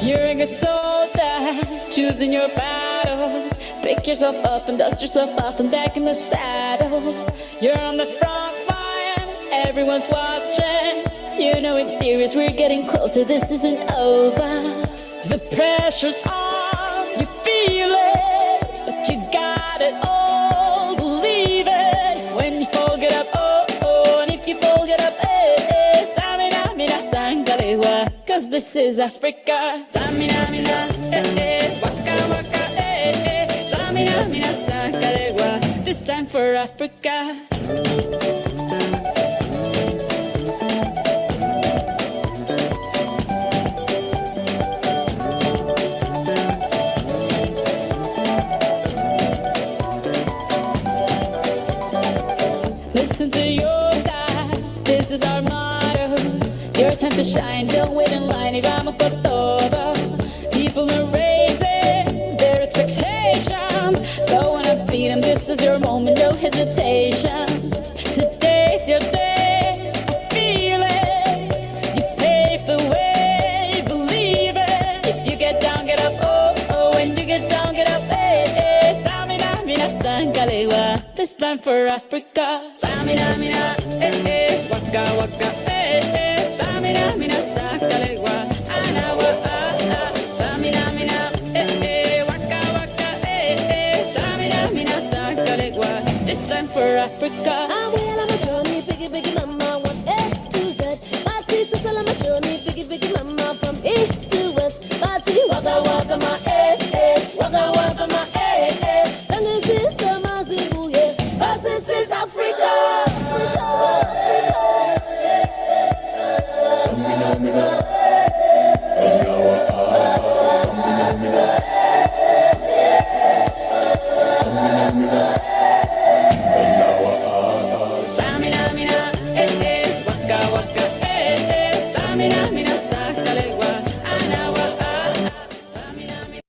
You're a good soldier, choosing your battles. Pick yourself up and dust yourself off and back in the saddle. You're on the front line, everyone's watching. You know it's serious, we're getting closer, this isn't over. The pressure's on, you feel it, but you got it all, believe it. When you fall, get up, oh, oh, and if you fall, get up, eh, eh. Tamina, mina, sangalewa, cause this is Africa. Tamina, mina, eh, eh, waka, waka, eh, eh. Tamina, mina, sangalewa, this time for Africa. Listen to your God, this is our motto. Your time to shine, don't wait in line, y vamos por todo. People are raising their expectations. Go on and feed them, this is your moment, no hesitation. Today's your day, I feel it. You pave the way, believe it. If you get down, get up, oh, oh. When you get down, get up, eh, eh. Tamina, mina, sangalewa, this time for Africa. Tamina, mina, eh, eh. Waka, waka, eh, eh. Tamina, mina, sangalewa, anawa, ah, ah. Tamina, mina, eh, eh. Waka, waka, eh, eh. Tamina, mina, sangalewa, this time for Africa. I'm well on my journey, biggie, biggie mama, 1 A to Z. My sister's all on my journey, biggie, biggie mama, from east to west. Party, waka, waka, my eh, eh. Waka, waka, my eh, eh. Sangin' since summer, Zimbabwe, yeah. 'Cause this is Africa. Samina, mina, anawa, ah, samina, mina, samina, mina, anawa, ah, Samina, mina, eh, eh. Waka, waka, eh, eh. Samina, mina, sangalewa, anawa, ah, ah. Samina, mina.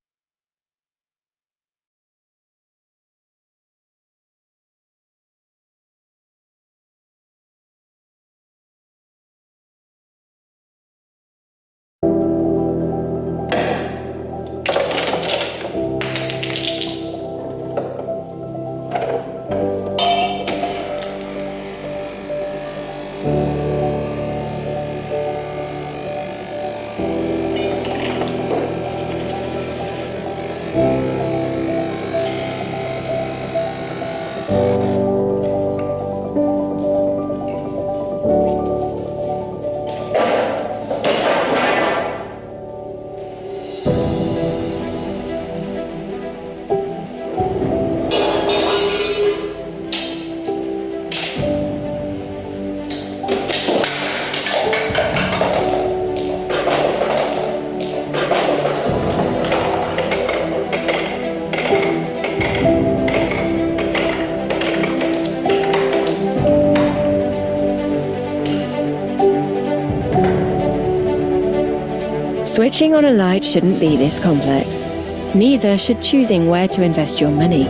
Switching on a light shouldn't be this complex. Neither should choosing where to invest your money.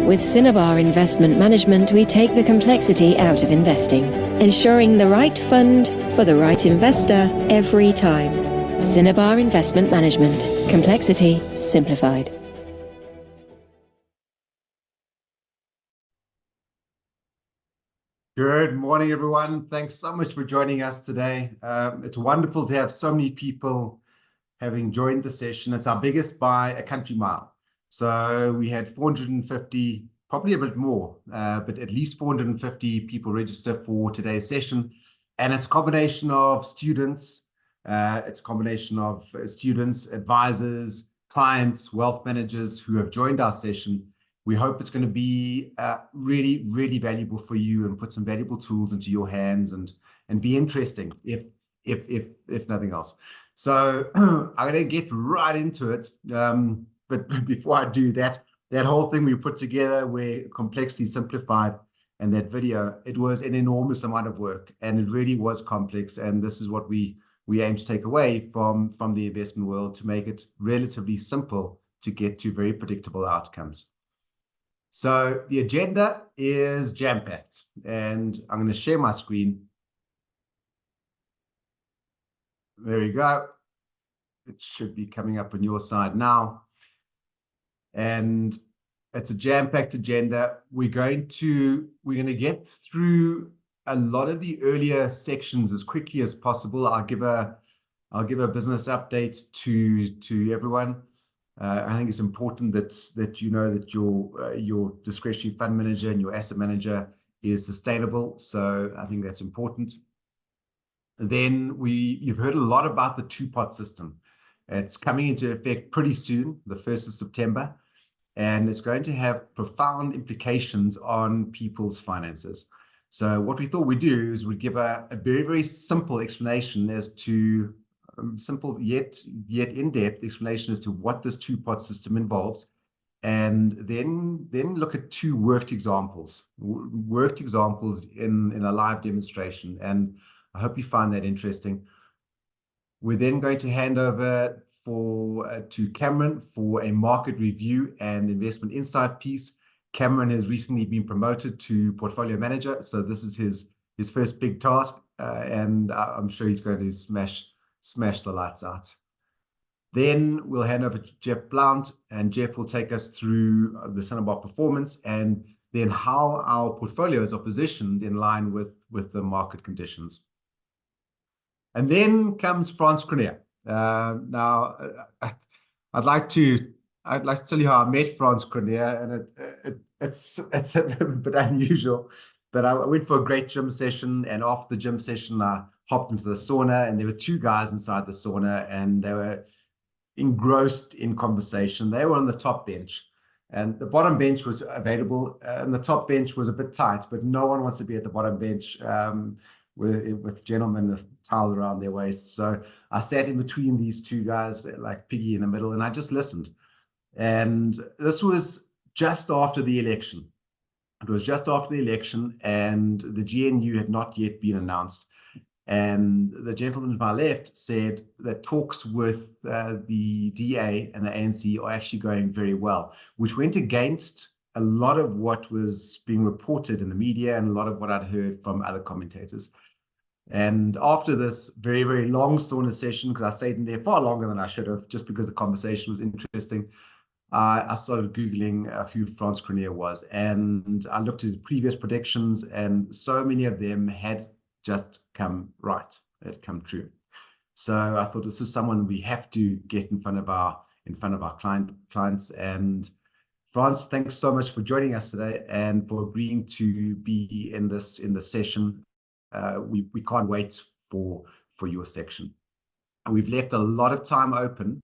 With Cinnabar Investment Management, we take the complexity out of investing, ensuring the right fund for the right investor every time. Cinnabar Investment Management. Complexity simplified. Good morning, everyone. Thanks so much for joining us today. It's wonderful to have so many people having joined the session. It's our biggest by a country mile. So we had 450 probably a bit more, but at least 450 people register for today's session. And it's a combination of students, advisors, clients, wealth managers who have joined our session. We hope it's going to be really, really valuable for you and put some valuable tools into your hands and be interesting, if nothing else. So I'm going to get right into it. But before I do that, that whole thing we put together, where Complexity Simplified, and that video, it was an enormous amount of work, and it really was complex. And this is what we aim to take away from the investment world, to make it relatively simple to get to very predictable outcomes. So the agenda is jam-packed, and I'm going to share my screen. There we go. It should be coming up on your side now. And it's a jam-packed agenda. We're going to get through a lot of the earlier sections as quickly as possible. I'll give a business update to everyone. I think it's important that you know that your discretionary fund manager and your asset manager is sustainable. So I think that's important. Then you've heard a lot about the two-pot system. It's coming into effect pretty soon, the 1st of September, and it's going to have profound implications on people's finances. So what we thought we'd do is we'd give a very, very simple explanation as to, simple yet in-depth explanation as to what this two-pot system involves, and then look at two worked examples in a live demonstration. And I hope you find that interesting. We're then going to hand over to Cameron for a market review and investment insight piece. Cameron has recently been promoted to portfolio manager, so this is his first big task, and I'm sure he's going to smash the lights out. Then we'll hand over to Geoff Blount, and Geoff will take us through the Cinnabar performance, and then how our portfolios are positioned in line with the market conditions. And then comes Frans Cronje. Now, I'd like to tell you how I met Frans Cronje, and it's a bit unusual. But I went for a great gym session, and after the gym session, I hopped into the sauna, and there were two guys inside the sauna, and they were engrossed in conversation. They were on the top bench, and the bottom bench was available, and the top bench was a bit tight, but no one wants to be at the bottom bench with gentlemen with towels around their waists. So I sat in between these two guys, like piggy in the middle, and I just listened. And this was just after the election. It was just after the election, and the GNU had not yet been announced. And the gentleman to my left said that talks with the DA and the ANC are actually going very well, which went against a lot of what was being reported in the media and a lot of what I'd heard from other commentators. And after this very, very long sauna session, because I stayed in there far longer than I should have, just because the conversation was interesting, I started Googling who Frans Cronje was. And I looked at his previous predictions, and so many of them had just come right, had come true. So I thought, this is someone we have to get in front of our clients. And Frans, thanks so much for joining us today and for agreeing to be in this session. We can't wait for your section. And we've left a lot of time open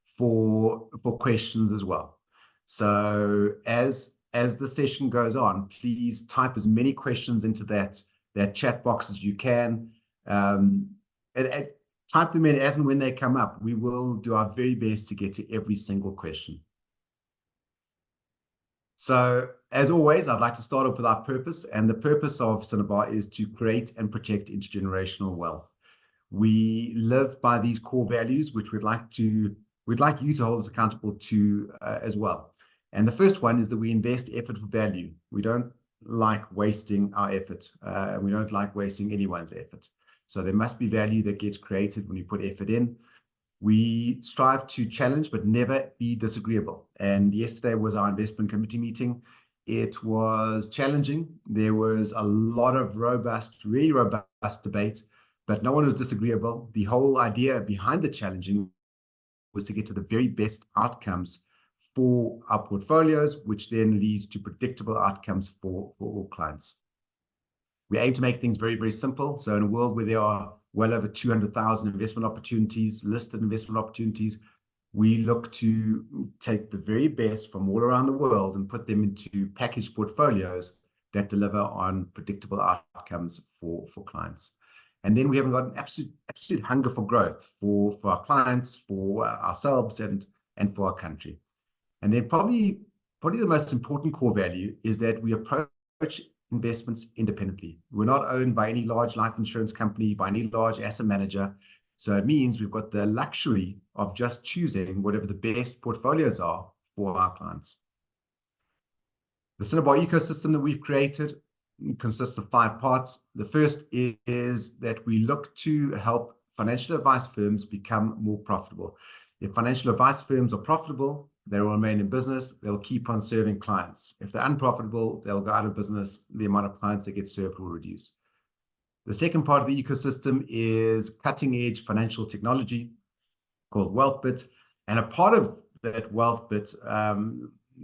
for questions as well. So as the session goes on, please type as many questions into that chat box as you can. And type them in as and when they come up. We will do our very best to get to every single question. So, as always, I'd like to start off with our purpose, and the purpose of Cinnabar is to create and protect intergenerational wealth. We live by these core values, which we'd like you to hold us accountable to as well. And the first one is that we invest effort for value. We don't like wasting our effort, and we don't like wasting anyone's effort. So there must be value that gets created when you put effort in. We strive to challenge, but never be disagreeable. And yesterday was our investment committee meeting. It was challenging. There was a lot of really robust debate, but no one was disagreeable. The whole idea behind the challenging was to get to the very best outcomes for our portfolios, which then leads to predictable outcomes for all clients. We aim to make things very, very simple. So in a world where there are well over 200,000 investment opportunities, listed investment opportunities, we look to take the very best from all around the world and put them into packaged portfolios that deliver on predictable outcomes for clients. And then we have got an absolute hunger for growth for our clients, for ourselves, and for our country. And then probably the most important core value is that we approach investments independently. We're not owned by any large life insurance company, by any large asset manager. So it means we've got the luxury of just choosing whatever the best portfolios are for our clients. The Cinnabar ecosystem that we've created consists of 5 parts. The first is that we look to help financial advice firms become more profitable. If financial advice firms are profitable, they will remain in business, they'll keep on serving clients. If they're unprofitable, they'll go out of business, the amount of clients that get served will reduce. The second part of the ecosystem is cutting-edge financial technology called WealthBit. And a part of that WealthBit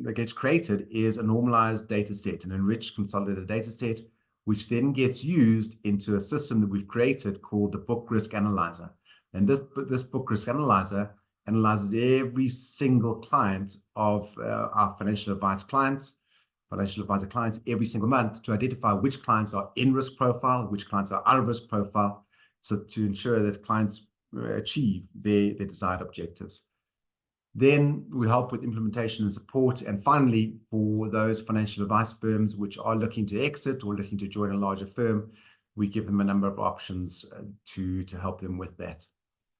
that gets created is a normalized data set, an enriched consolidated data set, which then gets used into a system that we've created called the Book Risk Analyzer. And this Book Risk Analyzer analyzes every single client of our financial advisor clients every single month to identify which clients are in risk profile, which clients are out of risk profile, so to ensure that clients achieve their desired objectives. Then we help with implementation and support. And finally, for those financial advice firms which are looking to exit or looking to join a larger firm, we give them a number of options to help them with that.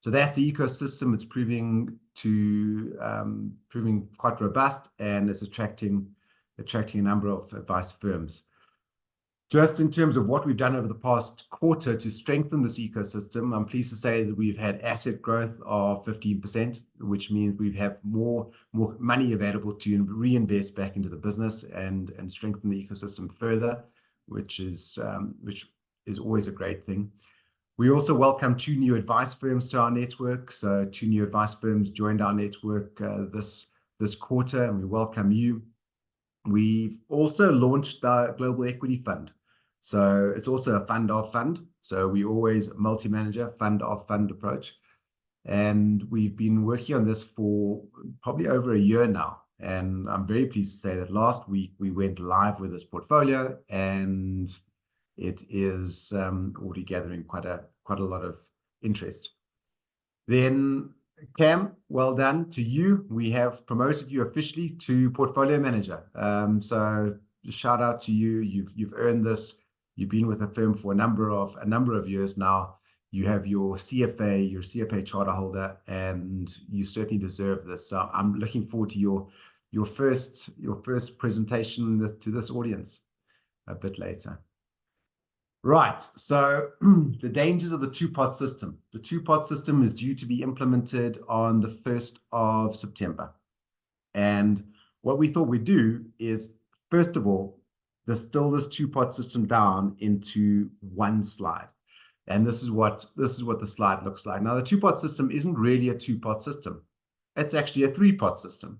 So that's the ecosystem. It's proving quite robust, and it's attracting a number of advice firms. Just in terms of what we've done over the past quarter to strengthen this ecosystem, I'm pleased to say that we've had asset growth of 15%, which means we have more money available to reinvest back into the business and strengthen the ecosystem further, which is always a great thing. We also welcome 2 new advice firms to our network. So 2 new advice firms joined our network this quarter, and we welcome you. We've also launched our Global Equity Fund. So it's also a fund of fund. So we always multi-manager, fund of fund approach. And we've been working on this for probably over a year now. And I'm very pleased to say that last week we went live with this portfolio, and it is already gathering quite a lot of interest. Then Cam, well done to you. We have promoted you officially to portfolio manager. So shout out to you. You've earned this. You've been with the firm for a number of years now. You have your CFA charter holder, and you certainly deserve this. So I'm looking forward to your first presentation to this audience a bit later. Right, so the dangers of the 2-pot system. The 2-pot system is due to be implemented on the 1st of September. And what we thought we'd do is, first of all, distill this 2-pot system down into one slide. And this is what the slide looks like. Now, the 2-pot system isn't really a 2-pot system. It's actually a 3-pot system.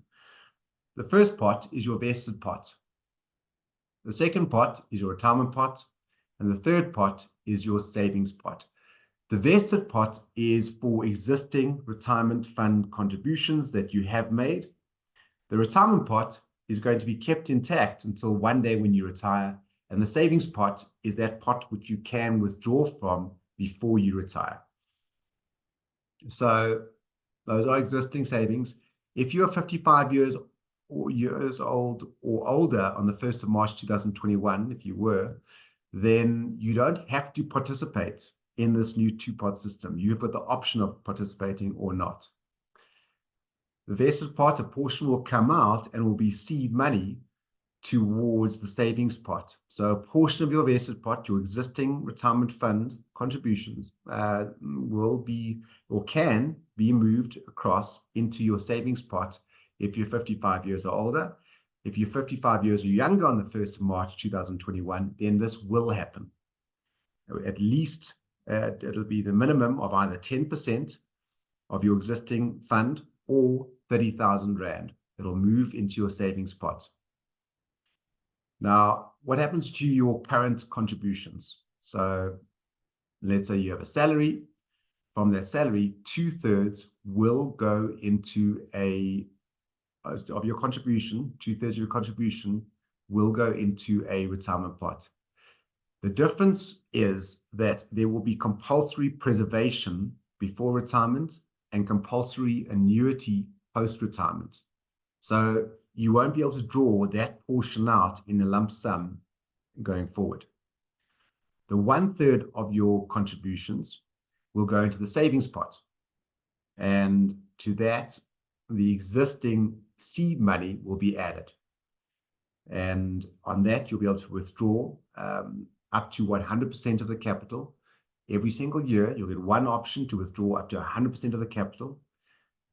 The first pot is your vested pot. The second pot is your retirement pot. And the third pot is your savings pot. The vested pot is for existing retirement fund contributions that you have made. The retirement pot is going to be kept intact until one day when you retire. And the savings pot is that pot which you can withdraw from before you retire. So those are existing savings. If you're 55 years old or older on the 1st of March 2021, if you were, then you don't have to participate in this new 2-pot system. You've got the option of participating or not. The vested pot, a portion will come out and will be seed money towards the savings pot. So a portion of your vested pot, your existing retirement fund contributions, will be or can be moved across into your savings pot if you're 55 years or older. If you're 55 years or younger on the 1st of March 2021, then this will happen. At least it'll be the minimum of either 10% of your existing fund or 30,000 Rand. It'll move into your savings pot. Now, what happens to your current contributions? So let's say you have a salary. From that salary, 2/3 will go into of your contribution, 2/3 of your contribution will go into a retirement pot. The difference is that there will be compulsory preservation before retirement and compulsory annuity post-retirement. So you won't be able to draw that portion out in a lump sum going forward. The 1/3 of your contributions will go into the savings pot. And to that, the existing seed money will be added. And on that, you'll be able to withdraw up to 100% of the capital. Every single year, you'll get one option to withdraw up to 100% of the capital.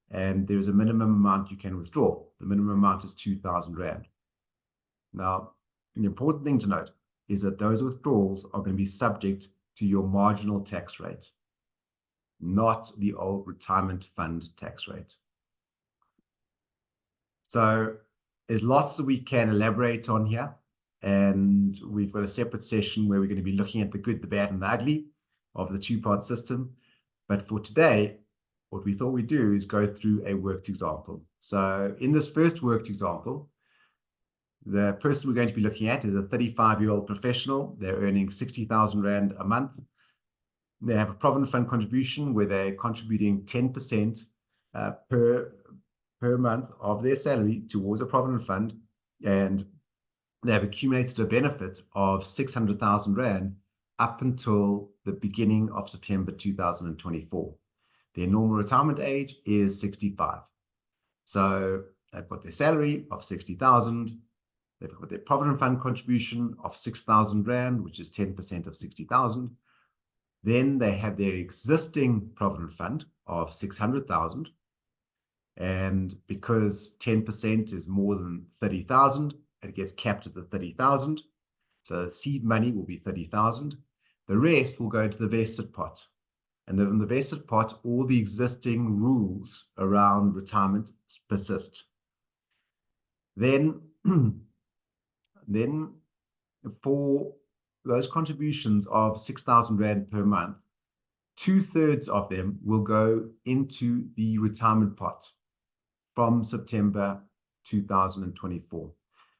And there's a minimum amount you can withdraw. The minimum amount is 2,000 Rand. Now, an important thing to note is that those withdrawals are going to be subject to your marginal tax rate, not the old retirement fund tax rate. So there's lots that we can elaborate on here. And we've got a separate session where we're going to be looking at the good, the bad, and the ugly of the two-part system. But for today, what we thought we'd do is go through a worked example. So in this first worked example, the person we're going to be looking at is a 35-year-old professional. They're earning 60,000 Rand a month. They have a provident fund contribution where they're contributing 10% per month of their salary towards a provident fund, and they have accumulated a benefit of 600,000 Rand up until the beginning of September 2024. Their normal retirement age is 65. So they've got their salary of 60,000. They've got their provident fund contribution of 6,000 Rand, which is 10% of 60,000. Then they have their existing provident fund of 600,000. And because 10% is more than 30,000, it gets capped at the 30,000. So seed money will be 30,000. The rest will go into the vested pot. And then in the vested pot, all the existing rules around retirement persist. Then for those contributions of 6,000 Rand per month, 2/3 of them will go into the retirement pot from September 2024.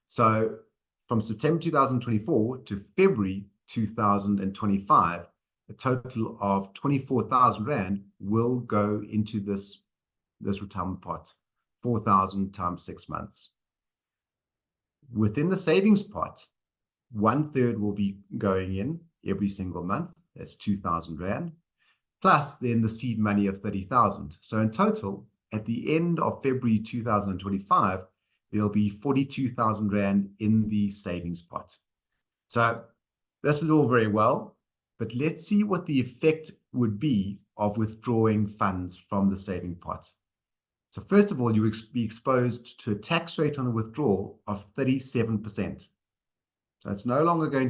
So from September 2024 to February 2025, a total of 24,000 Rand will go into this retirement pot, 4,000 times 6 months. Within the savings pot, 1/3 will be going in every single month. That's 2,000 Rand, plus then the seed money of 30,000. So in total, at the end of February 2025, there'll be 42,000 Rand in the savings pot. So this is all very well, but let's see what the effect would be of withdrawing funds from the saving pot. So first of all, you will be exposed to a tax rate on the withdrawal of 37%. So it's you're no longer going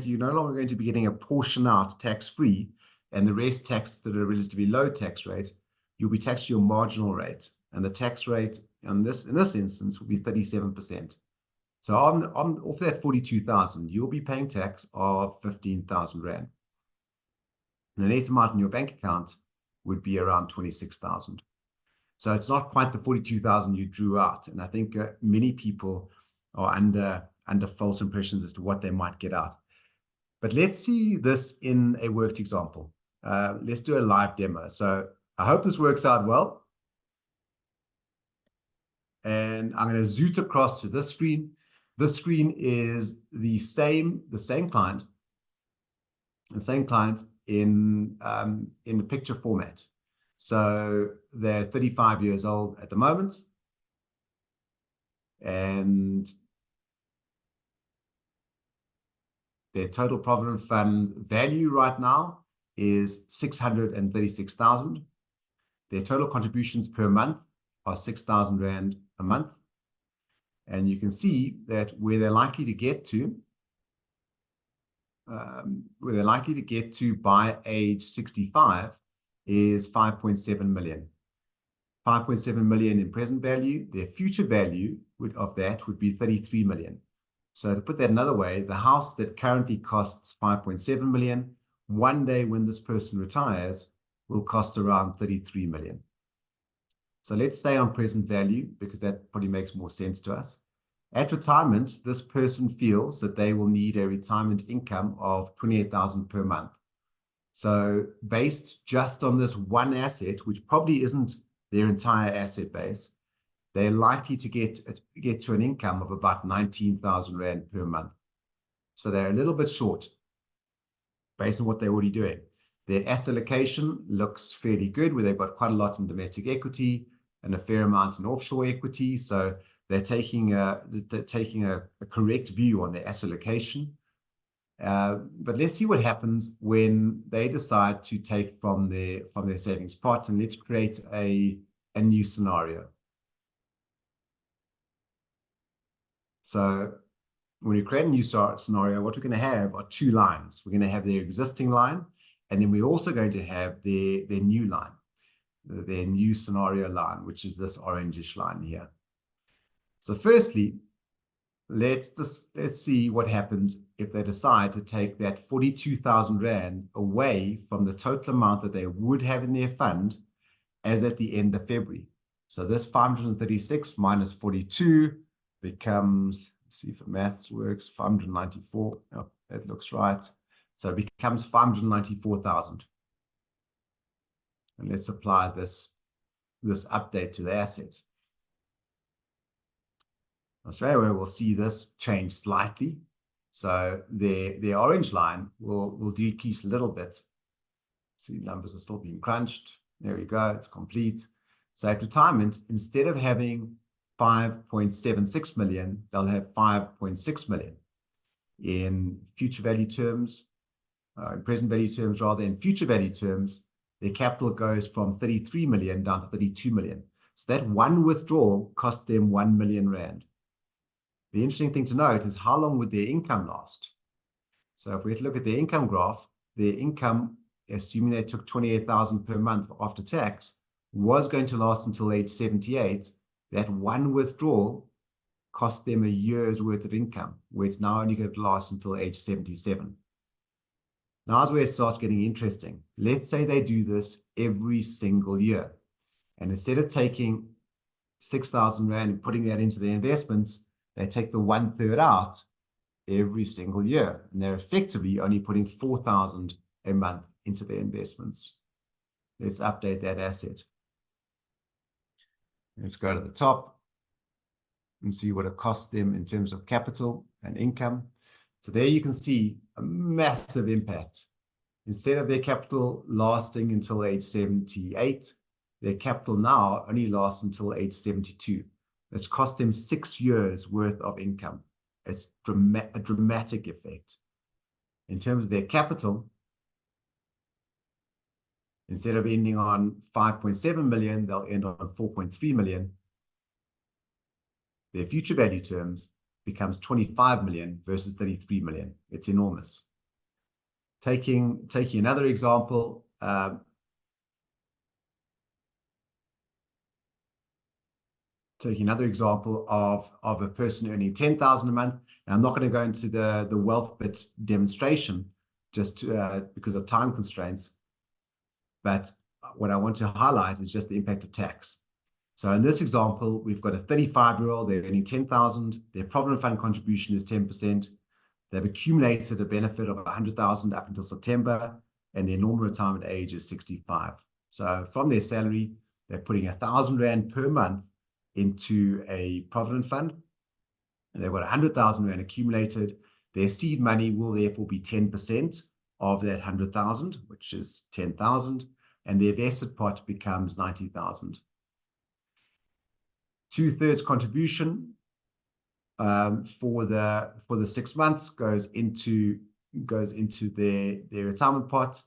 to be getting a portion out tax-free and the rest taxed at a relatively low tax rate. You'll be taxed your marginal rate, and the tax rate in this instance will be 37%. So off that 42,000, you'll be paying tax of 15,000 Rand. And the net amount in your bank account would be around 26,000. So it's not quite the 42,000 you drew out. And I think many people are under false impressions as to what they might get out. But let's see this in a worked example. Let's do a live demo. So I hope this works out well. And I'm going to zoom across to this screen. This screen is the same client, in the picture format. So they're 35 years old at the moment, and their total provident fund value right now is 636,000. Their total contributions per month are 6,000 Rand a month. And you can see that where they're likely to get to, by age 65 is 5.7 million. 5.7 million in present value. Their future value of that would be 33 million. So to put that another way, the house that currently costs 5.7 million, one day when this person retires, will cost around 33 million. So let's stay on present value because that probably makes more sense to us. At retirement, this person feels that they will need a retirement income of 28,000 per month. So based just on this one asset, which probably isn't their entire asset base, they're likely to get to an income of about 19,000 Rand per month. So they're a little bit short based on what they're already doing. Their asset allocation looks fairly good, where they've got quite a lot in domestic equity and a fair amount in offshore equity. So they're taking a correct view on their asset allocation. But let's see what happens when they decide to take from their savings pot, and let's create a new scenario. So when we create a new scenario, what we're going to have are two lines. We're going to have their existing line, and then we're also going to have their new line, their new scenario line, which is this orangish line here. So firstly, let's see what happens if they decide to take that 42,000 Rand away from the total amount that they would have in their fund as at the end of February. So this 536 minus 42 becomes, let's see if the maths works, 594. Oh, that looks right. So it becomes 594,000. And let's apply this update to the asset. Straight away, we'll see this change slightly. So the orange line will decrease a little bit. See, numbers are still being crunched. There we go, it's complete. So at retirement, instead of having 5.76 million, they'll have 5.6 million. In future value terms, in present value terms rather, in future value terms, their capital goes from 33 million down to 32 million. So that one withdrawal cost them 1 million Rand. The interesting thing to note is how long would their income last? So if we look at their income graph, their income, assuming they took 28,000 per month after tax, was going to last until age 78. That one withdrawal cost them a year's worth of income, where it's now only going to last until age 77. Now is where it starts getting interesting. Let's say they do this every single year. And instead of taking 6,000 Rand and putting that into their investments, they take the 1/3 out every single year. And they're effectively only putting 4,000 a month into their investments. Let's update that asset. Let's go to the top and see what it costs them in terms of capital and income. So there you can see a massive impact. Instead of their capital lasting until age 78, their capital now only lasts until age 72. It's cost them 6 years worth of income. It's a dramatic effect. In terms of their capital, instead of ending on 5.7 million, they'll end on 4.3 million. Their future value terms becomes 25 million versus 33 million. It's enormous. Taking another example, of a person earning 10,000 a month. And I'm not going to go into the wealth bit demonstration just because of time constraints. But what I want to highlight is just the impact of tax. So in this example, we've got a 35-year-old, they're earning 10,000. Their provident fund contribution is 10%. They've accumulated a benefit of 100,000 up until September, and their normal retirement age is 65. So from their salary, they're putting 1,000 Rand per month into a provident fund, and they've got 100,000 Rand accumulated. Their seed money will therefore be 10% of that 100,000, which is 10,000, and their vested pot becomes 90,000. 2/3 contribution for the 6 months goes into their retirement pot,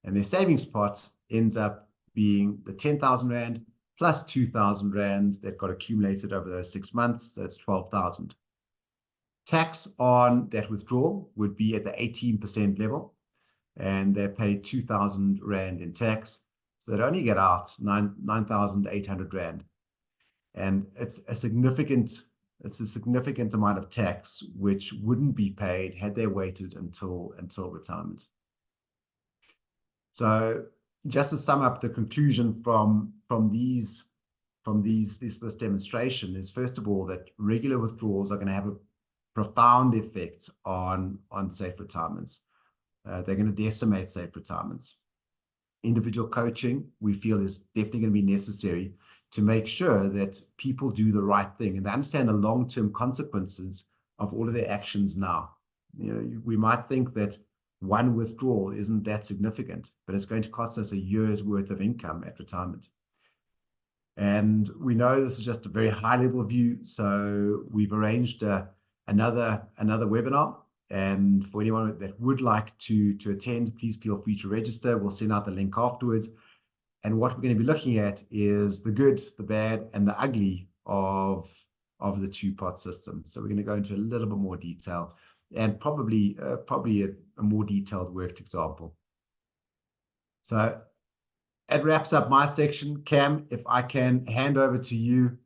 and their savings pot ends up being the 10,000 Rand plus 2,000 Rand that got accumulated over those 6 months, so it's 12,000. Tax on that withdrawal would be at the 18% level, and they pay 2,000 Rand in tax, so they'd only get out 9,800 Rand. And it's a significant It's a significant amount of tax which wouldn't be paid had they waited until retirement. So just to sum up the conclusion from this demonstration is, first of all, that regular withdrawals are going to have a profound effect on safe retirements. They're going to decimate safe retirements. Individual coaching, we feel, is definitely going to be necessary to make sure that people do the right thing and they understand the long-term consequences of all of their actions now. You know, we might think that one withdrawal isn't that significant, but it's going to cost us a year's worth of income at retirement. And we know this is just a very high-level view, so we've arranged another webinar. And for anyone that would like to attend, please feel free to register. We'll send out the link afterwards. And what we're going to be looking at is the good, the bad, and the ugly of the two-part system. So we're going to go into a little bit more detail and probably a more detailed worked example. So it wraps up my section. Cam, if I can hand over to you,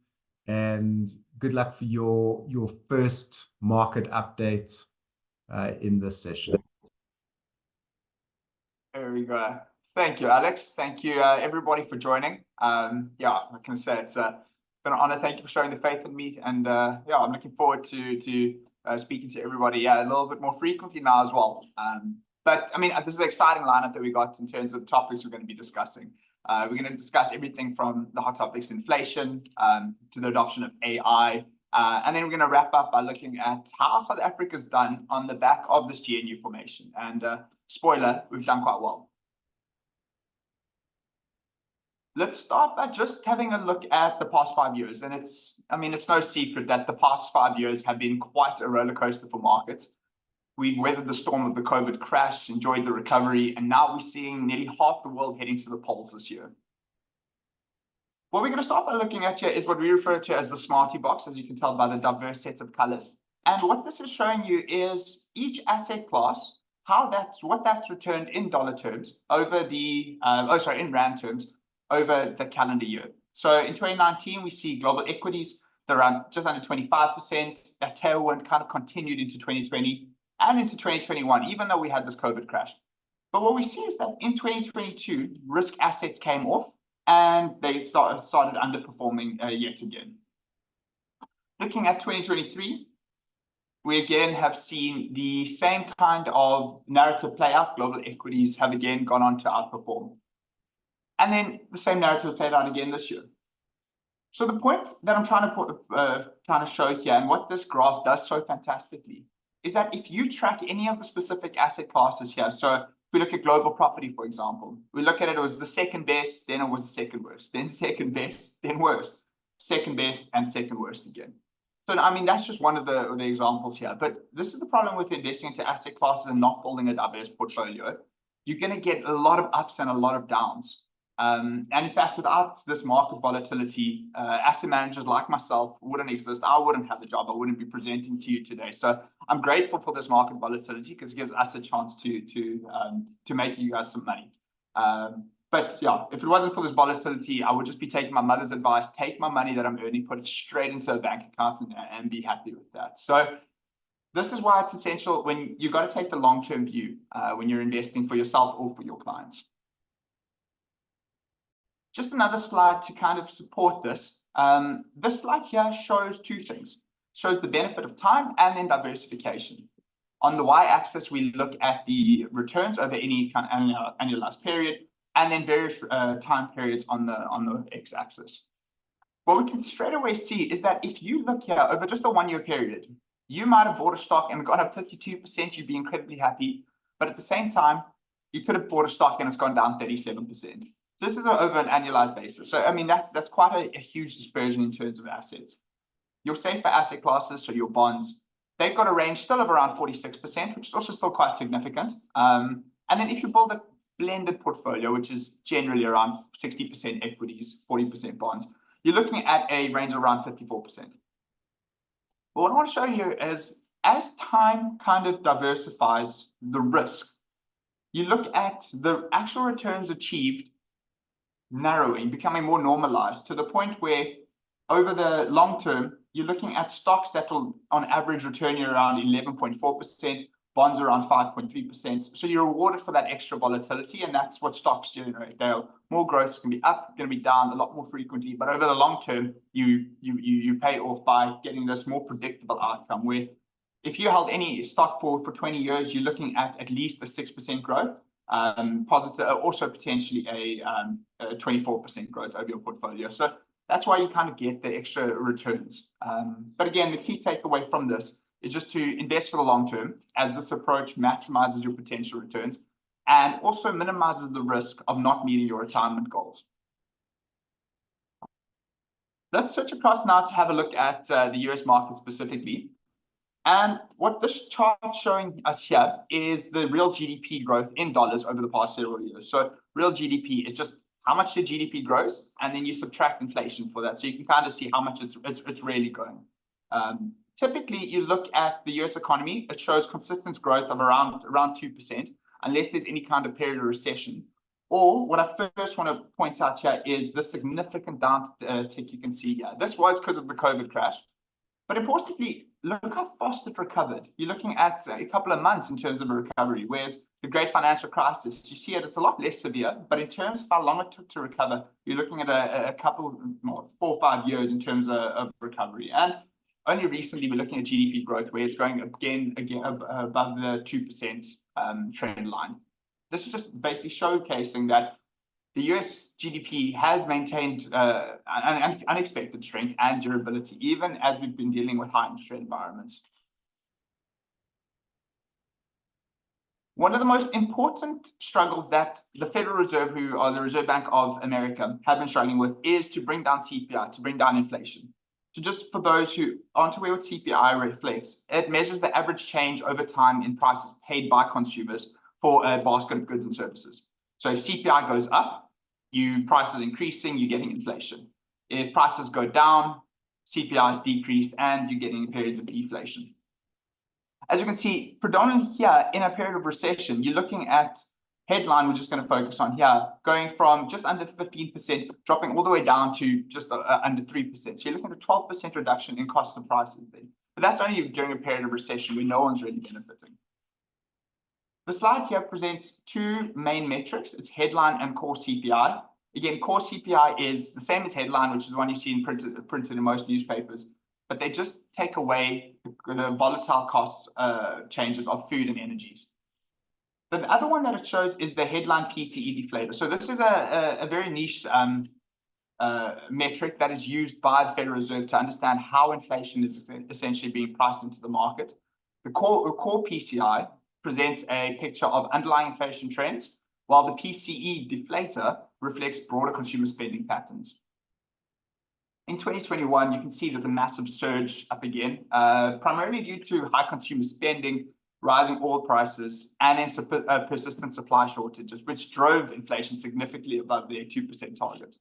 and good luck for your first market update in this session. There we go. Thank you, Alex. Thank you, everybody, for joining. Yeah, I can say it's been an honor. Thank you for showing the faith in me, and yeah, I'm looking forward to speaking to everybody a little bit more frequently now as well. But I mean, this is an exciting lineup that we got in terms of topics we're going to be discussing. We're going to discuss everything from the hot topics, inflation, to the adoption of AI. And then we're going to wrap up by looking at how South Africa's done on the back of this GNU formation. And spoiler, we've done quite well. Let's start by just having a look at the past 5 years. And it's no secret that the past 5 years have been quite a roller coaster for markets. We've weathered the storm of the COVID crash, enjoyed the recovery, and now we're seeing nearly half the world heading to the polls this year. What we're going to start by looking at here is what we refer to as the Smarty Box, as you can tell by the diverse sets of colors. And what this is showing you is each asset class, what that's returned in dollar terms over the, in rand terms, over the calendar year. So in 2019, we see global equities, they're around just under 25%. That tailwind kind of continued into 2020 and into 2021, even though we had this COVID crash. But what we see is that in 2022, risk assets came off and they started underperforming yet again. Looking at 2023, we again have seen the same kind of narrative play out. Global equities have again gone on to outperform. And then the same narrative played out again this year. So the point that I'm trying to show here, and what this graph does so fantastically, is that if you track any of the specific asset classes here, so if we look at global property, for example, we look at it, it was the second best, then it was the second worst, then second best, then worst, second best, and second worst again. So, I mean, that's just one of the examples here. But this is the problem with investing into asset classes and not building a diverse portfolio. You're going to get a lot of ups and a lot of downs. And in fact, without this market volatility, asset managers like myself wouldn't exist. I wouldn't have the job. I wouldn't be presenting to you today. So I'm grateful for this market volatility because it gives us a chance to make you guys some money. But yeah, if it wasn't for this volatility, I would just be taking my mother's advice, take my money that I'm earning, put it straight into a bank account and be happy with that. So this is why it's essential when you got to take the long-term view when you're investing for yourself or for your clients. Just another slide to kind of support this. This slide here shows two things. Shows the benefit of time and then diversification. On the y-axis, we look at the returns over any kind of annualized period, and then various time periods on the x-axis. What we can straight away see is that if you look here over just a 1 year period, you might have bought a stock and got up 52%, you'd be incredibly happy. But at the same time, you could have bought a stock and it's gone down 37%. This is over an annualized basis. So, I mean, that's quite a huge dispersion in terms of assets. Your safer asset classes, so your bonds, they've got a range still of around 46%, which is also still quite significant. And then if you build a blended portfolio, which is generally around 60% equities, 40% bonds, you're looking at a range of around 54%. But what I want to show you is as time kind of diversifies the risk, you look at the actual returns achieved narrowing, becoming more normalized to the point where over the long term, you're looking at stocks that will, on average, return you around 11.4%, bonds around 5.3%. So you're rewarded for that extra volatility, and that's what stocks generate. More growth can be up, going to be down a lot more frequently, but over the long term, you pay off by getting this more predictable outcome. Where if you held any stock for 20 years, you're looking at least a 6% growth, positive, also potentially a 24% growth over your portfolio. So that's why you kind of get the extra returns. But again, the key takeaway from this is just to invest for the long term, as this approach maximizes your potential returns and also minimizes the risk of not meeting your retirement goals. Let's switch across now to have a look at the US market specifically. And what this chart is showing us here is the real GDP growth in dollars over the past several years. So real GDP is just how much the GDP grows, and then you subtract inflation for that. So you can kind of see how much it's really growing. Typically, you look at the US economy, it shows consistent growth of around 2%, unless there's any kind of period of recession. Or what I first want to point out here is the significant downtick you can see here. This was because of the COVID crash. But importantly, look how fast it recovered. You're looking at a couple of months in terms of a recovery, whereas the great financial crisis, you see it's a lot less severe, but in terms of how long it took to recover, you're looking at a couple, 4 or 5 years in terms of recovery. And only recently we're looking at GDP growth, where it's going again above the 2% trend line. This is just basically showcasing that the US GDP has maintained an unexpected strength and durability, even as we've been dealing with high interest rate environments. One of the most important struggles that the Federal Reserve, who are the Reserve Bank of America, have been struggling with is to bring down CPI, to bring down inflation. So just for those who aren't aware what CPI reflects, it measures the average change over time in prices paid by consumers for a basket of goods and services. So if CPI goes up, prices increasing, you're getting inflation. If prices go down, CPI is decreased, and you're getting periods of deflation. As you can see, predominantly here in a period of recession, you're looking at headline, we're just going to focus on here, going from just under 15%, dropping all the way down to just under 3%. So you're looking at a 12% reduction in cost of prices there. But that's only during a period of recession where no one's really benefiting. The slide here presents two main metrics. It's headline and core CPI. Again, core CPI is the same as headline, which is the one you see printed in most newspapers, but they just take away the volatile costs changes of food and energies. The other one that it shows is the headline PCE deflator. So this is a very niche metric that is used by the Federal Reserve to understand how inflation is essentially being priced into the market. The core PCI presents a picture of underlying inflation trends, while the PCE deflator reflects broader consumer spending patterns. In 2021, you can see there's a massive surge up again, primarily due to high consumer spending, rising oil prices, and then persistent supply shortages, which drove inflation significantly above their 2% target.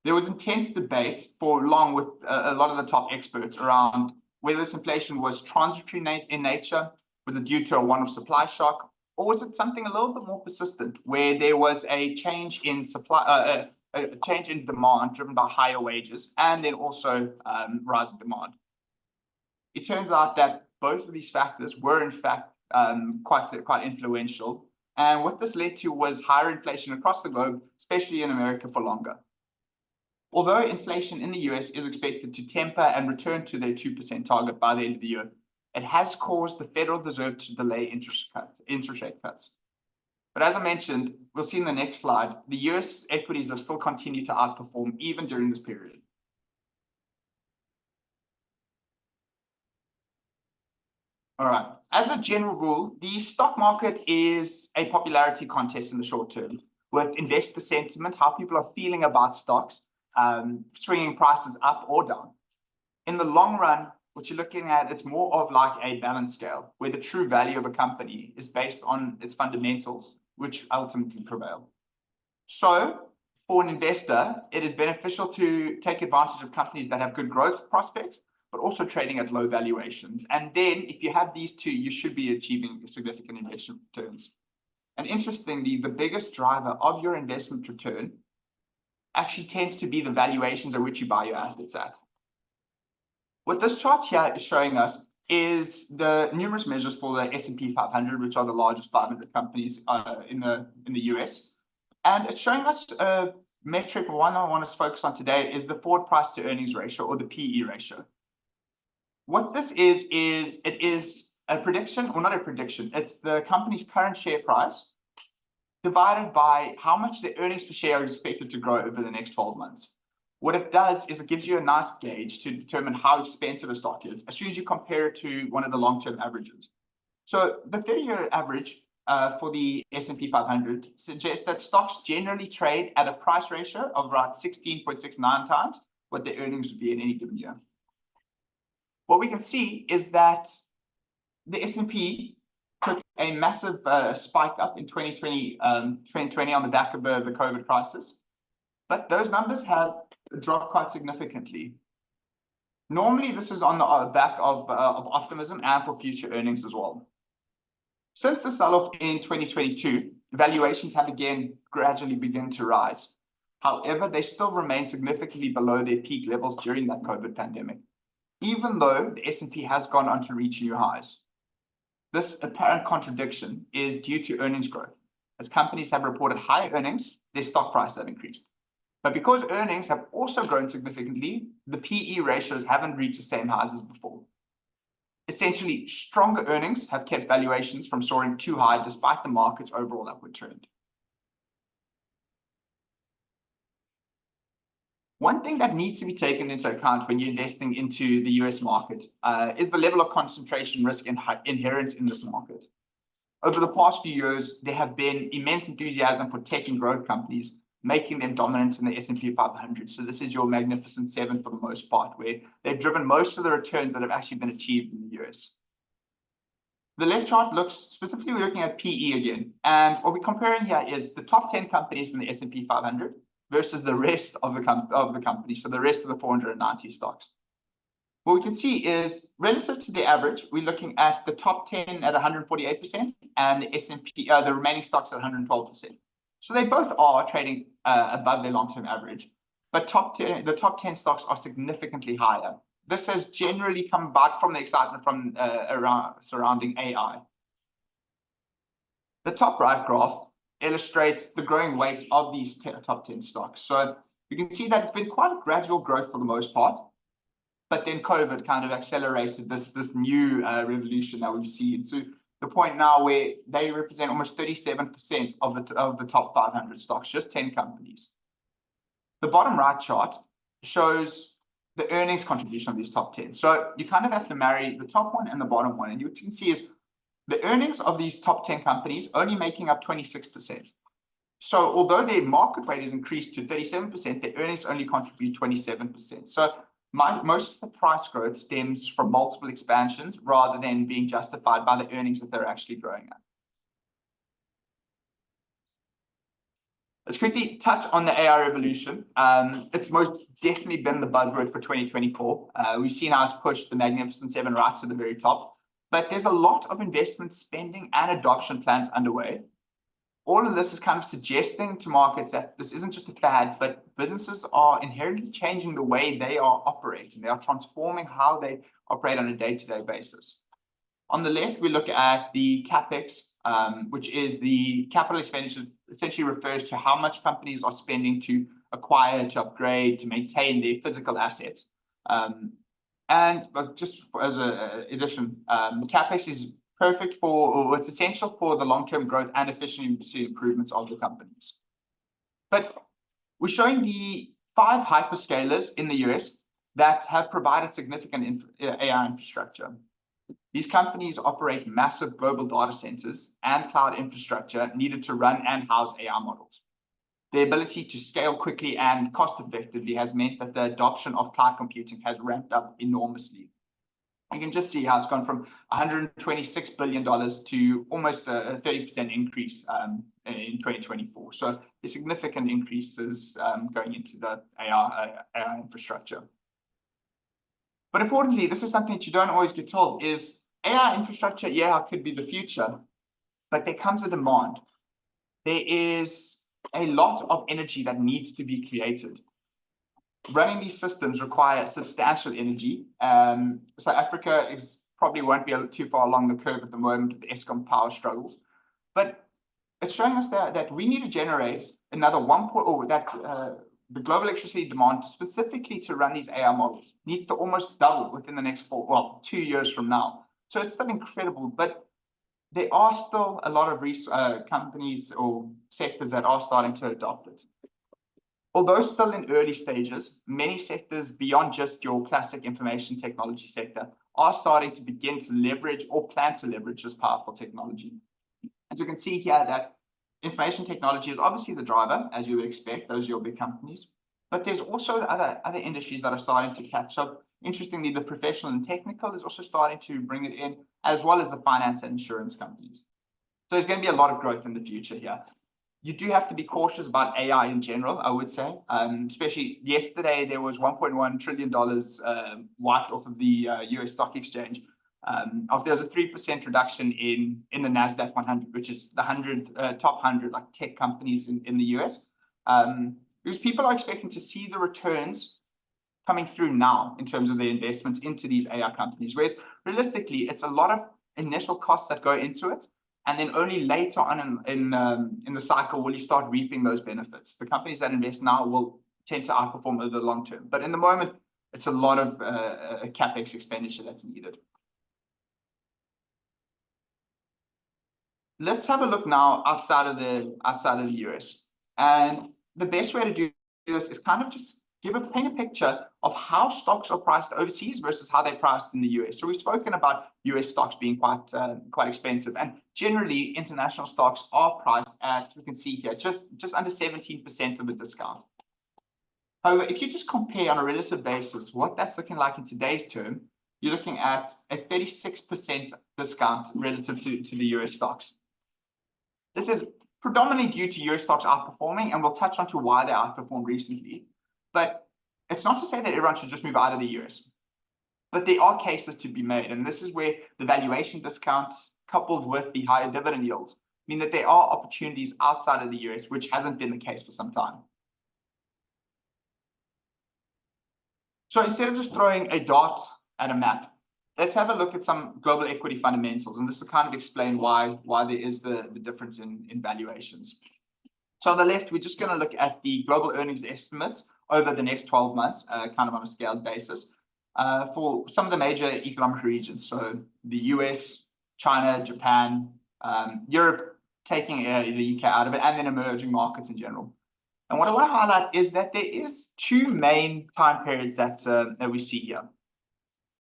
There was intense debate for long with a lot of the top experts around whether this inflation was transitory in nature, was it due to a one-off supply shock, or was it something a little bit more persistent, where there was a change in supply, a change in demand driven by higher wages, and then also rising demand? It turns out that both of these factors were in fact quite influential, and what this led to was higher inflation across the globe, especially in America, for longer. Although inflation in the US is expected to temper and return to their 2% target by the end of the year, it has caused the Federal Reserve to delay interest rate cuts. But as I mentioned, we'll see in the next slide, the US equities have still continued to outperform even during this period. All right, as a general rule, the stock market is a popularity contest in the short term, with investor sentiment, how people are feeling about stocks, swinging prices up or down. In the long run, what you're looking at, it's more of like a balance scale, where the true value of a company is based on its fundamentals, which ultimately prevail. So for an investor, it is beneficial to take advantage of companies that have good growth prospects, but also trading at low valuations. And then if you have these two, you should be achieving significant investment returns. And interestingly, the biggest driver of your investment return actually tends to be the valuations at which you buy your assets at. What this chart here is showing us is the numerous measures for the S&P 500, which are the largest 500 companies in the US. And it's showing us a metric, one I want to focus on today, is the forward price to earnings ratio, or the PE ratio. What this is it is a prediction, or not a prediction, it's the company's current share price divided by how much the earnings per share is expected to grow over the next 12 months. What it does is it gives you a nice gauge to determine how expensive a stock is as soon as you compare it to one of the long-term averages. So the 30-year average for the S&P 500 suggests that stocks generally trade at a price ratio of about 16.69 times what their earnings would be in any given year. What we can see is that the S&P took a massive spike up in 2020 on the back of the COVID crisis, but those numbers have dropped quite significantly. Normally, this is on the back of optimism and for future earnings as well. Since the sell-off in 2022, valuations have again gradually begun to rise. However, they still remain significantly below their peak levels during that COVID pandemic, even though the S&P has gone on to reach new highs. This apparent contradiction is due to earnings growth. As companies have reported higher earnings, their stock prices have increased. But because earnings have also grown significantly, the PE ratios haven't reached the same highs as before. Essentially, stronger earnings have kept valuations from soaring too high despite the market's overall upward trend. One thing that needs to be taken into account when you're investing into the US market is the level of concentration risk inherent in this market. Over the past few years, there have been immense enthusiasm for tech and growth companies, making them dominant in the S&P 500. So this is your Magnificent Seven for the most part, where they've driven most of the returns that have actually been achieved in the US. The left chart looks specifically, we're looking at PE again. And what we're comparing here is the top 10 companies in the S&P 500 versus the rest of the companies, so the rest of the 490 stocks. What we can see is, relative to the average, we're looking at the top 10 at 148% and the S&P, the remaining stocks at 112%. So they both are trading above their long-term average, but the top 10 stocks are significantly higher. This has generally come back from the excitement from surrounding AI. The top right graph illustrates the growing weight of these top 10 stocks. So you can see that it's been quite a gradual growth for the most part, but then COVID kind of accelerated this new revolution that we've seen to the point now where they represent almost 37% of the top 500 stocks, just 10 companies. The bottom right chart shows the earnings contribution of these top 10. So you kind of have to marry the top one and the bottom one, and you can see is the earnings of these top 10 companies only making up 26%. So although their market weight has increased to 37%, their earnings only contribute 27%. So most of the price growth stems from multiple expansions rather than being justified by the earnings that they're actually growing at. Let's quickly touch on the AI revolution. It's most definitely been the buzzword for 2024. We've seen how it's pushed the Magnificent Seven right to the very top. But there's a lot of investment spending and adoption plans underway. All of this is kind of suggesting to markets that this isn't just a fad, but businesses are inherently changing the way they are operating. They are transforming how they operate on a day-to-day basis. On the left, we look at the CapEx, which is the capital expenditure, essentially refers to how much companies are spending to acquire, to upgrade, to maintain their physical assets. And just as an addition, CapEx is perfect or it's essential for the long-term growth and efficiency improvements of the companies. But we're showing the 5 hyperscalers in the US that have provided significant AI infrastructure. These companies operate massive global data centers and cloud infrastructure needed to run and house AI models. Their ability to scale quickly and cost effectively has meant that the adoption of cloud computing has ramped up enormously. You can just see how it's gone from $126 billion to almost a 30% increase in 2024. So the significant increases going into the AI infrastructure. But importantly, this is something that you don't always get told, is AI infrastructure, yeah, could be the future, but there comes a demand. There is a lot of energy that needs to be created. running these systems require substantial energy. South Africa probably won't be too far along the curve at the moment with the Eskom power struggles, but it's showing us that we need to generate another the global electricity demand specifically to run these AI models needs to almost double within the next 2 years from now. So it's still incredible, but there are still a lot of companies or sectors that are starting to adopt it. Although still in early stages, many sectors beyond just your classic information technology sector are starting to begin to leverage or plan to leverage this powerful technology. As you can see here, that information technology is obviously the driver, as you would expect, those are your big companies. But there's also other industries that are starting to catch up. Interestingly, the professional and technical is also starting to bring it in, as well as the finance and insurance companies. So there's going to be a lot of growth in the future here. You do have to be cautious about AI in general, I would say. Especially yesterday, there was $1.1 trillion wiped off of the US stock exchange. There was a 3% reduction in the NASDAQ 100, which is the top 100 like tech companies in the US. Because people are expecting to see the returns coming through now in terms of their investments into these AI companies. Whereas realistically, it's a lot of initial costs that go into it. And then only later on in the cycle will you start reaping those benefits. The companies that invest now will tend to outperform over the long term. But in the moment, it's a lot of CapEx expenditure that's needed. Let's have a look now outside of the US. And the best way to do this is kind of just paint a picture of how stocks are priced overseas versus how they're priced in the US. So we've spoken about US stocks being quite expensive, and generally international stocks are priced at, we can see here, just under 17% of a discount. However, if you just compare on a relative basis what that's looking like in today's term, you're looking at a 36% discount relative to the US stocks. This is predominantly due to US stocks outperforming, and we'll touch on to why they outperformed recently. But it's not to say that everyone should just move out of the US. But there are cases to be made, and this is where the valuation discounts coupled with the higher dividend yields mean that there are opportunities outside of the US, which hasn't been the case for some time. So instead of just throwing a dart at a map, let's have a look at some global equity fundamentals, and this will kind of explain why there is the difference in valuations. So on the left, we're just going to look at the global earnings estimates over the next 12 months, kind of on a scaled basis, for some of the major economic regions. So the US, China, Japan, Europe, taking the UK out of it, and then emerging markets in general. And what I want to highlight is that there is two main time periods that we see here.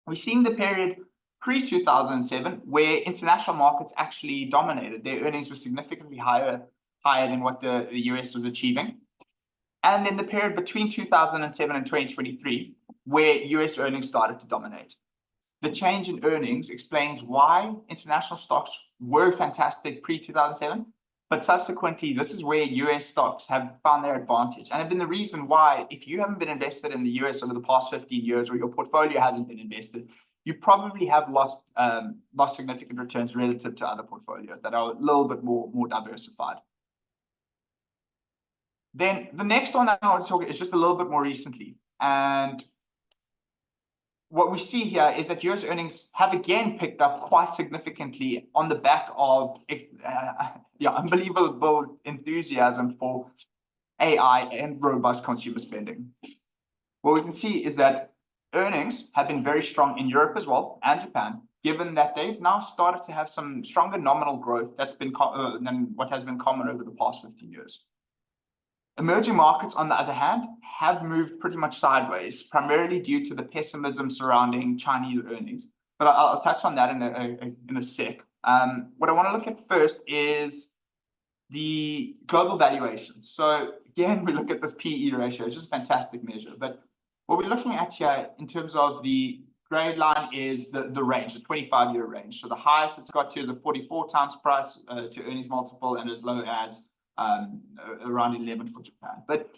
We're seeing the period pre-2007, where international markets actually dominated. Their earnings were significantly higher than what the US was achieving. And then the period between 2007 and 2023, where US earnings started to dominate. The change in earnings explains why international stocks were fantastic pre-2007, but subsequently, this is where US stocks have found their advantage, and have been the reason why, if you haven't been invested in the US over the past 15 years, or your portfolio hasn't been invested, you probably have lost significant returns relative to other portfolios that are a little bit more diversified. Then the next one that I want to talk is just a little bit more recently. And what we see here is that US earnings have again picked up quite significantly on the back of unbelievable enthusiasm for AI and robust consumer spending. What we can see is that earnings have been very strong in Europe as well, and Japan, given that they've now started to have some stronger nominal growth that's been than what has been common over the past 15 years. Emerging markets, on the other hand, have moved pretty much sideways, primarily due to the pessimism surrounding Chinese earnings. But I'll touch on that in a sec. What I want to look at first is the global valuations. So again, we look at this PE ratio, it's just a fantastic measure. But what we're looking at here in terms of the grade line is the range, the 25-year range. So the highest it's got to is the 44 times price to earnings multiple, and as low as around 11 for Japan. But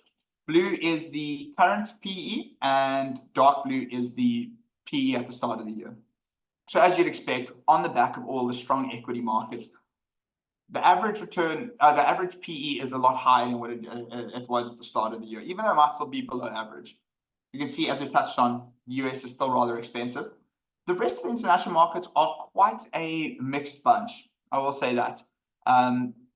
blue is the current PE, and dark blue is the PE at the start of the year. So as you'd expect, on the back of all the strong equity markets, the average return, the average PE is a lot higher than what it was at the start of the year, even though it might still be below average. You can see, as we touched on, the US is still rather expensive. The rest of the international markets are quite a mixed bunch, I will say that.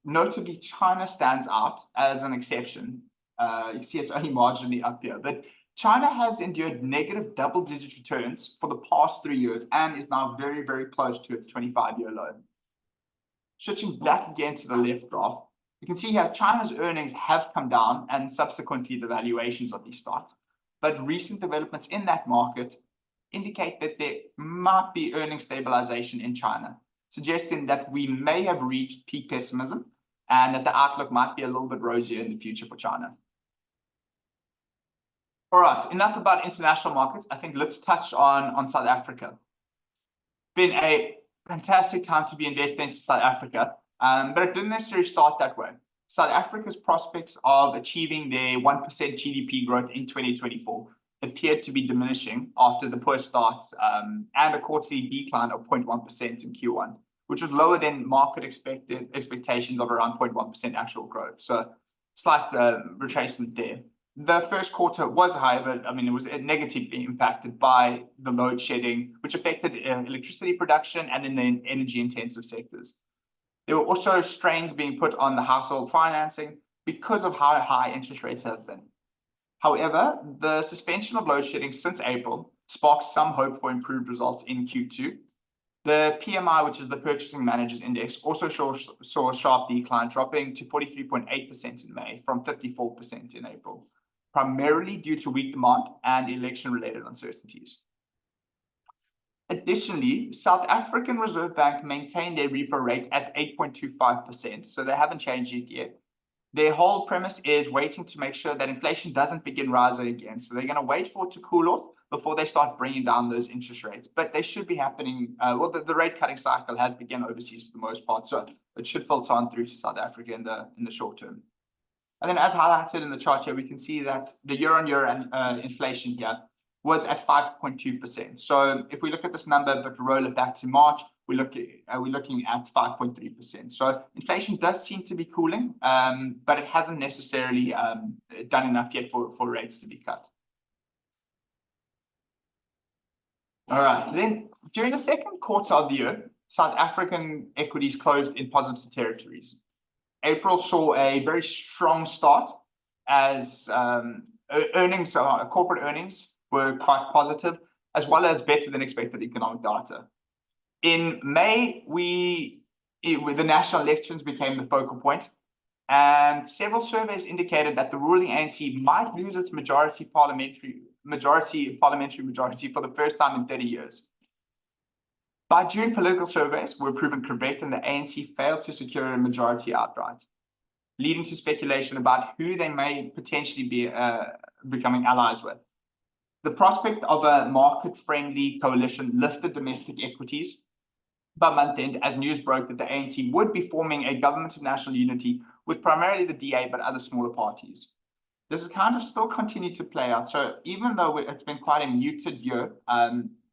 Notably, China stands out as an exception. You see it's only marginally up here, but China has endured negative double-digit returns for the past 3 years and is now very, very close to its 25-year low. Switching back again to the left graph, you can see here China's earnings have come down and subsequently the valuations of these stocks. But recent developments in that market indicate that there might be earning stabilization in China, suggesting that we may have reached peak pessimism and that the outlook might be a little bit rosier in the future for China. All right, enough about international markets. I think let's touch on South Africa. Been a fantastic time to be investing into South Africa, but it didn't necessarily start that way. South Africa's prospects of achieving their 1% GDP growth in 2024 appeared to be diminishing after the poor start and a quarterly decline of 0.1% in Q1, which was lower than market expectations of around 0.1% actual growth. So slight retracement there. The first quarter was, however, it was negatively impacted by the load shedding, which affected electricity production and in the energy intensive sectors. There were also strains being put on the household financing because of how high interest rates have been. However, the suspension of load shedding since April sparked some hope for improved results in Q2. The PMI, which is the Purchasing Managers Index, also saw a sharp decline, dropping to 43.8% in May from 54% in April, primarily due to weak demand and election-related uncertainties. Additionally, South African Reserve Bank maintained their repo rate at 8.25%, so they haven't changed it yet. Their whole premise is waiting to make sure that inflation doesn't begin rising again. So they're going to wait for it to cool off before they start bringing down those interest rates. But they should be happening, the rate cutting cycle has begun overseas for the most part, so it should filter on through to South Africa in the short term. And then as highlighted in the chart here, we can see that the year-on-year inflation here was at 5.2%. So if we look at this number, but roll it back to March, we're looking at 5.3%. So inflation does seem to be cooling, but it hasn't necessarily done enough yet for rates to be cut. All right, then during the second quarter of the year, South African equities closed in positive territories. April saw a very strong start as corporate earnings were quite positive, as well as better than expected economic data. In May, the national elections became the focal point, and several surveys indicated that the ruling ANC might lose its parliamentary majority for the first time in 30 years. By June, political surveys were proven correct, and the ANC failed to secure a majority outright, leading to speculation about who they may potentially be becoming allies with. The prospect of a market-friendly coalition lifted domestic equities by month end as news broke that the ANC would be forming a government of national unity with primarily the DA but other smaller parties. This has kind of still continued to play out. So even though it's been quite a muted year,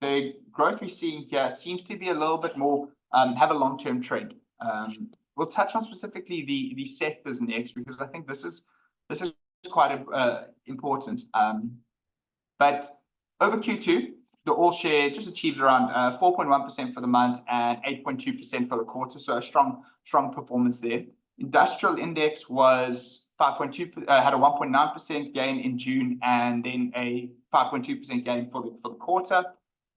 the growth we're seeing here seems to be a little bit more, have a long-term trend. We'll touch on specifically the sectors next, because I think this is quite important. But over Q2, the all share just achieved around 4.1% for the month and 8.2% for the quarter. So a strong performance there. Industrial index was 5.2, had a 1.9% gain in June, and then a 5.2% gain for the quarter.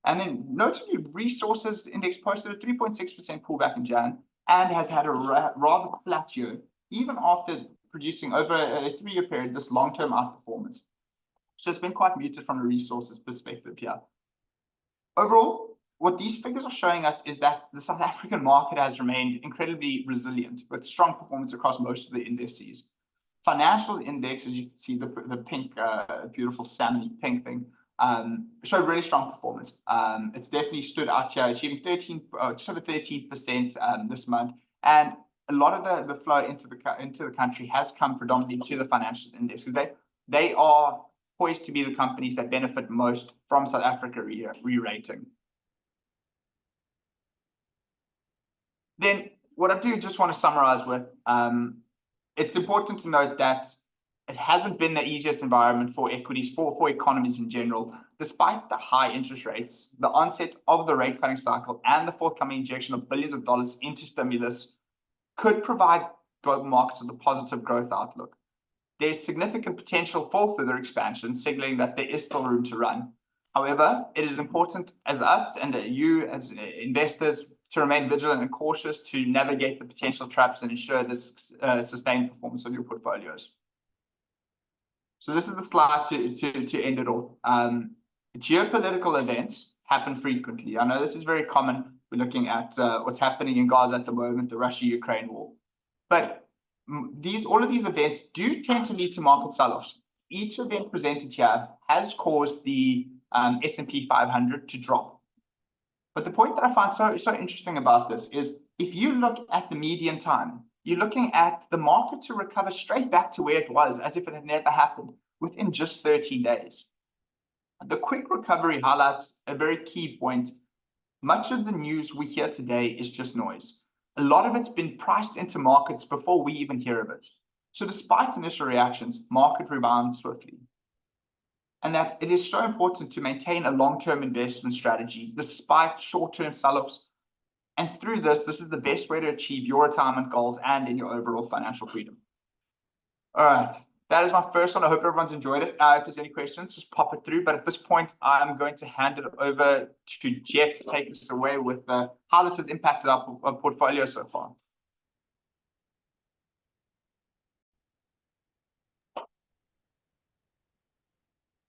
And then notably, resources index posted a 3.6% pullback in Jan and has had a rather flat year, even after producing over a 3-year period this long-term outperformance. So it's been quite muted from a resources perspective here. Overall, what these figures are showing us is that the South African market has remained incredibly resilient with strong performance across most of the indices. Financial index, as you can see, the pink, beautiful salmon pink thing, showed really strong performance. It's definitely stood out here, achieving just over 13% this month. And a lot of the flow into the country has come predominantly to the financial index, because they are poised to be the companies that benefit most from South Africa re-rating. Then what I do just want to summarize with, it's important to note that it hasn't been the easiest environment for equities, for economies in general. Despite the high interest rates, the onset of the rate cutting cycle and the forthcoming injection of billions of dollars into stimulus could provide global markets with a positive growth outlook. There's significant potential for further expansion, signaling that there is still room to run. However, it is important as us and you as investors to remain vigilant and cautious to navigate the potential traps and ensure this sustained performance of your portfolios. So this is the slide to end it all. Geopolitical events happen frequently. I know this is very common. We're looking at what's happening in Gaza at the moment, the Russia-Ukraine war. But all of these events do tend to lead to market sell-offs. Each event presented here has caused the S&P 500 to drop. But the point that I find so interesting about this is if you look at the median time, you're looking at the market to recover straight back to where it was as if it had never happened within just 13 days. The quick recovery highlights a very key point. Much of the news we hear today is just noise. A lot of it's been priced into markets before we even hear of it. So despite initial reactions, market rebounds swiftly. And that it is so important to maintain a long-term investment strategy despite short-term sell-offs. And through this is the best way to achieve your retirement goals and in your overall financial freedom. All right, that is my first one. I hope everyone's enjoyed it. If there's any questions, just pop it through. But at this point, I'm going to hand it over to Geoff to take us away with how this has impacted our portfolio so far.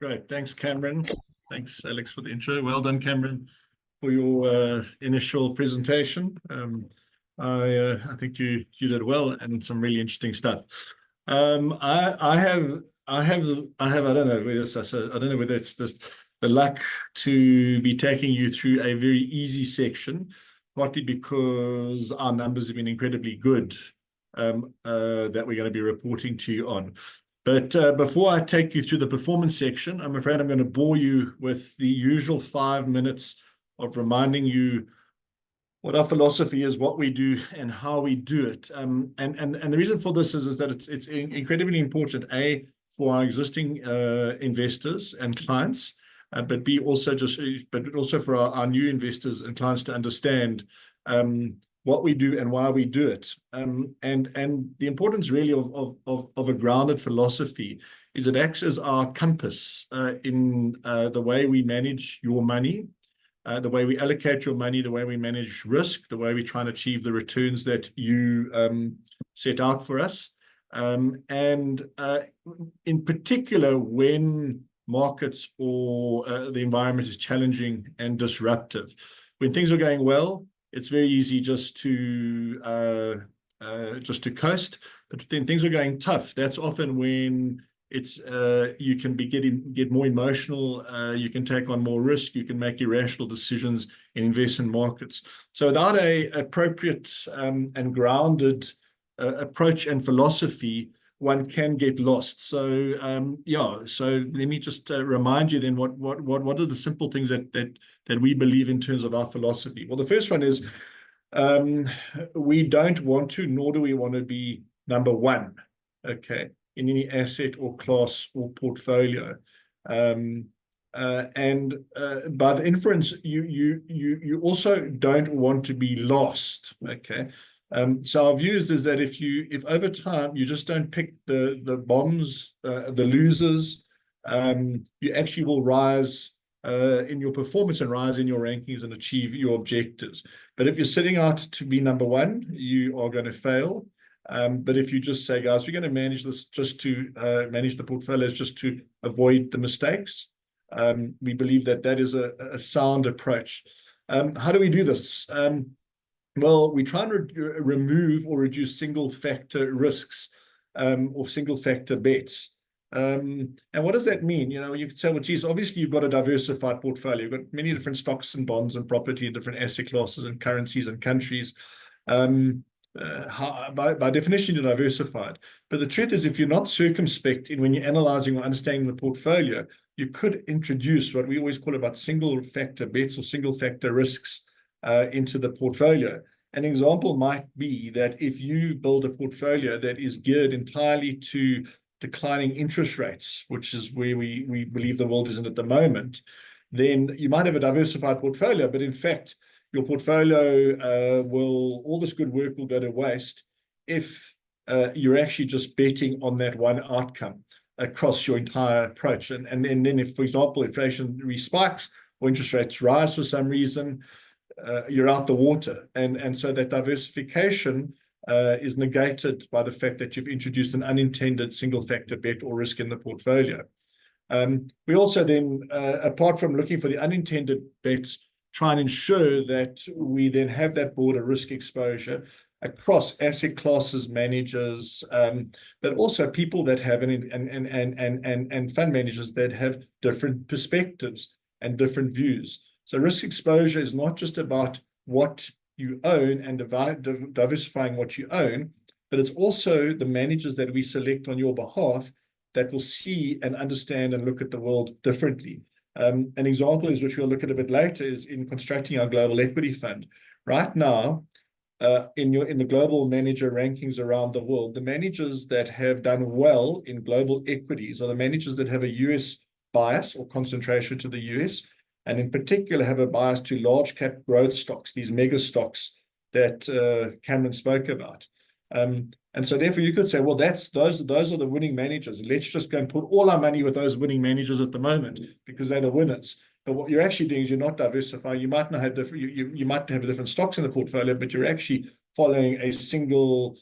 Great. Thanks, Cameron. Thanks, Alex, for the intro. Well done, Cameron, for your initial presentation. I think you did well and some really interesting stuff. I don't know whether it's just the luck to be taking you through a very easy section, partly because our numbers have been incredibly good that we're going to be reporting to you on. But before I take you through the performance section, I'm afraid I'm going to bore you with the usual 5 minutes of reminding you what our philosophy is, what we do, and how we do it. And the reason for this is that it's incredibly important, A, for our existing investors and clients, but B, also for our new investors and clients to understand what we do and why we do it. And the importance really of a grounded philosophy is it acts as our compass in the way we manage your money, the way we allocate your money, the way we manage risk, the way we try and achieve the returns that you set out for us. And in particular, when markets or the environment is challenging and disruptive. When things are going well, it's very easy just to coast. But then things are going tough. That's often when it's you can get more emotional, you can take on more risk, you can make irrational decisions in investment markets. So without a appropriate and grounded approach and philosophy, one can get lost. So so let me just remind you then what are the simple things that we believe in terms of our philosophy. Well, the first one is we don't want to, nor do we want to be number one, okay, in any asset or class or portfolio. And by the inference, you also don't want to be lost, okay. So our view is that if over time you just don't pick the bombs, the losers, you actually will rise in your performance and rise in your rankings and achieve your objectives. But if you're setting out to be number one, you are going to fail. But if you just say, guys, we're going to manage this just to manage the portfolios just to avoid the mistakes, we believe that is a sound approach. How do we do this? Well, we try and remove or reduce single factor risks or single factor bets. And what does that mean? You know, you could say, well, geez, obviously you've got a diversified portfolio. You've got many different stocks and bonds and property and different asset classes and currencies and countries. By definition, you're diversified. But the truth is, if you're not circumspect in when you're analyzing or understanding the portfolio, you could introduce what we always call about single factor bets or single factor risks into the portfolio. An example might be that if you build a portfolio that is geared entirely to declining interest rates, which is where we believe the world is in at the moment, then you might have a diversified portfolio, but in fact, your portfolio all this good work will go to waste if you're actually just betting on that one outcome across your entire approach. And then if, for example, inflation spikes or interest rates rise for some reason, you're out the water. And so that diversification is negated by the fact that you've introduced an unintended single factor bet or risk in the portfolio. We also then, apart from looking for the unintended bets, try and ensure that we then have that broader risk exposure across asset classes, managers, but also people that have and fund managers that have different perspectives and different views. So risk exposure is not just about what you own and diversifying what you own, but it's also the managers that we select on your behalf that will see and understand and look at the world differently. An example is, which we'll look at a bit later, is in constructing our global equity fund. Right now, in the global manager rankings around the world, the managers that have done well in global equities are the managers that have a US bias or concentration to the US, and in particular have a bias to large cap growth stocks, these mega stocks that Cameron spoke about. And so therefore you could say, well, those are the winning managers. Let's just go and put all our money with those winning managers at the moment because they're the winners. But what you're actually doing is you're not diversifying. You might not have you might have different stocks in the portfolio, but you're actually following a single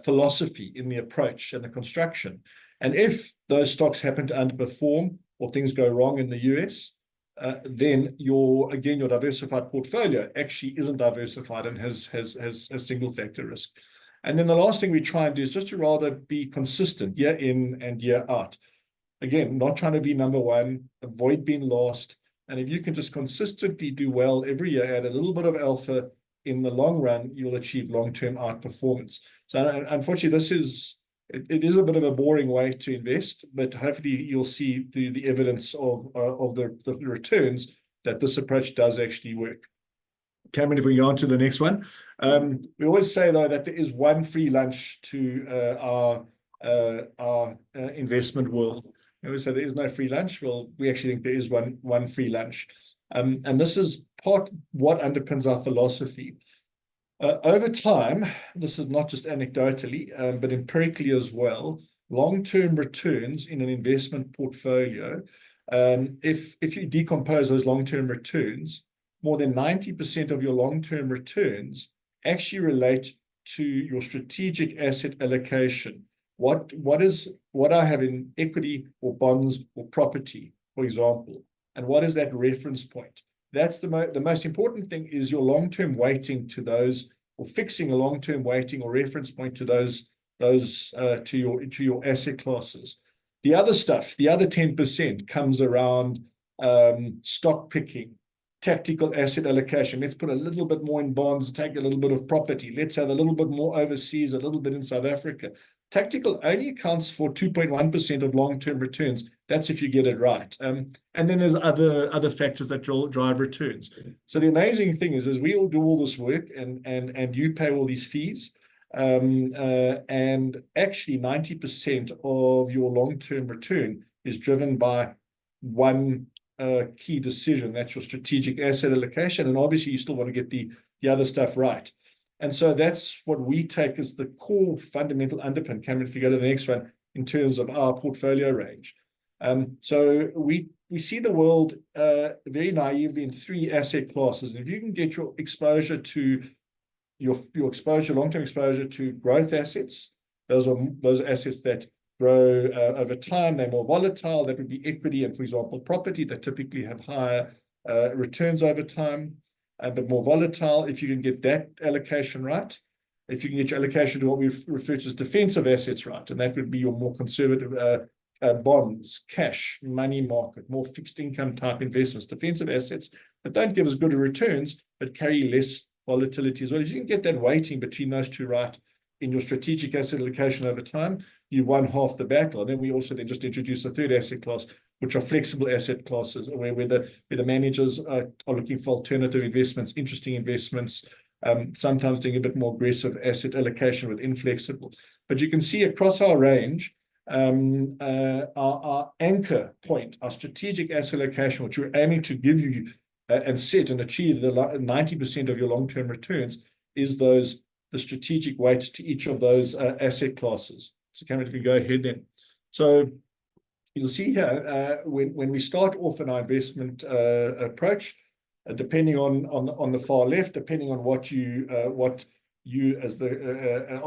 philosophy in the approach and the construction. And if those stocks happen to underperform or things go wrong in the US, then your diversified portfolio actually isn't diversified and has single factor risk. And then the last thing we try and do is just to rather be consistent year in and year out. Again, not trying to be number one, avoid being lost. And if you can just consistently do well every year, add a little bit of alpha, in the long run, you'll achieve long-term outperformance. So unfortunately, it is a bit of a boring way to invest, but hopefully you'll see through the evidence of the returns that this approach does actually work. Cameron, if we go on to the next one. We always say, though, that there is one free lunch to our investment world. We always say there is no free lunch. Well, we actually think there is one free lunch. And this is part what underpins our philosophy. Over time, this is not just anecdotally, but empirically as well, long-term returns in an investment portfolio, if you decompose those long-term returns, more than 90% of your long-term returns actually relate to your strategic asset allocation. What I have in equity or bonds or property, for example, and what is that reference point? That's the most important thing is your long-term weighting to those, or fixing a long-term weighting or reference point to those to your asset classes. The other stuff, the other 10% comes around stock picking, tactical asset allocation. Let's put a little bit more in bonds, take a little bit of property. Let's have a little bit more overseas, a little bit in South Africa. Tactical only accounts for 2.1% of long-term returns. That's if you get it right. And then there's other factors that drive returns. So the amazing thing is we all do all this work and you pay all these fees. And actually 90% of your long-term return is driven by one key decision. That's your strategic asset allocation. And obviously you still want to get the other stuff right. And so that's what we take as the core fundamental underpin. Cameron, if you go to the next one, in terms of our portfolio range. So we see the world very naively in three asset classes. And if you can get your exposure to your exposure, long-term exposure to growth assets, those are assets that grow over time. They're more volatile. That would be equity and, for example, property that typically have higher returns over time, but more volatile. If you can get that allocation right, if you can get your allocation to what we refer to as defensive assets right, and that would be your more conservative bonds, cash, money market, more fixed income type investments, defensive assets that don't give as good returns, but carry less volatility as well. If you can get that weighting between those two right in your strategic asset allocation over time, you won half the battle. And then we also then just introduce a third asset class, which are flexible asset classes, where the managers are looking for alternative investments, interesting investments, sometimes doing a bit more aggressive asset allocation with inflexible. But you can see across our range, our anchor point, our strategic asset allocation, which we're aiming to give you and set and achieve the 90% of your long-term returns, is the strategic weight to each of those asset classes. So Cameron, if you go ahead then. So you'll see here, when we start off in our investment approach, depending on the far left, depending on what you are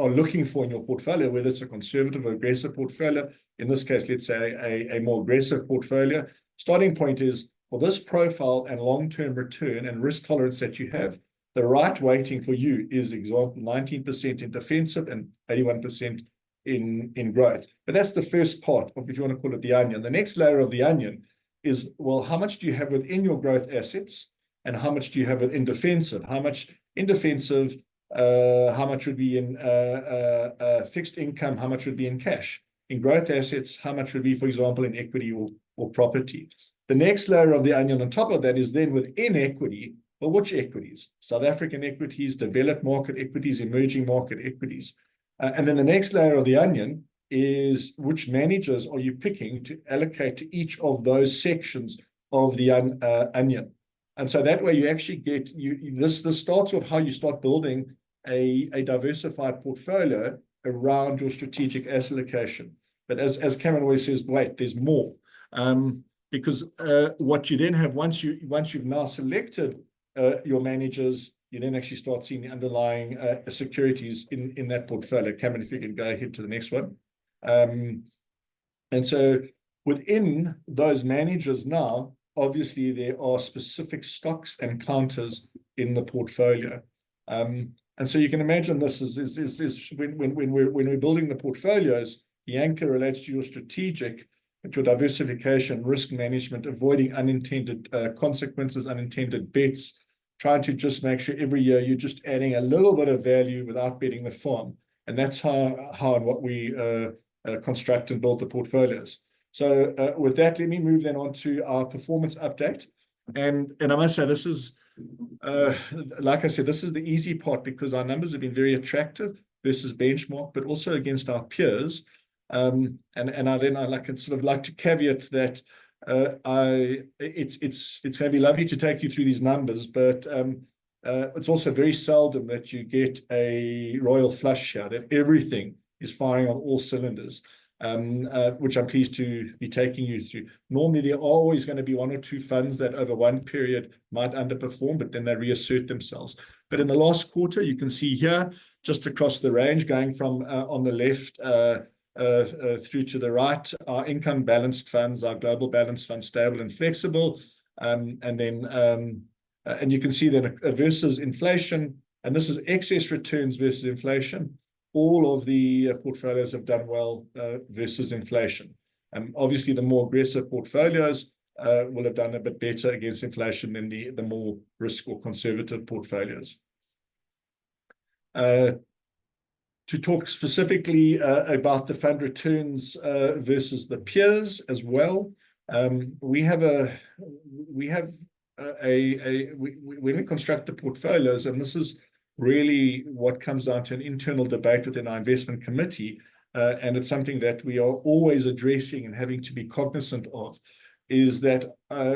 looking for in your portfolio, whether it's a conservative or aggressive portfolio. In this case, let's say a more aggressive portfolio. Starting point is, for this profile and long-term return and risk tolerance that you have, the right weighting for you is, example, 19% in defensive and 81% in growth. But that's the first part of, if you want to call it, the onion. The next layer of the onion is, well, how much do you have within your growth assets, and how much do you have in defensive? How much in defensive? How much would be in fixed income? How much would be in cash? In growth assets, how much would be, for example, in equity or property? The next layer of the onion on top of that is then within equity. Well, which equities? South African equities, developed market equities, emerging market equities. And then the next layer of the onion is, which managers are you picking to allocate to each of those sections of the onion? And so that way you actually get, this starts with how you start building a diversified portfolio around your strategic asset allocation. But as Cameron always says, wait, there's more. Because what you then have, once you've now selected your managers, you then actually start seeing the underlying securities in that portfolio. Cameron, if you can go ahead to the next one. And so within those managers now, obviously there are specific stocks and counters in the portfolio. And so you can imagine this is when we're building the portfolios, the anchor relates to your strategic, your diversification, risk management, avoiding unintended consequences, unintended bets, trying to just make sure every year you're just adding a little bit of value without betting the farm. And that's how and what we construct and build the portfolios. So with that, let me move then on to our performance update. And I must say, this is, like I said, this is the easy part, because our numbers have been very attractive versus benchmark, but also against our peers. And I can sort of like to caveat that it's going to be lovely to take you through these numbers, but it's also very seldom that you get a royal flush here, that everything is firing on all cylinders, which I'm pleased to be taking you through. Normally, there are always going to be one or two funds that over one period might underperform, but then they reassert themselves. But in the last quarter, you can see here, just across the range, going from on the left through to the right, our income balanced funds, our global balanced funds, stable and flexible. And you can see that versus inflation, and this is excess returns versus inflation, all of the portfolios have done well versus inflation. Obviously, the more aggressive portfolios will have done a bit better against inflation than the more risk or conservative portfolios. To talk specifically about the fund returns versus the peers as well, when we construct the portfolios, and this is really what comes down to an internal debate within our investment committee, and it's something that we are always addressing and having to be cognizant of, is that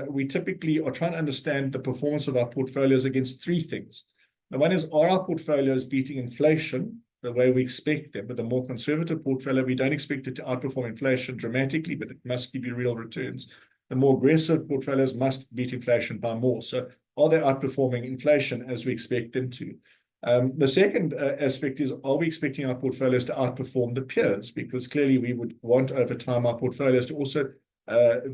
we typically are trying to understand the performance of our portfolios against three things. The one is, are our portfolios beating inflation the way we expect them? But the more conservative portfolio, we don't expect it to outperform inflation dramatically, but it must give you real returns. The more aggressive portfolios must beat inflation by more. So are they outperforming inflation as we expect them to? The second aspect is, are we expecting our portfolios to outperform the peers? Because clearly we would want over time our portfolios to also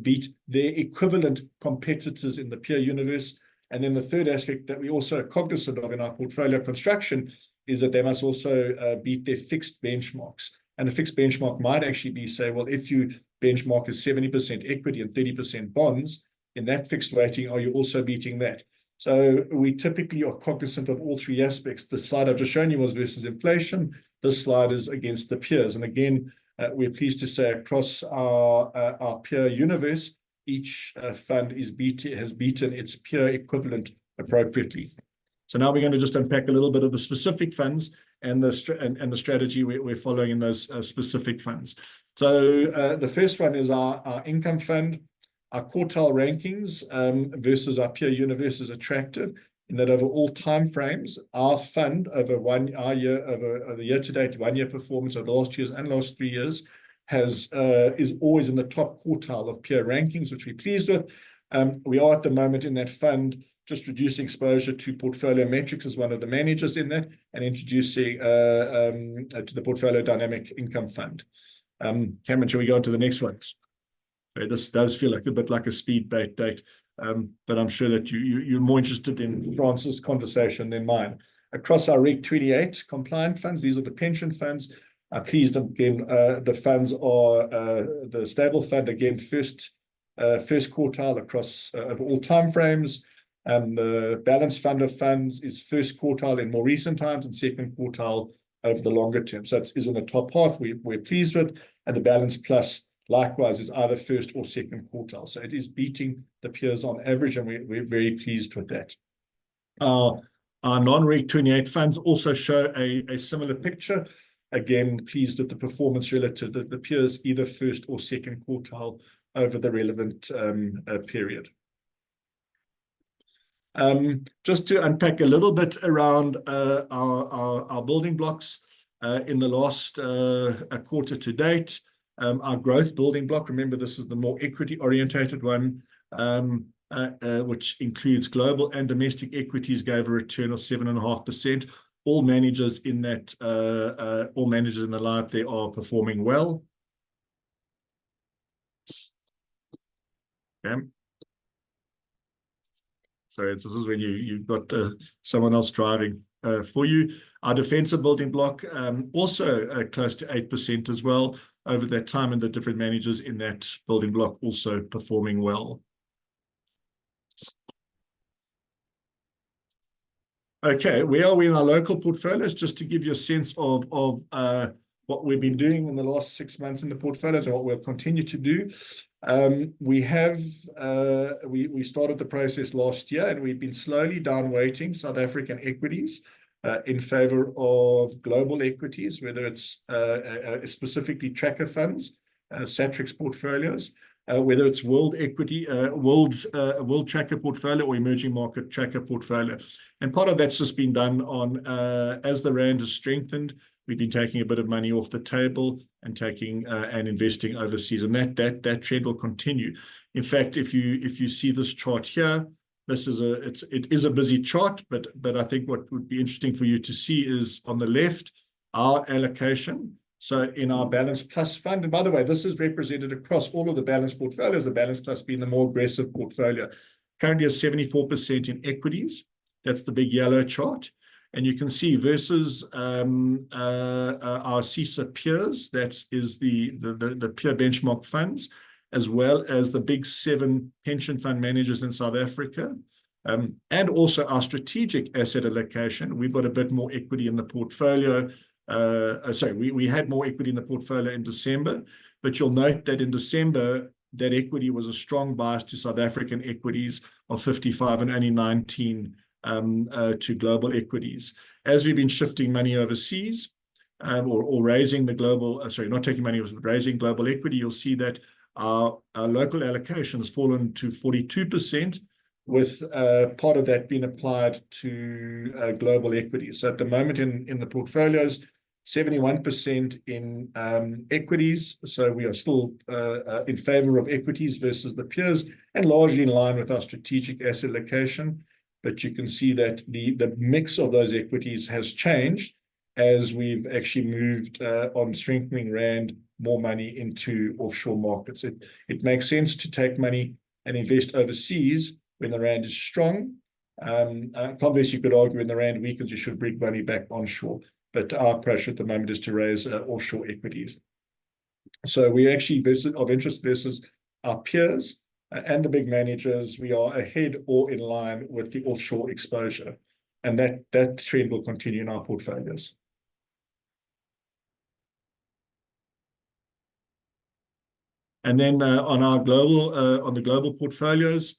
beat their equivalent competitors in the peer universe. And then the third aspect that we also are cognizant of in our portfolio construction is that they must also beat their fixed benchmarks. And a fixed benchmark might actually be, say, well, if you benchmark is 70% equity and 30% bonds, in that fixed weighting, are you also beating that? So we typically are cognizant of all three aspects. The slide I've just shown you was versus inflation. This slide is against the peers. And again, we're pleased to say across our peer universe, each fund has beaten its peer equivalent appropriately. So now we're going to just unpack a little bit of the specific funds and the strategy we're following in those specific funds. So the first one is our income fund. Our quartile rankings versus our peer universe is attractive in that over all time frames, our fund over the year-to-date 1 year performance of the last 2 years and last 3 years is always in the top quartile of peer rankings, which we're pleased with. We are at the moment in that fund just reducing exposure to portfolio metrics as one of the managers in that, and introducing to the portfolio dynamic income fund. Cameron, shall we go on to the next ones? This does feel like a bit like a speed date, but I'm sure that you're more interested in Frans's conversation than mine. Across our Reg 28 compliant funds, these are the pension funds. I'm pleased again, the funds are the stable fund again, first quartile across over all time frames. The balanced fund of funds is first quartile in more recent times and second quartile over the longer term. So it is in the top half we're pleased with, and the balance plus likewise is either first or second quartile. So it is beating the peers on average, and we're very pleased with that. Our non-Reg 28 funds also show a similar picture. Again, pleased with the performance relative to the peers, either first or second quartile over the relevant period. Just to unpack a little bit around our building blocks in the last quarter to date. Our growth building block, remember this is the more equity orientated one, which includes global and domestic equities, gave a return of 7.5%. All managers in that, all managers in the line there are performing well. Okay. Sorry, this is when you've got someone else driving for you. Our defensive building block also close to 8% as well over that time, and the different managers in that building block also performing well. Okay, where are we in our local portfolios? Just to give you a sense of what we've been doing in the last 6 months in the portfolios and what we'll continue to do. We started the process last year, and we've been slowly down weighting South African equities in favor of global equities, whether it's specifically tracker funds, Satrix portfolios, whether it's world equity, world tracker portfolio or emerging market tracker portfolio. And part of that's just been done on, as the rand has strengthened, we've been taking a bit of money off the table and taking and investing overseas, and that trend will continue. In fact, if you see this chart here, this is it is a busy chart, but I think what would be interesting for you to see is on the left our allocation. So in our Balance Plus fund, and by the way, this is represented across all of the Balance portfolios, the Balance Plus being the more aggressive portfolio. Currently is 74% in equities. That's the big yellow chart. And you can see versus our CISA peers, that is the peer benchmark funds, as well as the big 7 pension fund managers in South Africa, and also our strategic asset allocation. We've got a bit more equity in the portfolio. Sorry, we had more equity in the portfolio in December, but you'll note that in December, that equity was a strong bias to South African equities of 55 and only 19 to global equities. As we've been shifting money overseas, or raising the global, sorry, not taking money, raising global equity, you'll see that our local allocation has fallen to 42%, with part of that being applied to global equities. So at the moment in the portfolios, 71% in equities. So we are still in favor of equities versus the peers, and largely in line with our strategic asset allocation. But you can see that the mix of those equities has changed as we've actually moved on strengthening rand more money into offshore markets. It makes sense to take money and invest overseas when the rand is strong. Conversely, you could argue when the rand weakens, you should bring money back onshore. But our approach at the moment is to raise offshore equities. So we actually, of interest versus our peers and the big managers, we are ahead or in line with the offshore exposure. And that trend will continue in our portfolios. And then on the global portfolios,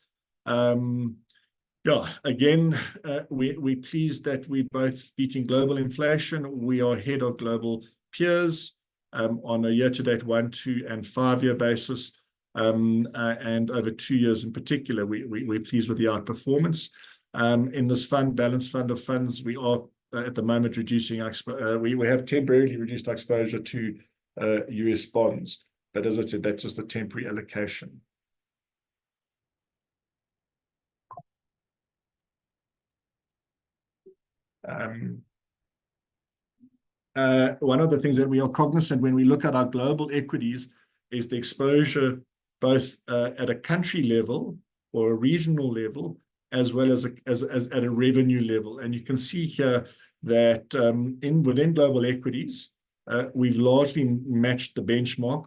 Yeah, again, we're pleased that we're both beating global inflation. We are ahead of global peers on a year-to-date 1, 2, and 5-year basis. And over 2 years in particular, we're pleased with the outperformance. In this balanced fund of funds, we are at the moment reducing our we have temporarily reduced our exposure to US bonds. But as I said, that's just a temporary allocation. One of the things that we are cognizant when we look at our global equities is the exposure both at a country level or a regional level, as well as at a revenue level. And you can see here that within global equities, we've largely matched the benchmark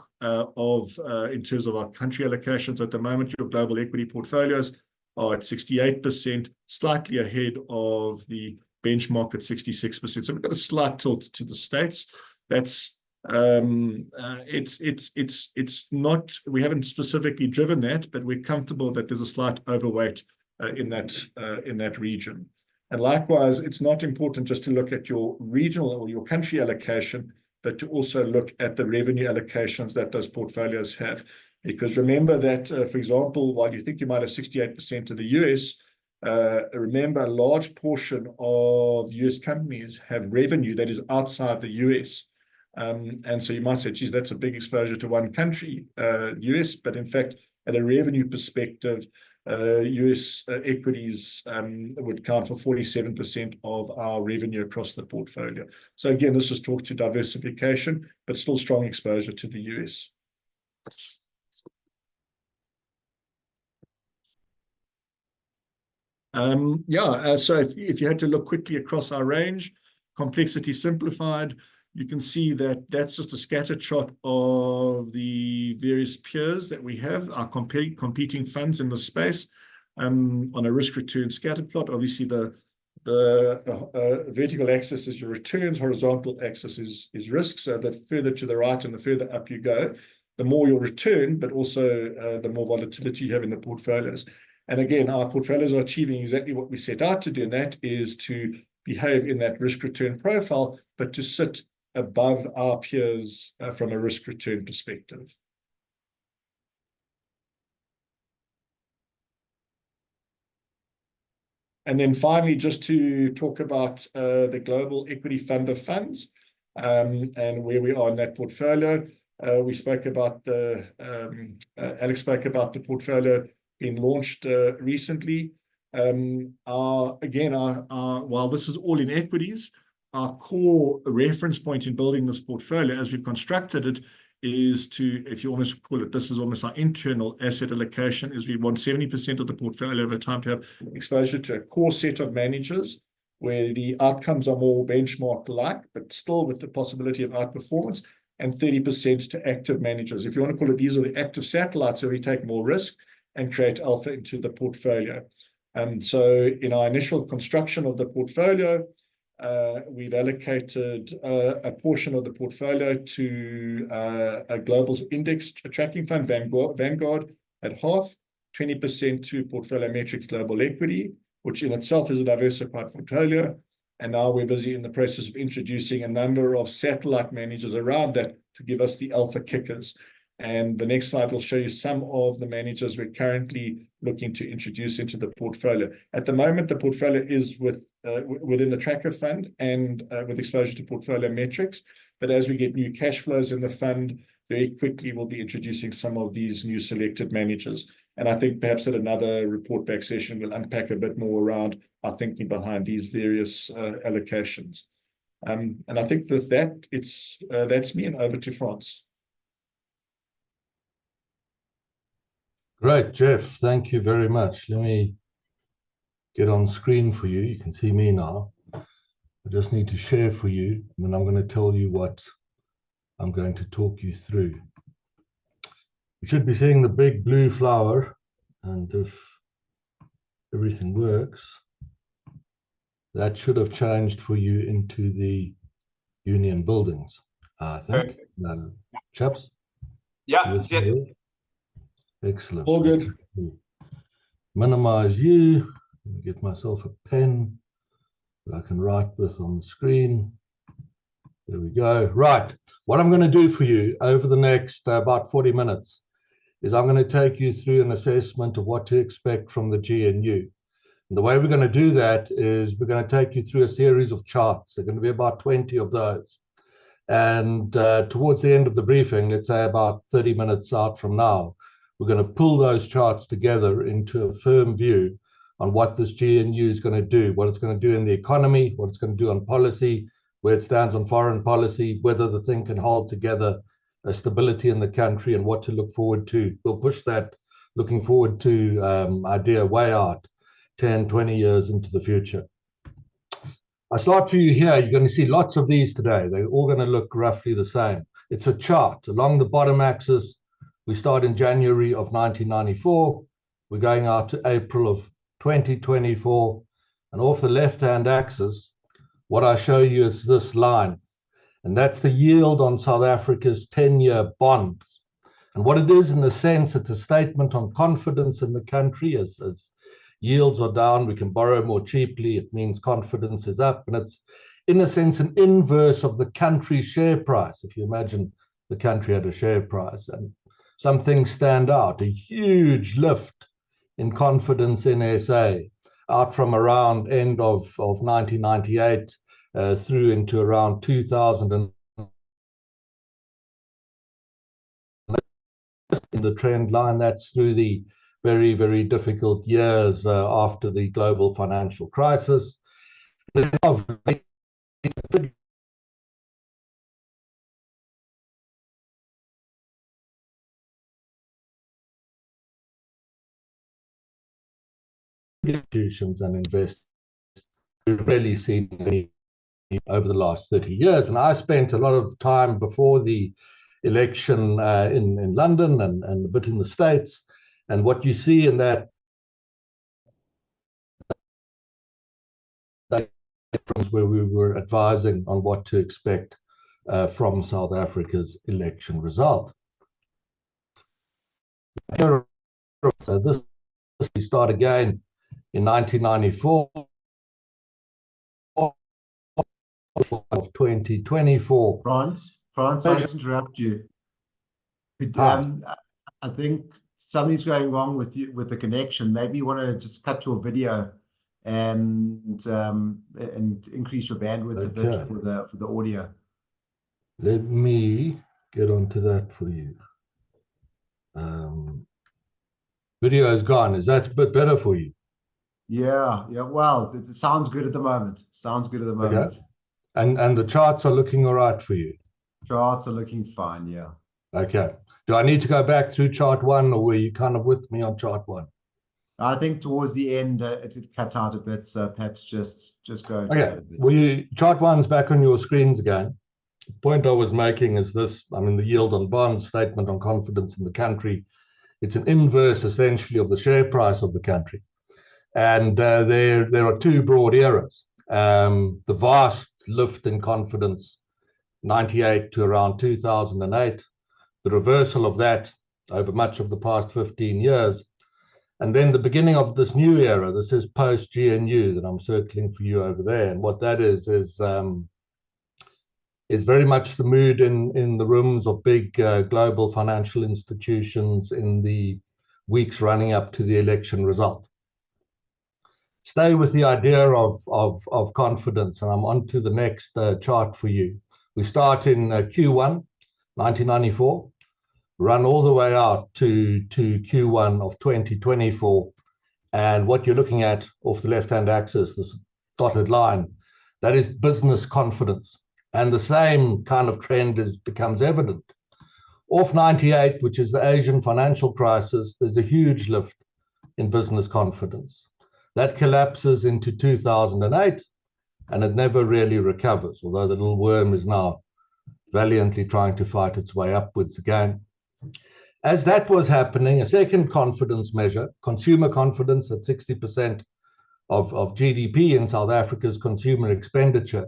in terms of our country allocations. At the moment, your global equity portfolios are at 68%, slightly ahead of the benchmark at 66%. So we've got a slight tilt to the States. That's it's not, we haven't specifically driven that, but we're comfortable that there's a slight overweight in that region. And likewise, it's not important just to look at your regional or your country allocation, but to also look at the revenue allocations that those portfolios have. Because remember that, for example, while you think you might have 68% to the US, remember a large portion of US companies have revenue that is outside the US. And so you might say, geez, that's a big exposure to one country, US, but in fact, at a revenue perspective, US equities would count for 47% of our revenue across the portfolio. So again, this is talk to diversification, but still strong exposure to the US. So if you had to look quickly across our range, complexity simplified, you can see that that's just a scatter shot of the various peers that we have, our competing funds in the space, on a risk-return scatter plot. Obviously, the vertical axis is your returns, horizontal axis is risk. So the further to the right and the further up you go, the more your return, but also the more volatility you have in the portfolios. And again, our portfolios are achieving exactly what we set out to do, and that is to behave in that risk-return profile, but to sit above our peers from a risk-return perspective. And then finally, just to talk about the global equity fund of funds and where we are in that portfolio. We spoke about Alex spoke about the portfolio being launched recently. While this is all in equities, our core reference point in building this portfolio as we've constructed it is to, if you almost call it, this is almost our internal asset allocation, is we want 70% of the portfolio over time to have exposure to a core set of managers where the outcomes are more benchmark-like, but still with the possibility of outperformance, and 30% to active managers. If you want to call it, these are the active satellites where we take more risk and create alpha into the portfolio. So in our initial construction of the portfolio, we've allocated a portion of the portfolio to a global index tracking fund, Vanguard, at half, 20% to Portfolio Metrics Global Equity, which in itself is a diversified portfolio. And now we're busy in the process of introducing a number of satellite managers around that to give us the alpha kickers. And the next slide will show you some of the managers we're currently looking to introduce into the portfolio. At the moment, the portfolio is within the tracker fund and with exposure to Portfolio Metrics. But as we get new cash flows in the fund, very quickly we'll be introducing some of these new selected managers. And I think perhaps at another report back session, we'll unpack a bit more around our thinking behind these various allocations. And I think with that, that's me, and over to Frans. Great, Geoff. Thank you very much. Let me get on screen for you. You can see me now. I just need to share for you, and then I'm going to tell you what I'm going to talk you through. You should be seeing the big blue flower, and if everything works, that should have changed for you into the Union buildings, I think. Chaps? Yeah. Excellent. All good. Minimize you. Let me get myself a pen that I can write with on the screen. There we go. Right. What I'm going to do for you over the next about 40 minutes is I'm going to take you through an assessment of what to expect from the GNU. And the way we're going to do that is we're going to take you through a series of charts. There are going to be about 20 of those. And towards the end of the briefing, let's say about 30 minutes out from now, we're going to pull those charts together into a firm view on what this GNU is going to do, what it's going to do in the economy, what it's going to do on policy, where it stands on foreign policy, whether the thing can hold together a stability in the country, and what to look forward to. We'll push that looking forward to idea way out 10, 20 years into the future. I start for you here. You're going to see lots of these today. They're all going to look roughly the same. It's a chart. Along the bottom axis, we start in January of 1994. We're going out to April of 2024. And off the left-hand axis, what I show you is this line. And that's the yield on South Africa's 10-year bonds. And what it is, in a sense, it's a statement on confidence in the country. As yields are down, we can borrow more cheaply. It means confidence is up. And it's, in a sense, an inverse of the country's share price. If you imagine the country had a share price, and some things stand out, a huge lift in confidence in SA, out from around end of 1998 through into around 2000. In the trend line, that's through the very, very difficult years after the global financial crisis. Institutions and investors really seen any over the last 30 years. And I spent a lot of time before the election in London and a bit in the States. And what you see in that where we were advising on what to expect from South Africa's election result. So this we start again in 1994 of 2024. Frans, sorry to interrupt you. I think something's going wrong with you with the connection. Maybe you want to just cut your video and increase your bandwidth a bit for the audio. Let me get onto that for you. Video is gone. Is that a bit better for you? Yeah. Well, it sounds good at the moment. Okay. And the charts are looking all right for you? Charts are looking fine, yeah. Okay. Do I need to go back through chart one, or were you kind of with me on chart one? I think towards the end it cut out a bit, so perhaps just go into that a bit. Well, chart one's back on your screens again. The point I was making is this: I mean, the yield on bonds, statement on confidence in the country. It's an inverse, essentially, of the share price of the country. And there are two broad eras. The vast lift in confidence, 98 to around 2008. The reversal of that over much of the past 15 years. And then the beginning of this new era. This is post-GNU that I'm circling for you over there. And what that is very much the mood in the rooms of big global financial institutions in the weeks running up to the election result. Stay with the idea of confidence, and I'm on to the next chart for you. We start in Q1 1994, run all the way out to Q1 of 2024. And what you're looking at off the left-hand axis, this dotted line, that is business confidence. And the same kind of trend becomes evident. Off 98, which is the Asian financial crisis, there's a huge lift in business confidence. That collapses into 2008, and it never really recovers, although the little worm is now valiantly trying to fight its way upwards again. As that was happening, a second confidence measure, consumer confidence at 60% of GDP in South Africa's consumer expenditure,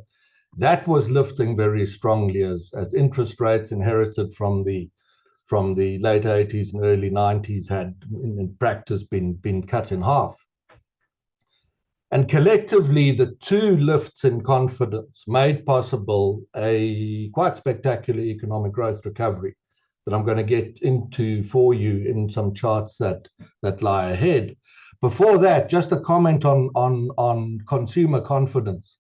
that was lifting very strongly as interest rates inherited from the late 80s and early 90s had in practice been cut in half. And collectively, the two lifts in confidence made possible a quite spectacular economic growth recovery that I'm going to get into for you in some charts that lie ahead. Before that, just a comment on consumer confidence.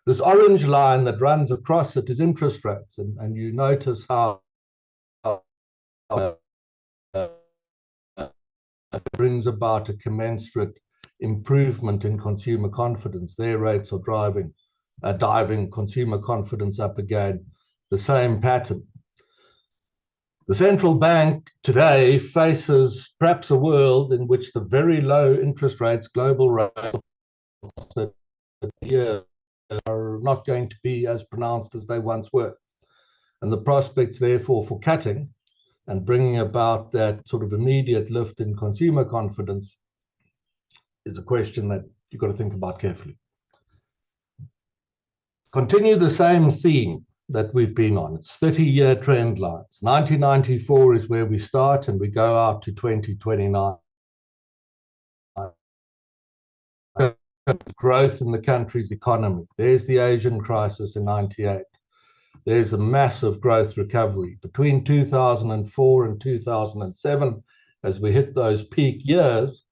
This orange line that runs across it is interest rates, and you notice how it brings about a commensurate improvement in consumer confidence. Their rates are driving consumer confidence up again, the same pattern. The central bank today faces perhaps a world in which the very low interest rates, global rates here are not going to be as pronounced as they once were. And the prospects, therefore, for cutting and bringing about that sort of immediate lift in consumer confidence is a question that you've got to think about carefully. Continue the same theme that we've been on. It's 30-year trend lines. 1994 is where we start, and we go out to 2029. Growth in the country's economy. There's the Asian crisis in 98. There's a massive growth recovery. Between 2004 and 2007, as we hit those peak years,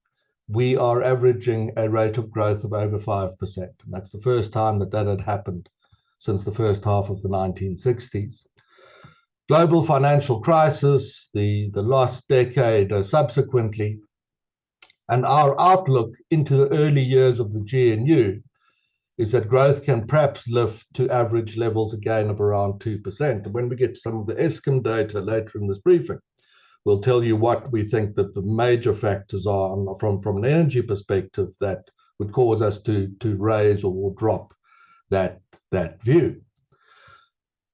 we are averaging a rate of growth of over 5%. And that's the first time that had happened since the first half of the 1960s. Global financial crisis, the last decade subsequently, and our outlook into the early years of the GNU is that growth can perhaps lift to average levels again of around 2%. And when we get some of the Eskom data later in this briefing, we'll tell you what we think that the major factors are from an energy perspective that would cause us to raise or drop that view.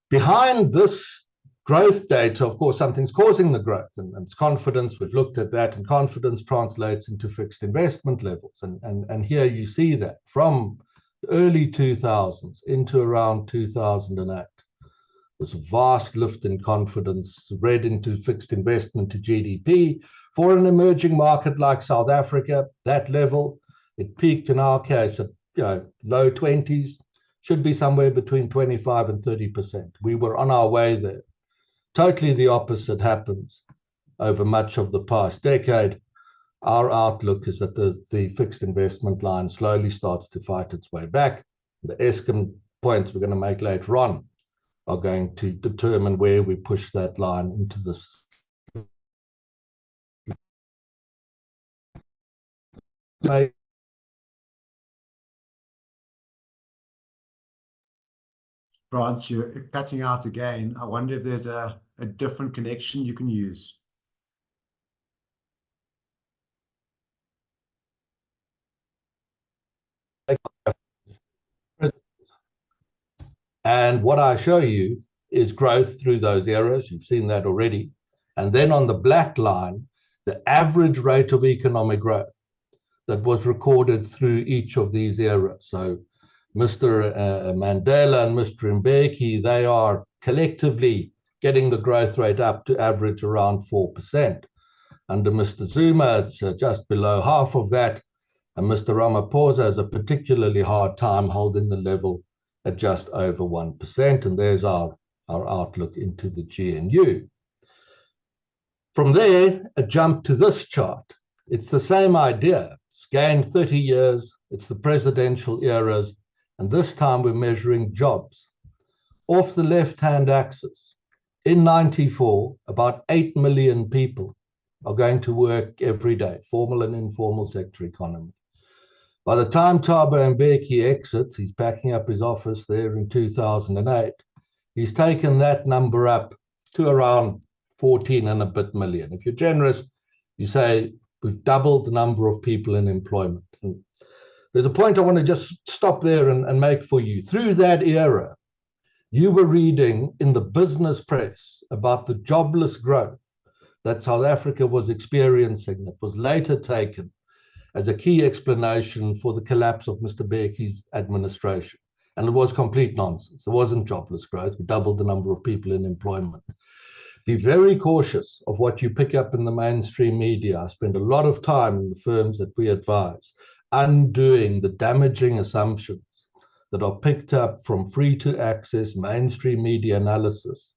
Behind this growth data, of course, something's causing the growth, and it's confidence. We've looked at that, and confidence translates into fixed investment levels. And here you see that from the early 2000s into around 2008. This vast lift in confidence read into fixed investment to GDP. For an emerging market like South Africa, that level, it peaked in our case at low 20s, should be somewhere between 25 and 30%. We were on our way there. Totally the opposite happens over much of the past decade. Our outlook is that the fixed investment line slowly starts to fight its way back. The Eskom points we're going to make later on are going to determine where we push that line into this. Frans, you're cutting out again. I wonder if there's a different connection you can use. And what I show you is growth through those eras. You've seen that already. And then on the black line, the average rate of economic growth that was recorded through each of these eras. So Mr. Mandela and Mr. Mbeki, they are collectively getting the growth rate up to average around 4%. Under Mr. Zuma, it's just below half of that. And Mr. Ramaphosa has a particularly hard time holding the level at just over 1%. And there's our outlook into the GNU. From there, a jump to this chart. It's the same idea. It's gained 30 years. It's the presidential eras. And this time we're measuring jobs. Off the left-hand axis, in 94, about 8 million people are going to work every day, formal and informal sector economy. By the time Thabo Mbeki exits, he's packing up his office there in 2008, he's taken that number up to around 14 and a bit million. If you're generous, you say we've doubled the number of people in employment. And there's a point I want to just stop there and make for you. Through that era, you were reading in the business press about the jobless growth that South Africa was experiencing that was later taken as a key explanation for the collapse of Mr. Mbeki's administration. And it was complete nonsense. It wasn't jobless growth. We doubled the number of people in employment. Be very cautious of what you pick up in the mainstream media. I spend a lot of time in the firms that we advise, undoing the damaging assumptions that are picked up from free-to-access mainstream media analysis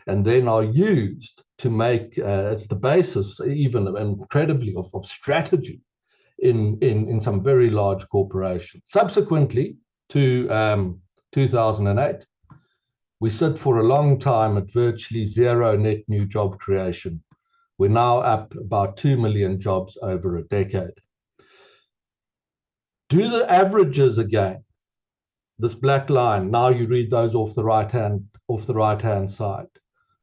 and then are used to make, it's the basis even incredibly of strategy in some very large corporations. Subsequently to 2008, we sit for a long time at virtually zero net new job creation. We're now up about 2 million jobs over a decade. Do the averages again, this black line, now you read those off the right hand side.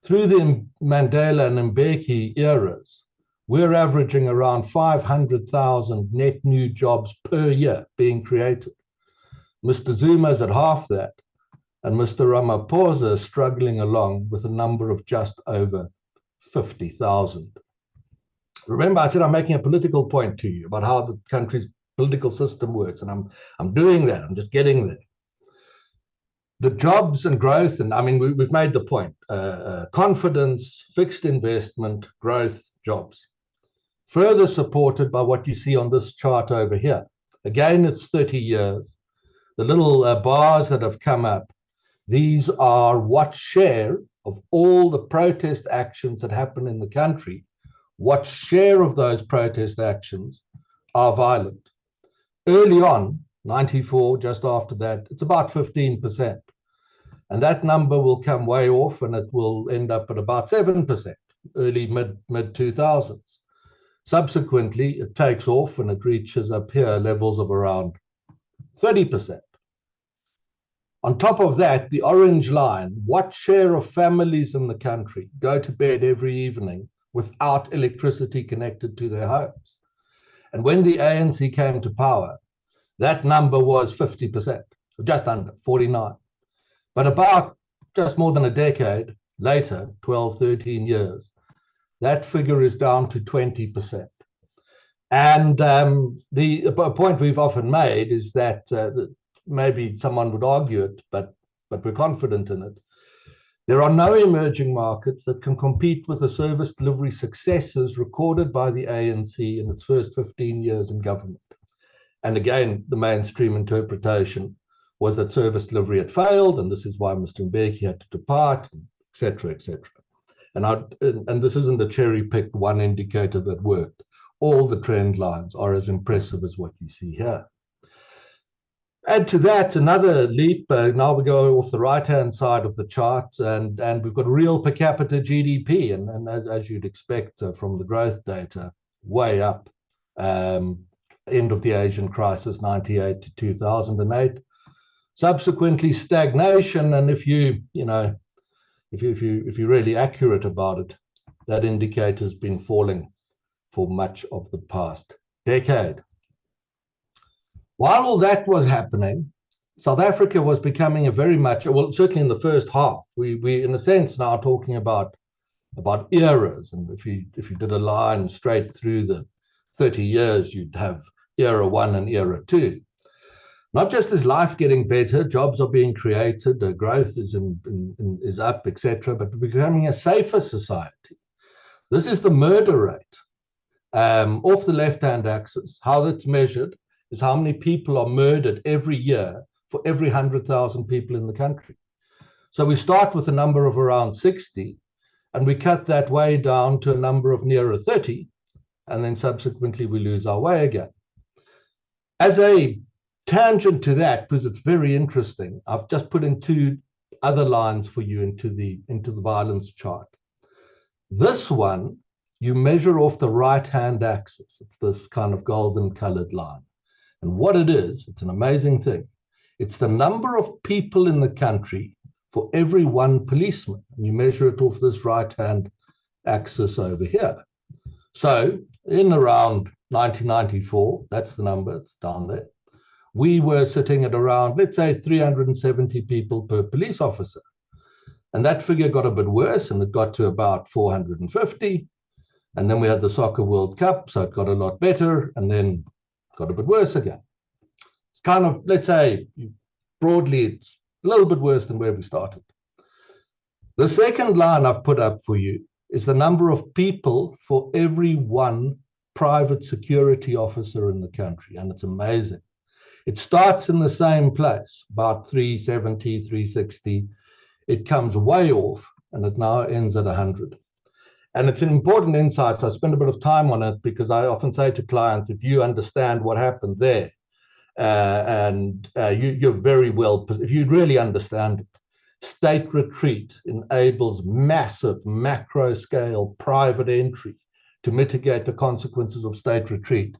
Through the Mandela and Mbeki eras, we're averaging around 500,000 net new jobs per year being created. Mr. Zuma's at half that, and Mr. Ramaphosa is struggling along with a number of just over 50,000. Remember, I said I'm making a political point to you about how the country's political system works, and I'm doing that. I'm just getting there. The jobs and growth, and I mean, we've made the point, confidence, fixed investment, growth, jobs. Further supported by what you see on this chart over here. Again, it's 30 years. The little bars that have come up, these are what share of all the protest actions that happen in the country, what share of those protest actions are violent. Early on, 94, just after that, it's about 15%. And that number will come way off and it will end up at about 7%, early mid-2000s. Subsequently, it takes off and it reaches up here levels of around 30%. On top of that, the orange line, what share of families in the country go to bed every evening without electricity connected to their homes? And when the ANC came to power, that number was 50%, just under 49. But about just more than a decade later, 12, 13 years, that figure is down to 20%. And the point we've often made is that maybe someone would argue it, but we're confident in it. There are no emerging markets that can compete with the service delivery successes recorded by the ANC in its first 15 years in government. And again, the mainstream interpretation was that service delivery had failed, and this is why Mr. Mbeki had to depart, et cetera, et cetera. And this isn't a cherry-picked one indicator that worked. All the trend lines are as impressive as what you see here. Add to that another leap. Now we go off the right-hand side of the chart, and we've got real per capita GDP, and as you'd expect from the growth data, way up. End of the Asian crisis, 98 to 2008. Subsequently, stagnation, and if you're really accurate about it, that indicator's been falling for much of the past decade. While all that was happening, South Africa was becoming a very much, well, certainly in the first half, we in a sense now talking about eras, and if you did a line straight through the 30 years, you'd have era 1 and era 2. Not just is life getting better, jobs are being created, the growth is up, etc., but we're becoming a safer society. This is the murder rate. Off the left-hand axis, how that's measured is how many people are murdered every year for every 100,000 people in the country. So we start with a number of around 60, and we cut that way down to a number of nearer 30, and then subsequently we lose our way again. As a tangent to that, because it's very interesting, I've just put in two other lines for you into the violence chart. This one, you measure off the right-hand axis. It's this kind of golden colored line. And what it is, it's an amazing thing. It's the number of people in the country for every one policeman. And you measure it off this right-hand axis over here. So in around 1994, that's the number, it's down there. We were sitting at around, let's say, 370 people per police officer. And that figure got a bit worse, and it got to about 450. And then we had the Soccer World Cup, so it got a lot better, and then got a bit worse again. It's kind of, let's say, broadly, it's a little bit worse than where we started. The second line I've put up for you is the number of people for every one private security officer in the country, and it's amazing. It starts in the same place, about 370, 360. It comes way off, and it now ends at 100. And it's an important insight. So I spend a bit of time on it because I often say to clients, if you understand what happened there, you're very well, if you really understand it, state retreat enables massive macro scale private entry to mitigate the consequences of state retreat.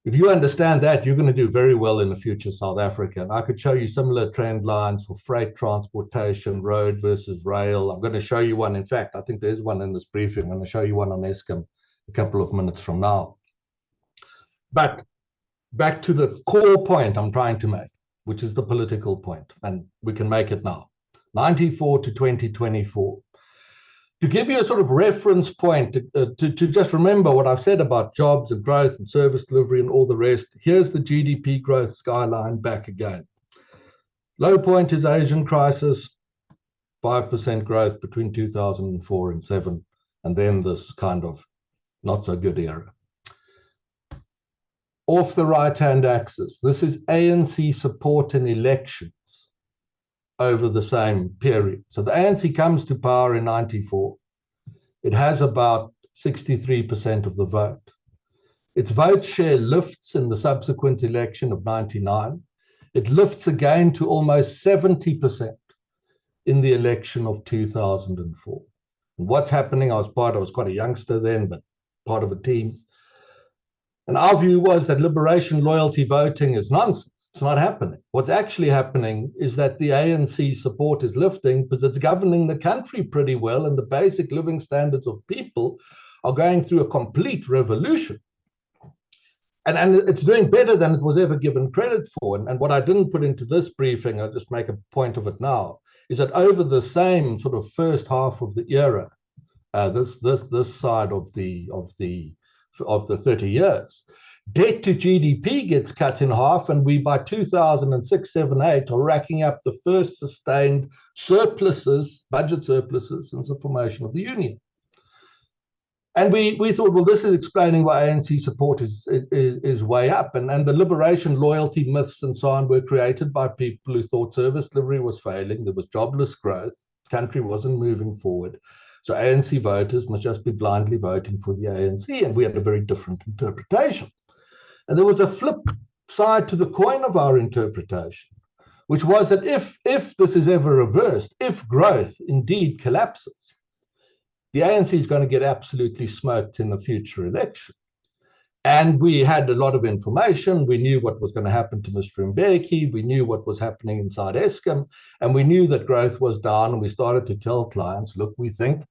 If you understand that, you're going to do very well in the future South Africa. And I could show you similar trend lines for freight transportation, road versus rail. I'm going to show you one. In fact, I think there's one in this briefing. I'm going to show you one on Eskom a couple of minutes from now. But back to the core point I'm trying to make, which is the political point, and we can make it now. 94 to 2024. To give you a sort of reference point, to just remember what I've said about jobs and growth and service delivery and all the rest, here's the GDP growth skyline back again. Low point is Asian crisis, 5% growth between 2004 and 7, and then this kind of not so good era. Off the right-hand axis, this is ANC support in elections over the same period. So the ANC comes to power in 94. It has about 63% of the vote. Its vote share lifts in the subsequent election of 99. It lifts again to almost 70% in the election of 2004. And what's happening, I was quite a youngster then, but part of a team. And our view was that liberation loyalty voting is nonsense. It's not happening. What's actually happening is that the ANC support is lifting because it's governing the country pretty well, and the basic living standards of people are going through a complete revolution. And it's doing better than it was ever given credit for. And what I didn't put into this briefing, I'll just make a point of it now, is that over the same sort of first half of the era, this side of the 30 years, debt to GDP gets cut in half, and we by 2006, 7, 8 are racking up the first sustained surpluses, budget surpluses, since the formation of the Union. And we thought, well, this is explaining why ANC support is way up. And the liberation loyalty myths and so on were created by people who thought service delivery was failing, there was jobless growth, the country wasn't moving forward. So ANC voters must just be blindly voting for the ANC, and we had a very different interpretation. And there was a flip side to the coin of our interpretation, which was that if this is ever reversed, if growth indeed collapses, the ANC is going to get absolutely smoked in the future election. And we had a lot of information. We knew what was going to happen to Mr. Mbeki. We knew what was happening inside Eskom, and we knew that growth was down. And we started to tell clients, look, we think,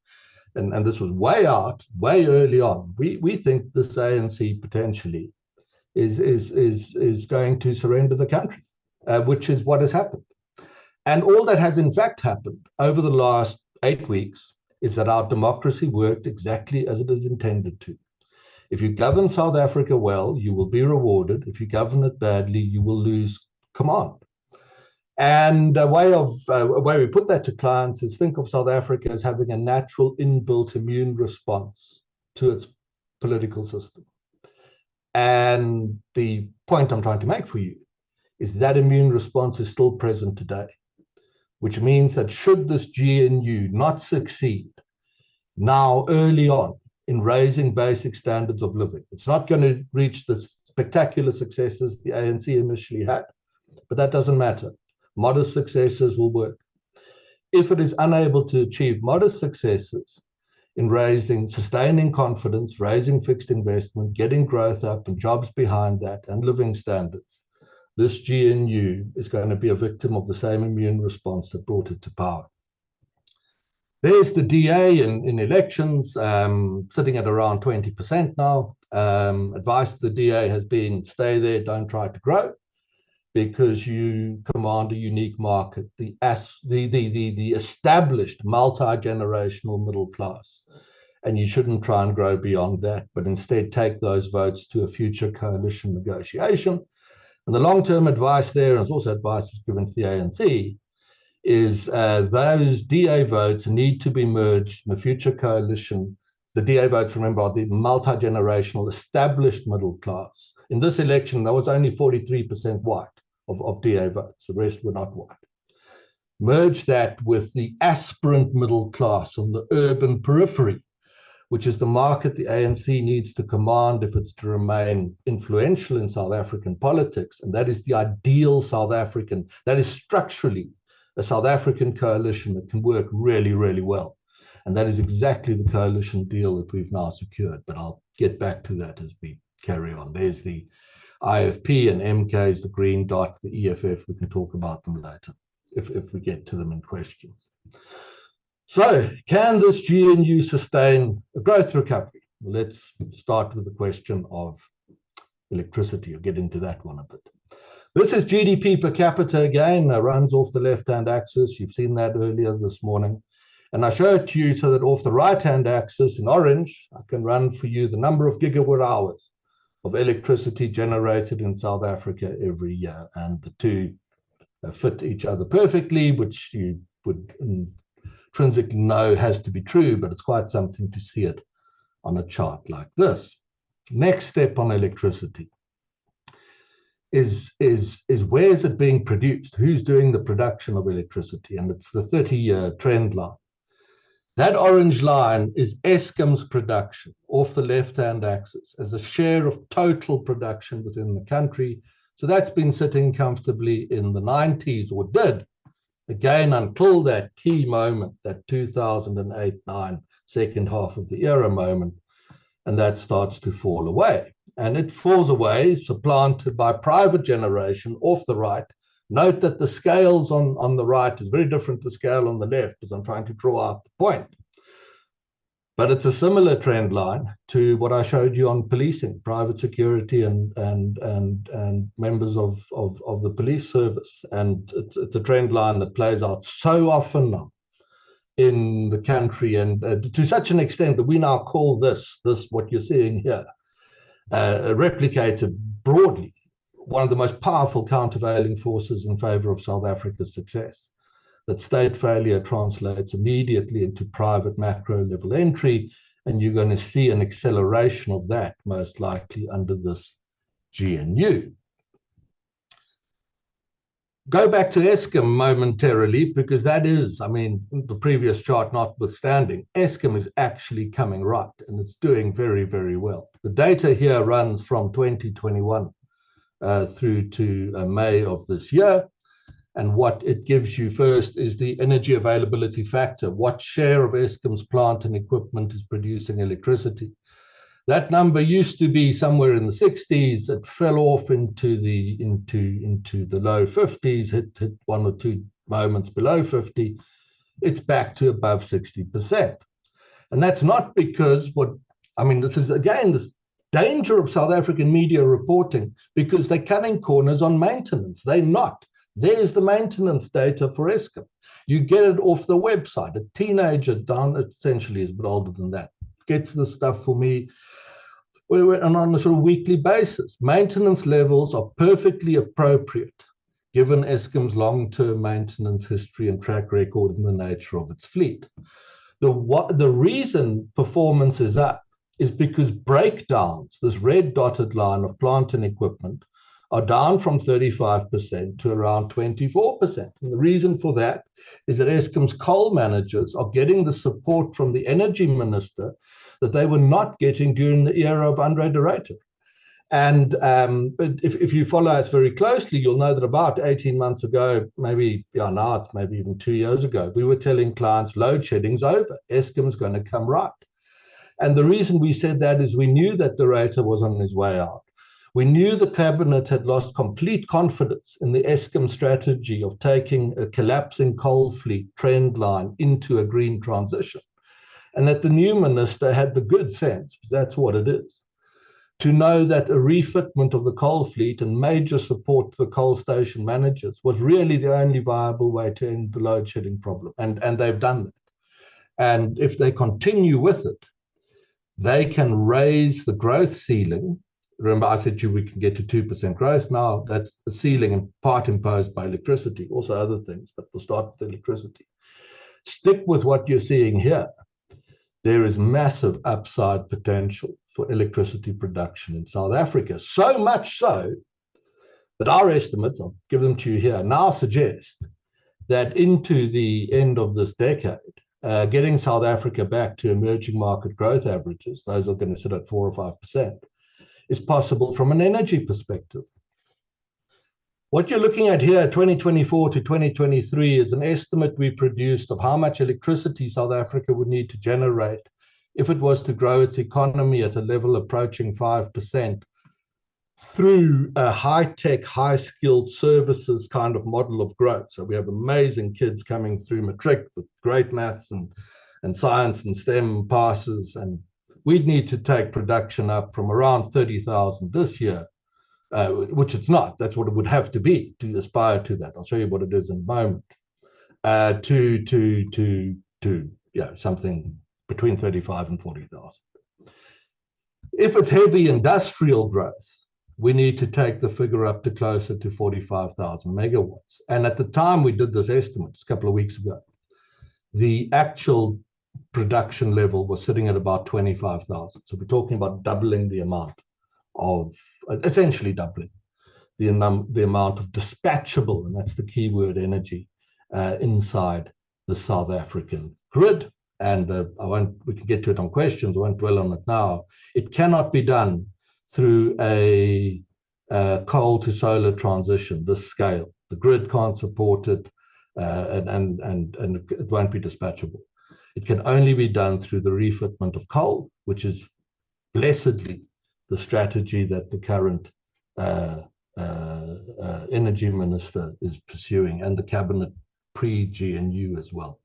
and this was way early on, we think this ANC potentially is going to surrender the country, which is what has happened. And all that has in fact happened over the last 8 weeks is that our democracy worked exactly as it is intended to. If you govern South Africa well, you will be rewarded. If you govern it badly, you will lose command. And a way we put that to clients is think of South Africa as having a natural inbuilt immune response to its political system. And the point I'm trying to make for you is that immune response is still present today, which means that should this GNU not succeed now early on in raising basic standards of living, it's not going to reach the spectacular successes the ANC initially had, but that doesn't matter. Modest successes will work. If it is unable to achieve modest successes in sustaining confidence, raising fixed investment, getting growth up and jobs behind that and living standards, this GNU is going to be a victim of the same immune response that brought it to power. There's the DA in elections, sitting at around 20% now. Advice to the DA has been, stay there, don't try to grow, because you command a unique market, the established multi-generational middle class. And you shouldn't try and grow beyond that, but instead take those votes to a future coalition negotiation. And the long-term advice there, and it's also advice given to the ANC, is those DA votes need to be merged in a future coalition the DA votes, remember, are the multi-generational established middle class. In this election, there was only 43% white of DA votes. The rest were not white. Merge that with the aspirant middle class on the urban periphery, which is the market the ANC needs to command if it's to remain influential in South African politics. And that is the ideal South African, that is structurally a South African coalition that can work really, really well. And that is exactly the coalition deal that we've now secured. But I'll get back to that as we carry on. There's the IFP and MKs, the green dot, the EFF. We can talk about them later if we get to them in questions. So, can this GNU sustain a growth recovery? Well, let's start with the question of electricity. I'll get into that one a bit. This is GDP per capita again, runs off the left-hand axis. You've seen that earlier this morning. And I show it to you so that off the right-hand axis in orange, I can run for you the number of gigawatt hours of electricity generated in South Africa every year. And the two fit each other perfectly, which you would intrinsically know has to be true, but it's quite something to see it on a chart like this. Next step on electricity is where is it being produced? Who's doing the production of electricity? And it's the 30-year trend line. That orange line is Eskom's production off the left-hand axis as a share of total production within the country. So that's been sitting comfortably in the 90s, or did, again, until that key moment, that 2008-9 second half of the era moment, and that starts to fall away. And it falls away, supplanted by private generation off the right. Note that the scales on the right is very different to the scale on the left, as I'm trying to draw out the point. But it's a similar trend line to what I showed you on policing, private security and members of the police service. And it's a trend line that plays out so often now in the country, and to such an extent that we now call this what you're seeing here, replicated broadly, one of the most powerful countervailing forces in favor of South Africa's success. That state failure translates immediately into private macro level entry, and you're going to see an acceleration of that most likely under this GNU. Go back to Eskom momentarily, because that is, I mean, the previous chart notwithstanding, Eskom is actually coming right, and it's doing very, very well. The data here runs from 2021 through to May of this year. And what it gives you first is the energy availability factor. What share of Eskom's plant and equipment is producing electricity? That number used to be somewhere in the 60s. It fell off into the low 50s, hit one or two moments below 50. It's back to above 60%. And that's not because this is again this danger of South African media reporting, because they're cutting corners on maintenance. They're not. There's the maintenance data for Eskom. You get it off the website. A teenager down, essentially is a bit older than that, gets the stuff for me and on a sort of weekly basis. Maintenance levels are perfectly appropriate given Eskom's long-term maintenance history and track record and the nature of its fleet. The reason performance is up is because breakdowns, this red dotted line of plant and equipment, are down from 35% to around 24%. And the reason for that is that Eskom's coal managers are getting the support from the energy minister that they were not getting during the era of Andre de Ruyter. And if you follow us very closely, you'll know that about 18 months ago, now it's maybe even 2 years ago, we were telling clients load shedding's over. Eskom's going to come right. And the reason we said that is we knew that de Ruyter was on his way out. We knew the cabinet had lost complete confidence in the Eskom strategy of taking a collapsing coal fleet trend line into a green transition, and that the new minister had the good sense, that's what it is, to know that a refitment of the coal fleet and major support to the coal station managers was really the only viable way to end the load shedding problem. And they've done that. And if they continue with it, they can raise the growth ceiling. Remember, I said to you we can get to 2% growth now. That's the ceiling in part imposed by electricity, also other things, but we'll start with electricity. Stick with what you're seeing here. there is massive upside potential for electricity production in South Africa. So much so that our estimates, I'll give them to you here, now suggest that into the end of this decade, getting South Africa back to emerging market growth averages, those are going to sit at 4 or 5%, is possible from an energy perspective. What you're looking at here, 2024 to 2023, is an estimate we produced of how much electricity South Africa would need to generate if it was to grow its economy at a level approaching 5% through a high-tech, high-skilled services kind of model of growth. So we have amazing kids coming through matric with great maths and science and STEM passes, and we'd need to take production up from around 30,000 this year, which it's not. That's what it would have to be to aspire to that. I'll show you what it is in a moment. Something between 35 and 40,000. If it's heavy industrial growth, we need to take the figure up to closer to 45,000 megawatts. And at the time we did this estimate, a couple of weeks ago, the actual production level was sitting at about 25,000. So we're talking about doubling the amount of, essentially doubling the amount of dispatchable, and that's the key word, energy, inside the South African grid. And we can get to it on questions, I won't dwell on it now. It cannot be done through a coal to solar transition, this scale. The grid can't support it, and it won't be dispatchable. It can only be done through the refitment of coal, which is blessedly the strategy that the current energy minister is pursuing, and the cabinet pre-GNU as well.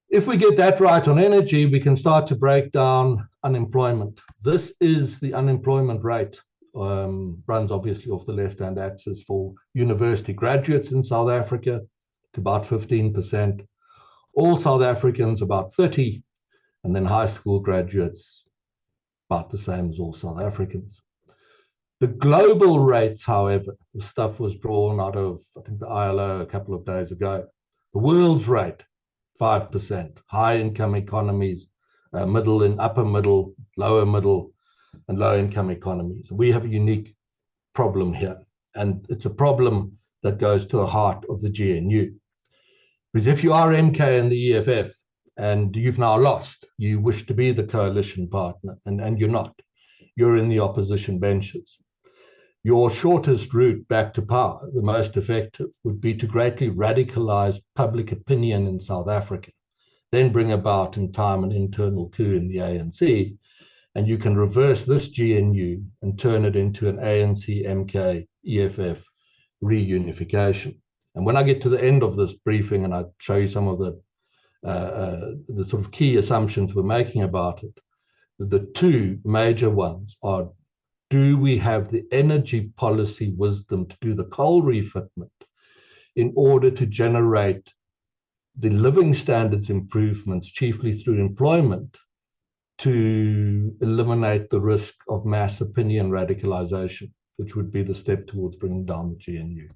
If we get that right on energy, we can start to break down unemployment. This is the unemployment rate, runs obviously off the left-hand axis for university graduates in South Africa to about 15%. All South Africans about 30%, and then high school graduates about the same as all South Africans. The global rates, however, the stuff was drawn out of, I think, the ILO a couple of days ago. The world's rate, 5%, high-income economies, middle and upper middle, lower middle, and low-income economies. We have a unique problem here, and it's a problem that goes to the heart of the GNU. Because if you are MK and the EFF, and you've now lost, you wish to be the coalition partner, and you're not. You're in the opposition benches. Your shortest route back to power, the most effective, would be to greatly radicalize public opinion in South Africa, then bring about in time an internal coup in the ANC, and you can reverse this GNU and turn it into an ANC, MK, EFF reunification. And when I get to the end of this briefing and I show you some of the sort of key assumptions we're making about it, the two major ones are: do we have the energy policy wisdom to do the coal refitment in order to generate the living standards improvements, chiefly through employment, to eliminate the risk of mass opinion radicalization, which would be the step towards bringing down the GNU.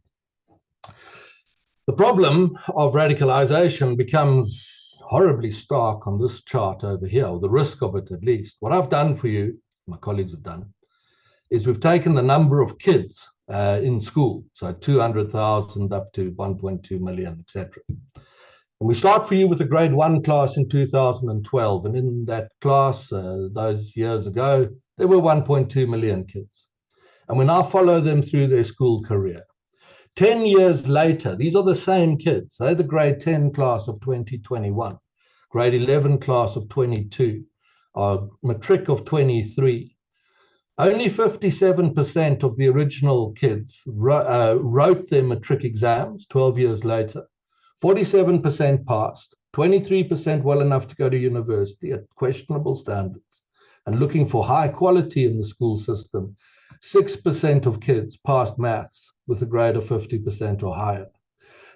The problem of radicalization becomes horribly stark on this chart over here, or the risk of it at least. What I've done for you, my colleagues have done, is we've taken the number of kids in school, so 200,000 up to 1.2 million, etc. And we start for you with a grade 1 class in 2012, and in that class, those years ago, there were 1.2 million kids. And we now follow them through their school career. 10 years later, these are the same kids. They're the grade 10 class of 2021, grade 11 class of 22, our matric of 23. Only 57% of the original kids wrote their matric exams 12 years later. 47% passed, 23% well enough to go to university at questionable standards. And looking for high quality in the school system, 6% of kids passed maths with a grade of 50% or higher.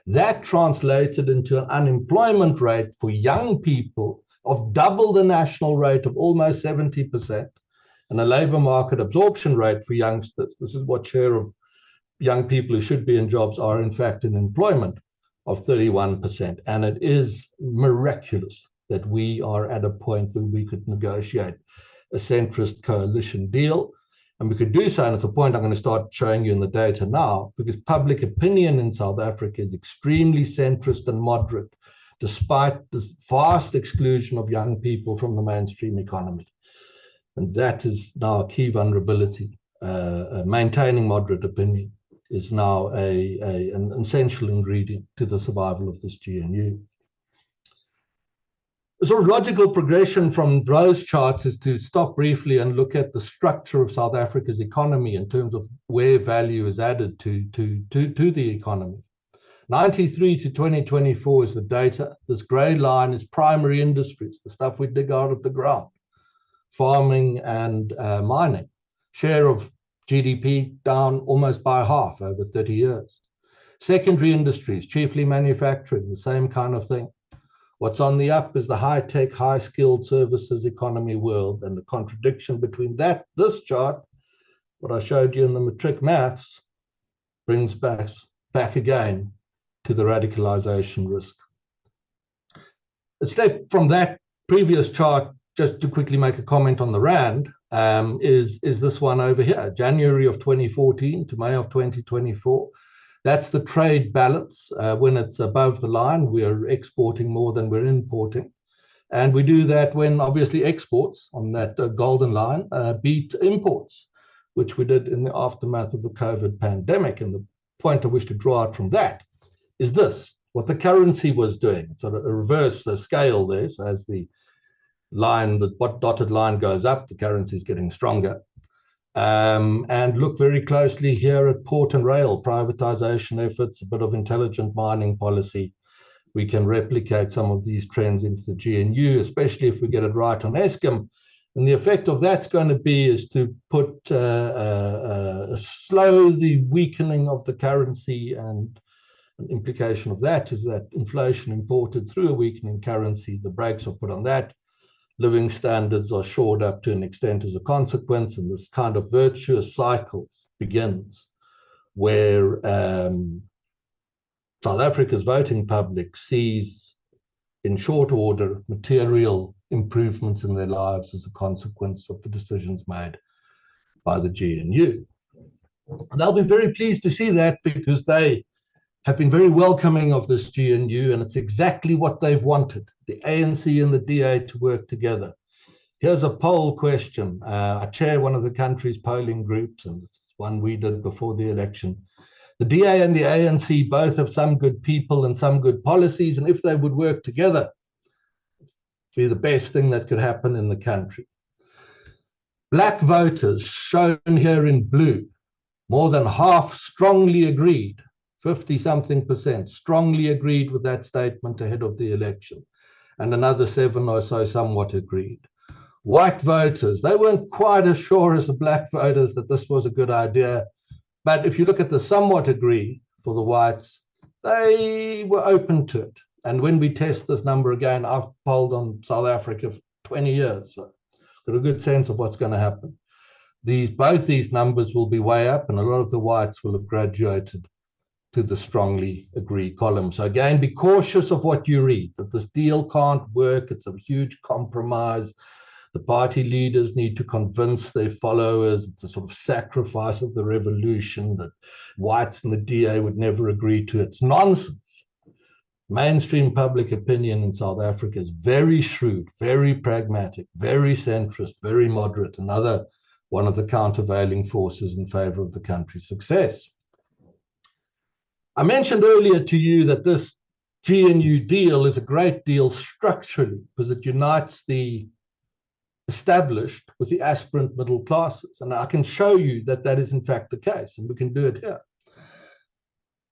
That translated into an unemployment rate for young people of double the national rate of almost 70%, and a labor market absorption rate for youngsters. This is what share of young people who should be in jobs are in fact in employment, of 31%. And it is miraculous that we are at a point where we could negotiate a centrist coalition deal. And we could do so, and it's a point I'm going to start showing you in the data now, because public opinion in South Africa is extremely centrist and moderate, despite this vast exclusion of young people from the mainstream economy. And that is now a key vulnerability. Maintaining moderate opinion is now an essential ingredient to the survival of this GNU. The sort of logical progression from those charts is to stop briefly and look at the structure of South Africa's economy in terms of where value is added to the economy. 93 to 2024 is the data. This grey line is primary industries, the stuff we dig out of the ground, farming and mining. Share of GDP down almost by half over 30 years. Secondary industries, chiefly manufacturing, the same kind of thing. What's on the up is the high-tech, high-skilled services economy world, and the contradiction between that, this chart, what I showed you in the matric maths, brings back again to the radicalization risk. A step from that previous chart, just to quickly make a comment on the Rand, is this one over here, January of 2014 to May of 2024. That's the trade balance. When it's above the line, we are exporting more than we're importing. And we do that when obviously exports on that golden line beat imports, which we did in the aftermath of the COVID pandemic. And the point I wish to draw out from that is this, what the currency was doing. Sort of a reverse scale there. So as the line, the dotted line goes up, the currency is getting stronger. And look very closely here at port and rail privatization efforts, a bit of intelligent mining policy. We can replicate some of these trends into the GNU, especially if we get it right on Eskom. And the effect of that's going to be is to put slow the weakening of the currency, and an implication of that is that inflation imported through a weakening currency, the brakes are put on that. Living standards are shored up to an extent as a consequence, and this kind of virtuous cycle begins where South Africa's voting public sees in short order material improvements in their lives as a consequence of the decisions made by the GNU. And they'll be very pleased to see that, because they have been very welcoming of this GNU, and it's exactly what they've wanted, the ANC and the DA to work together. Here's a poll question. I chair one of the country's polling groups, and it's one we did before the election. The DA and the ANC both have some good people and some good policies, and if they would work together, it'd be the best thing that could happen in the country. Black voters, shown here in blue, more than half strongly agreed, 50-something% strongly agreed with that statement ahead of the election, and another 7 or so somewhat agreed. White voters, they weren't quite as sure as the black voters that this was a good idea, but if you look at the somewhat agree for the whites, they were open to it. And when we test this number again, I've polled on South Africa for 20 years, so got a good sense of what's going to happen. Both these numbers will be way up, and a lot of the whites will have graduated to the strongly agree column. So again, be cautious of what you read, that this deal can't work, it's a huge compromise. The party leaders need to convince their followers it's a sort of sacrifice of the revolution, that whites and the DA would never agree to. It's nonsense. Mainstream public opinion in South Africa is very shrewd, very pragmatic, very centrist, very moderate, another one of the countervailing forces in favor of the country's success. I mentioned earlier to you that this GNU deal is a great deal structurally, because it unites the established with the aspirant middle classes. And I can show you that that is in fact the case, and we can do it here.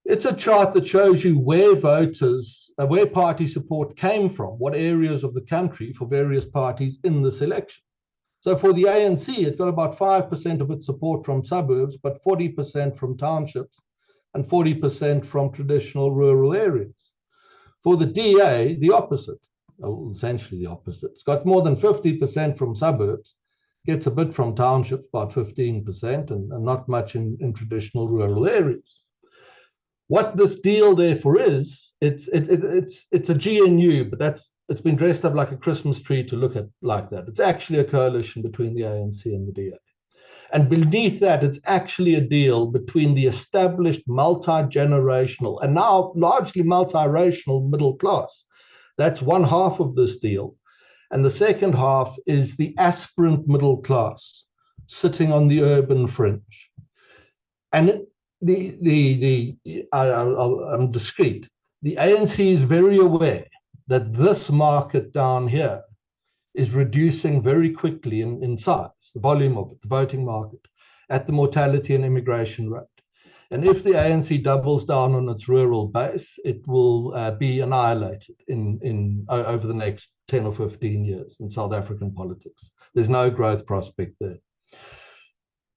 It's a chart that shows you where voters, where party support came from, what areas of the country for various parties in this election. So for the ANC, it got about 5% of its support from suburbs, but 40% from townships, and 40% from traditional rural areas. For the DA, the opposite, essentially the opposite. It's got more than 50% from suburbs, gets a bit from townships, about 15%, and not much in traditional rural areas. What this deal therefore is, it's a GNU, but that's it's been dressed up like a Christmas tree to look at like that. It's actually a coalition between the ANC and the DA. And beneath that, it's actually a deal between the established multi-generational and now largely multiracial middle class. That's one half of this deal. And the second half is the aspirant middle class sitting on the urban fringe. And I'm discreet. The ANC is very aware that this market down here is reducing very quickly in size, the volume of it, the voting market, at the mortality and immigration rate. And if the ANC doubles down on its rural base, it will be annihilated over the next 10 or 15 years in South African politics. There's no growth prospect there.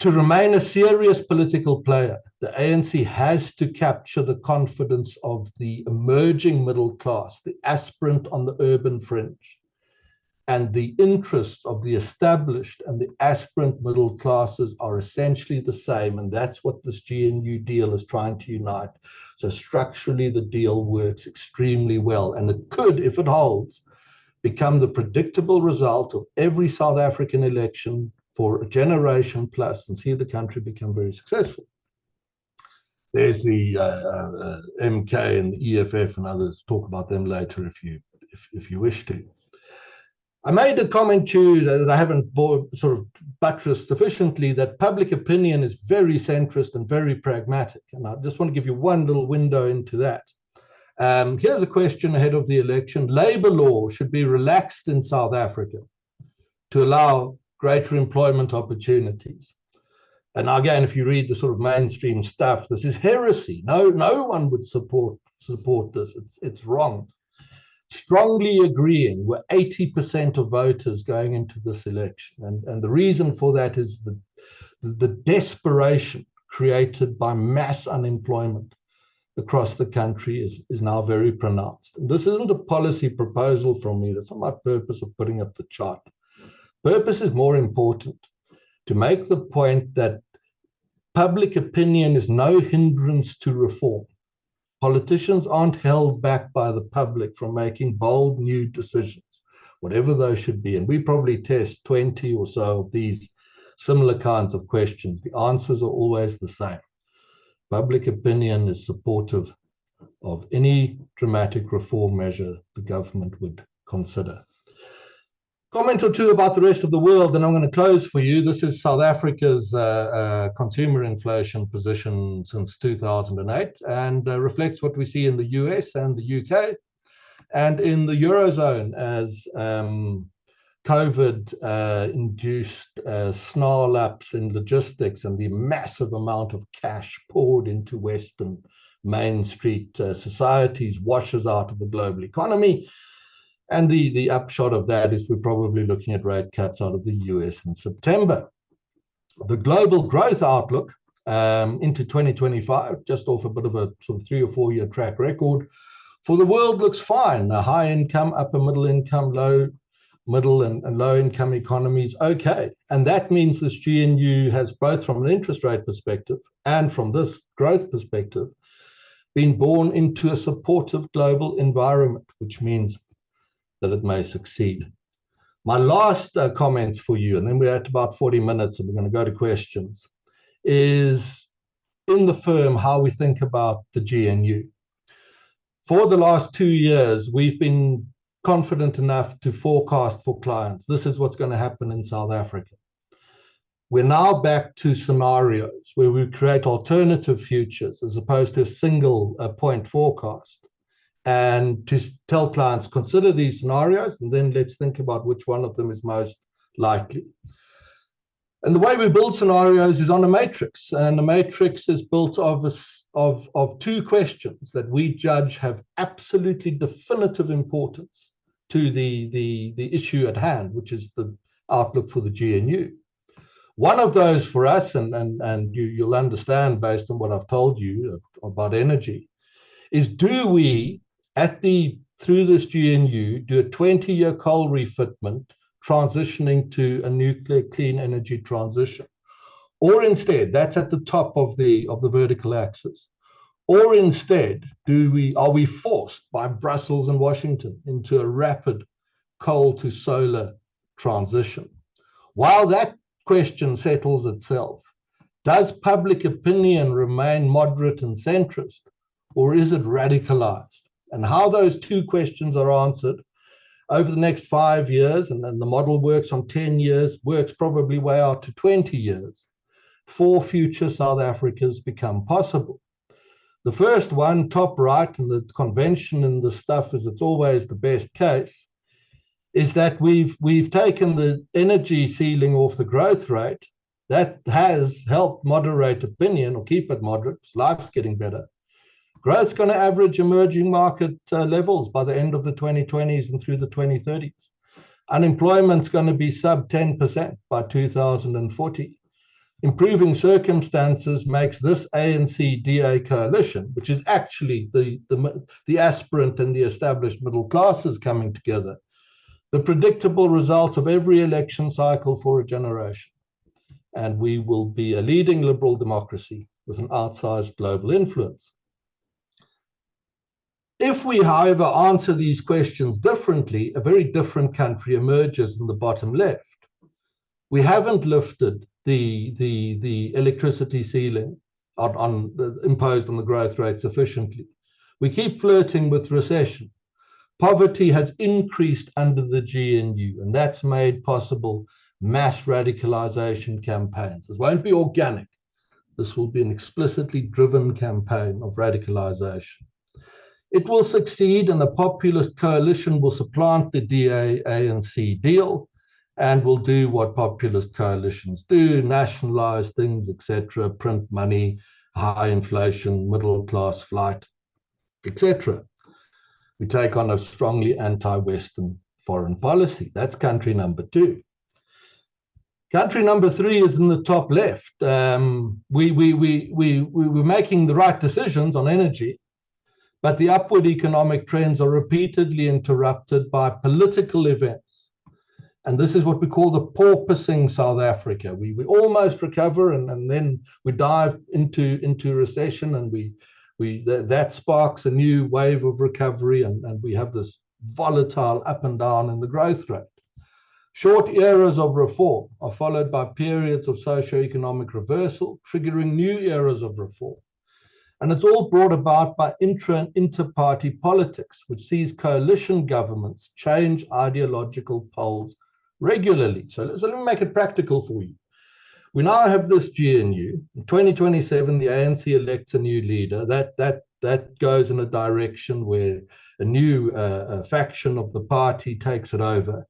To remain a serious political player, the ANC has to capture the confidence of the emerging middle class, the aspirant on the urban fringe, and the interests of the established and the aspirant middle classes are essentially the same, and that's what this GNU deal is trying to unite. So structurally, the deal works extremely well, and it could, if it holds, become the predictable result of every South African election for a generation plus and see the country become very successful. There's the MK and the EFF and others. Talk about them later if you wish to. I made a comment to you that I haven't sort of buttressed sufficiently, that public opinion is very centrist and very pragmatic. And I just want to give you one little window into that. Here's a question ahead of the election. Labor law should be relaxed in South Africa to allow greater employment opportunities. And again, if you read the sort of mainstream stuff, this is heresy. No one would support this. It's wrong. Strongly agreeing were 80% of voters going into this election. And the reason for that is the desperation created by mass unemployment across the country is now very pronounced. And this isn't a policy proposal from me. That's not my purpose of putting up the chart. Purpose is more important, to make the point that public opinion is no hindrance to reform. Politicians aren't held back by the public from making bold new decisions, whatever those should be. And we probably test 20 or so of these similar kinds of questions. The answers are always the same. Public opinion is supportive of any dramatic reform measure the government would consider. Comment or two about the rest of the world, and I'm going to close for you. This is South Africa's consumer inflation position since 2008 and reflects what we see in the US and the UK and in the Eurozone as COVID-induced snarl-ups in logistics and the massive amount of cash poured into Western Main Street societies washes out of the global economy. And the upshot of that is we're probably looking at rate cuts out of the US in September. The global growth outlook into 2025, just off a bit of a sort of 3 or 4 year track record, for the world looks fine. High income, upper middle income, low middle and low income economies, okay. And that means this GNU has, both from an interest rate perspective and from this growth perspective, been born into a supportive global environment, which means that it may succeed. My last comments for you, and then we're at about 40 minutes and we're going to go to questions, is in the firm how we think about the GNU. For the last 2 years, we've been confident enough to forecast for clients. This is what's going to happen in South Africa. We're now back to scenarios where we create alternative futures as opposed to a single point forecast. And to tell clients, consider these scenarios, and then let's think about which one of them is most likely. And the way we build scenarios is on a matrix, and the matrix is built of 2 questions that we judge have absolutely definitive importance to the issue at hand, which is the outlook for the GNU. One of those for us, and you'll understand based on what I've told you about energy, is do we through this GNU, do a 20-year coal refitment transitioning to a nuclear clean energy transition? Or instead, that's at the top of the vertical axis. Or instead, are we forced by Brussels and Washington into a rapid coal to solar transition? While that question settles itself, does public opinion remain moderate and centrist, or is it radicalized? And how those two questions are answered over the next 5 years, and then the model works on 10 years, works probably way out to 20 years, 4 future South Africas become possible. The first one, top right, and the convention in the stuff is it's always the best case, is that we've taken the energy ceiling off the growth rate. That has helped moderate opinion, or keep it moderate, because life's getting better. Growth's going to average emerging market levels by the end of the 2020s and through the 2030s. Unemployment's going to be sub 10% by 2040. Improving circumstances makes this ANC-DA coalition, which is actually the aspirant and the established middle classes coming together, the predictable result of every election cycle for a generation. And we will be a leading liberal democracy with an outsized global influence. If we, however, answer these questions differently, a very different country emerges in the bottom left. We haven't lifted the electricity ceiling imposed on the growth rate sufficiently. We keep flirting with recession. Poverty has increased under the GNU, and that's made possible mass radicalization campaigns. This won't be organic. This will be an explicitly driven campaign of radicalization. It will succeed, and a populist coalition will supplant the DA-ANC deal and will do what populist coalitions do, nationalize things, etc., print money, high inflation, middle-class flight, etc. We take on a strongly anti-Western foreign policy. That's country number 2. Country number 3 is in the top left. We were making the right decisions on energy, but the upward economic trends are repeatedly interrupted by political events. And this is what we call the porpoising South Africa. We almost recover, and then we dive into recession, and that sparks a new wave of recovery, and we have this volatile up and down in the growth rate. Short eras of reform are followed by periods of socio-economic reversal, triggering new eras of reform. And it's all brought about by intra and inter-party politics, which sees coalition governments change ideological poles regularly. So let me make it practical for you. We now have this GNU. In 2027, the ANC elects a new leader. That goes in a direction where a new faction of the party takes it over.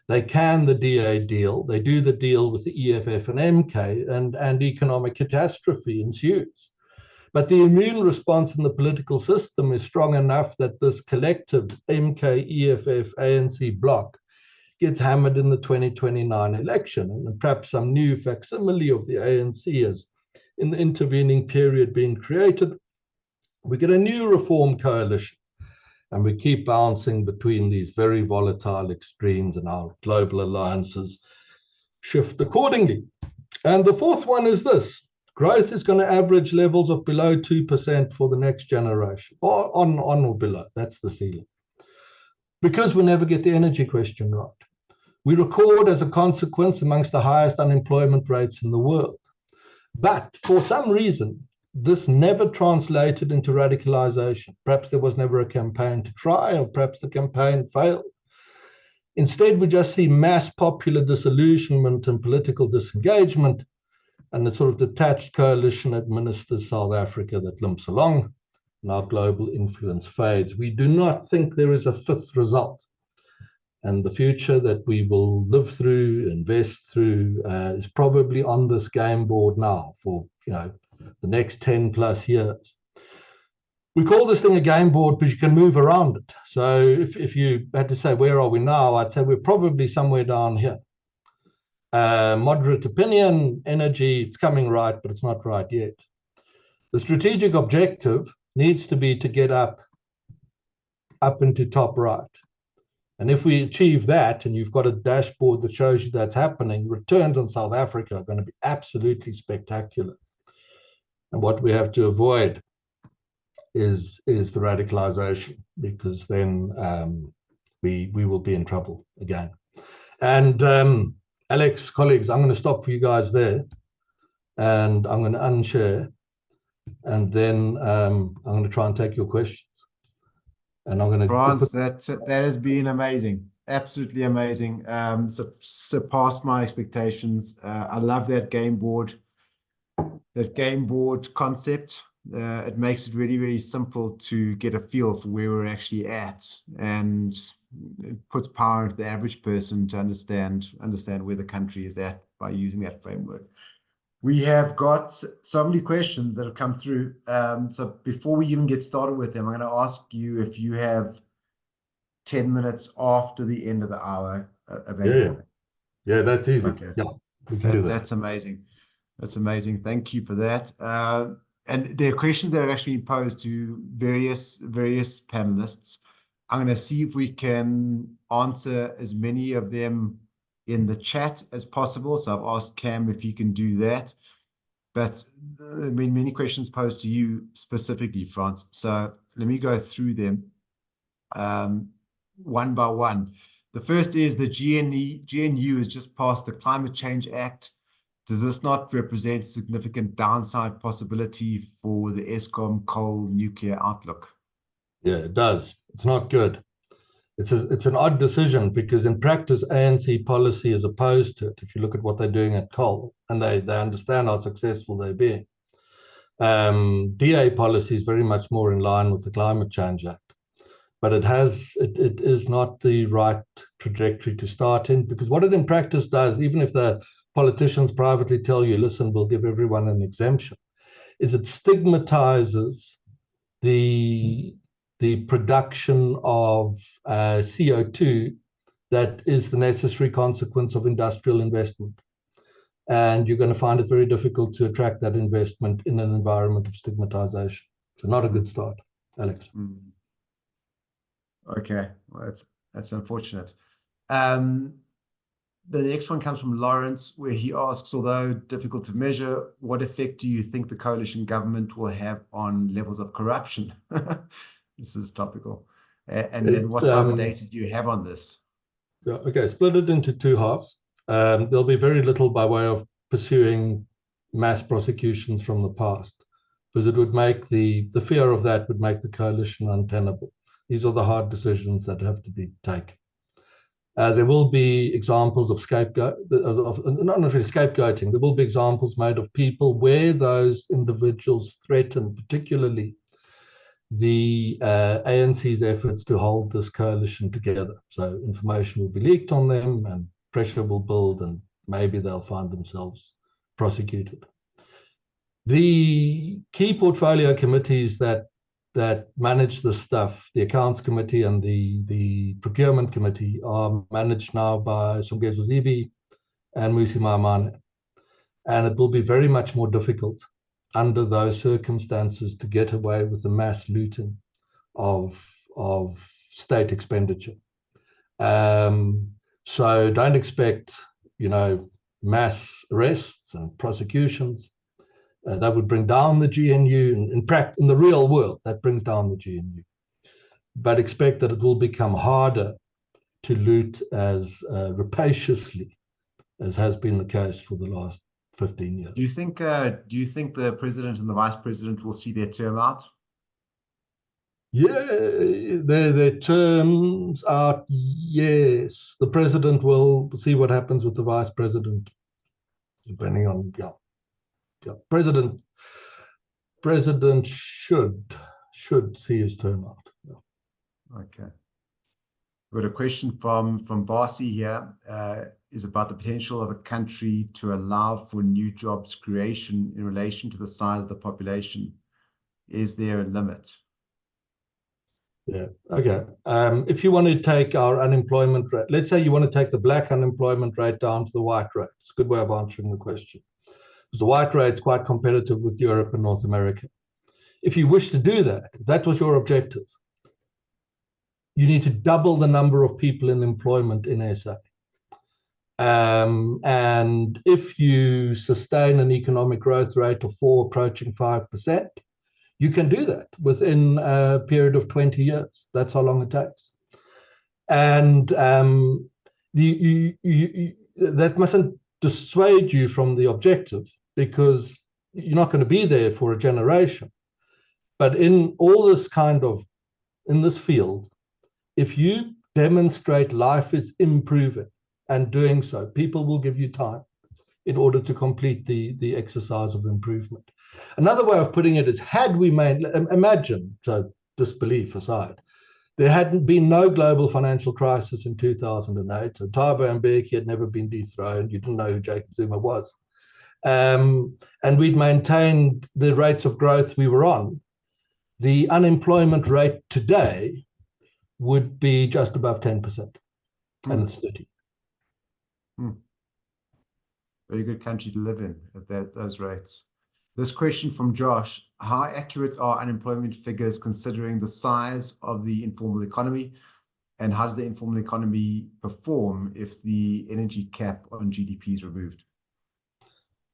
They can the DA deal. They do the deal with the EFF and MK, and economic catastrophe ensues. But the immune response in the political system is strong enough that this collective MK, EFF, ANC bloc gets hammered in the 2029 election, and perhaps some new facsimile of the ANC is in the intervening period being created. We get a new reform coalition, and we keep bouncing between these very volatile extremes, and our global alliances shift accordingly. And the fourth one is this. Growth is going to average levels of below 2% for the next generation, or on or below. That's the ceiling. Because we never get the energy question right. We record, as a consequence, amongst the highest unemployment rates in the world. But for some reason, this never translated into radicalization. Perhaps there was never a campaign to try, or perhaps the campaign failed. Instead, we just see mass popular disillusionment and political disengagement, and the sort of detached coalition administers South Africa that limps along, and our global influence fades. We do not think there is a fifth result. And the future that we will live through, invest through, is probably on this game board now for the next 10 plus years. We call this thing a game board because you can move around it. So if you had to say, where are we now? I'd say we're probably somewhere down here. Moderate opinion, energy, it's coming right, but it's not right yet. The strategic objective needs to be to get up into top right. And if we achieve that, and you've got a dashboard that shows you that's happening, returns on South Africa are going to be absolutely spectacular. And what we have to avoid is the radicalization, because then we will be in trouble again. And Alex, colleagues, I'm going to stop for you guys there, and I'm going to unshare, and then I'm going to try and take your questions. And I'm going to Frans, that has been amazing, absolutely amazing. Surpassed my expectations. I love that game board concept. It makes it really, really simple to get a feel for where we're actually at, and it puts power into the average person to understand where the country is at by using that framework. We have got so many questions that have come through. So before we even get started with them, I'm going to ask you if you have 10 minutes after the end of the hour available. Yeah, that's easy. Okay. Yeah, we can do that. That's amazing. That's amazing. Thank you for that. And there are questions that are actually posed to various panelists. I'm going to see if we can answer as many of them in the chat as possible. So I've asked Cam if he can do that. But I mean, many questions posed to you specifically, Frans. So let me go through them one by one. The first is the GNU has just passed the Climate Change Act. Does this not represent significant downside possibility for the Eskom coal nuclear outlook? Yeah, it does. It's not good. It's an odd decision, because in practice, ANC policy is opposed to it. If you look at what they're doing at coal, and they understand how successful they're being. DA policy is very much more in line with the Climate Change Act. But it is not the right trajectory to start in, because what it in practice does, even if the politicians privately tell you, listen, we'll give everyone an exemption, is it stigmatizes the production of CO2 that is the necessary consequence of industrial investment. And you're going to find it very difficult to attract that investment in an environment of stigmatization. So not a good start, Alex. Okay, well, that's unfortunate. The next one comes from Lawrence, where he asks, although difficult to measure, what effect do you think the coalition government will have on levels of corruption? This is topical. And then what type of data do you have on this? Yeah, okay, split it into two halves. There'll be very little by way of pursuing mass prosecutions from the past, because it would make the fear of that would make the coalition untenable. These are the hard decisions that have to be taken. There will be examples of not necessarily scapegoating. There will be examples made of people where those individuals threaten, particularly the ANC's efforts to hold this coalition together. So information will be leaked on them, and pressure will build, and maybe they'll find themselves prosecuted. The key portfolio committees that manage this stuff, the accounts committee and the procurement committee, are managed now by Songezo Zibi and Musi Maimane. And it will be very much more difficult under those circumstances to get away with the mass looting of state expenditure. So don't expect, mass arrests and prosecutions. That would bring down the GNU. In the real world, that brings down the GNU. But expect that it will become harder to loot as rapaciously as has been the case for the last 15 years. Do you think the president and the vice president will see their term out? Yeah, their terms out, yes. The president will see what happens with the vice president, depending on, President should see his term out. Yeah. Okay. We've got a question from Barcy here, is about the potential of a country to allow for new jobs creation in relation to the size of the population. Is there a limit? Yeah, okay. If you want to take our unemployment rate, let's say you want to take the black unemployment rate down to the white rate. It's a good way of answering the question. Because the white rate is quite competitive with Europe and North America. If you wish to do that, if that was your objective, you need to double the number of people in employment in SA. And if you sustain an economic growth rate of 4 approaching 5%, You can do that within a period of 20 years. That's how long it takes. And that mustn't dissuade you from the objective, because you're not going to be there for a generation. But in all this in this field, if you demonstrate life is improving and doing so, people will give you time in order to complete the exercise of improvement. Another way of putting it is, had we imagine, so disbelief aside, there hadn't been no global financial crisis in 2008. So Thabo Mbeki had never been dethroned. You didn't know who Jacob Zuma was. And we'd maintained the rates of growth we were on. The unemployment rate today would be just above 10%, and it's 30. Very good country to live in at those rates. This question from Josh: how accurate are unemployment figures considering the size of the informal economy? And how does the informal economy perform if the energy cap on GDP is removed?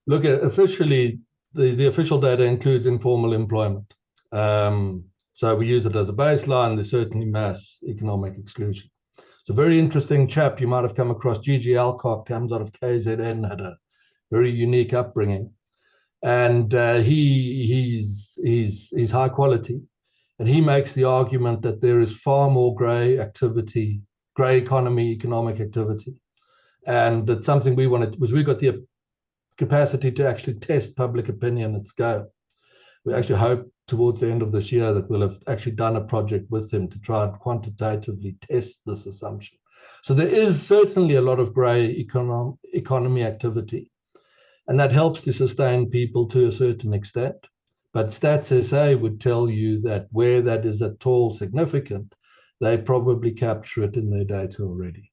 Look, officially, the official data includes informal employment. So we use it as a baseline. There's certainly mass economic exclusion. It's a very interesting chap you might have come across. Gigi Alcock, comes out of KZN, had a very unique upbringing. And he's high quality. And he makes the argument that there is far more grey activity, grey economy, economic activity. And that's something we wanted, was we got the capacity to actually test public opinion at scale. We actually hope towards the end of this year that we'll have actually done a project with him to try and quantitatively test this assumption. So there is certainly a lot of grey economy activity, and that helps to sustain people to a certain extent. But Stats SA would tell you that where that is at all significant, they probably capture it in their data already.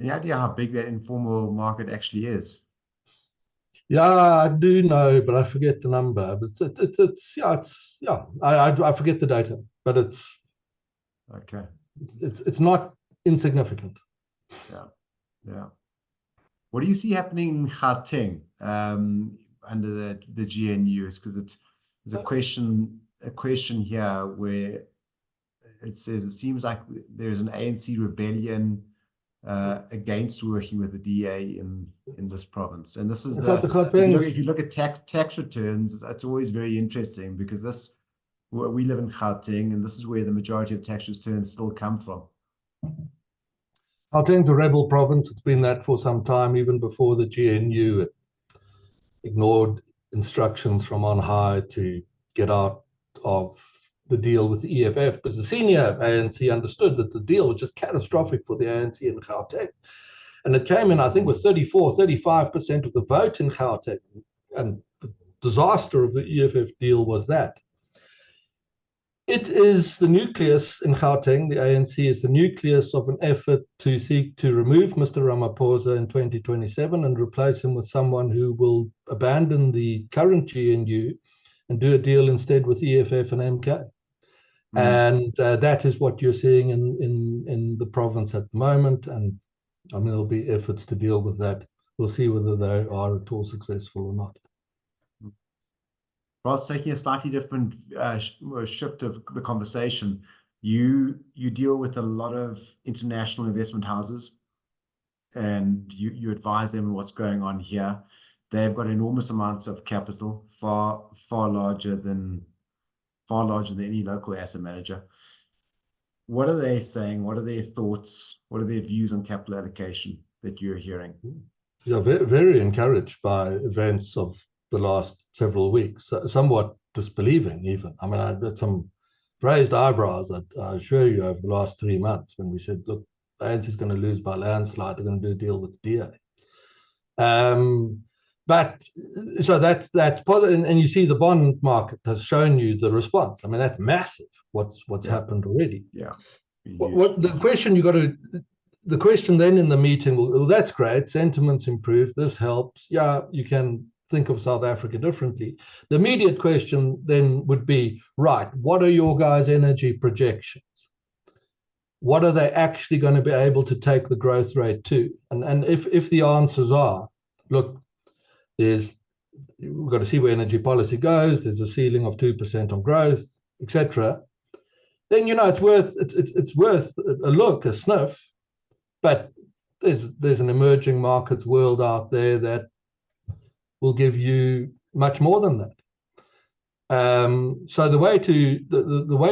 Any idea how big that informal market actually is? Yeah, I do know, but I forget the number. But I forget the data, but it's okay. It's not insignificant. Yeah. What do you see happening in Gauteng under the GNUs? Because there's a question here where it says it seems like there's an ANC rebellion against working with the DA in this province. And this is if you look at tax returns, that's always very interesting, because we live in Gauteng, and this is where the majority of tax returns still come from. Gauteng's a rebel province. It's been that for some time, even before the GNU ignored instructions from on high to get out of the deal with the EFF, because the senior ANC understood that the deal was just catastrophic for the ANC in Gauteng. And it came in, I think, with 35% of the vote in Gauteng. And the disaster of the EFF deal was that. It is the nucleus in Gauteng, the ANC is the nucleus of an effort to seek to remove Mr. Ramaphosa in 2027 and replace him with someone who will abandon the current GNU and do a deal instead with EFF and MK. And that is what you're seeing in the province at the moment. And I mean, there'll be efforts to deal with that. We'll see whether they are at all successful or not. Perhaps taking a slightly different shift of the conversation, you deal with a lot of international investment houses, and you advise them on what's going on here. They've got enormous amounts of capital, far larger than any local asset manager. What are they saying? What are their thoughts? What are their views on capital allocation that you're hearing? Yeah, very, very encouraged by events of the last several weeks, somewhat disbelieving even. I mean, I had some raised eyebrows, I assure you, over the last 3 months when we said, look, ANC is going to lose by landslide, they're going to do a deal with DA. But so that's positive, and you see the bond market has shown you the response. I mean, that's massive, what's happened already. Yeah. What the question then in the meeting, well, that's great, sentiments improved, this helps. Yeah, you can think of South Africa differently. The immediate question then would be, right, what are your guys' energy projections? What are they actually going to be able to take the growth rate to? And if the answers are, look, there's we've got to see where energy policy goes. There's a ceiling of 2% on growth, etc. Then it's worth a look, a sniff. But there's an emerging markets world out there that will give you much more than that. So the way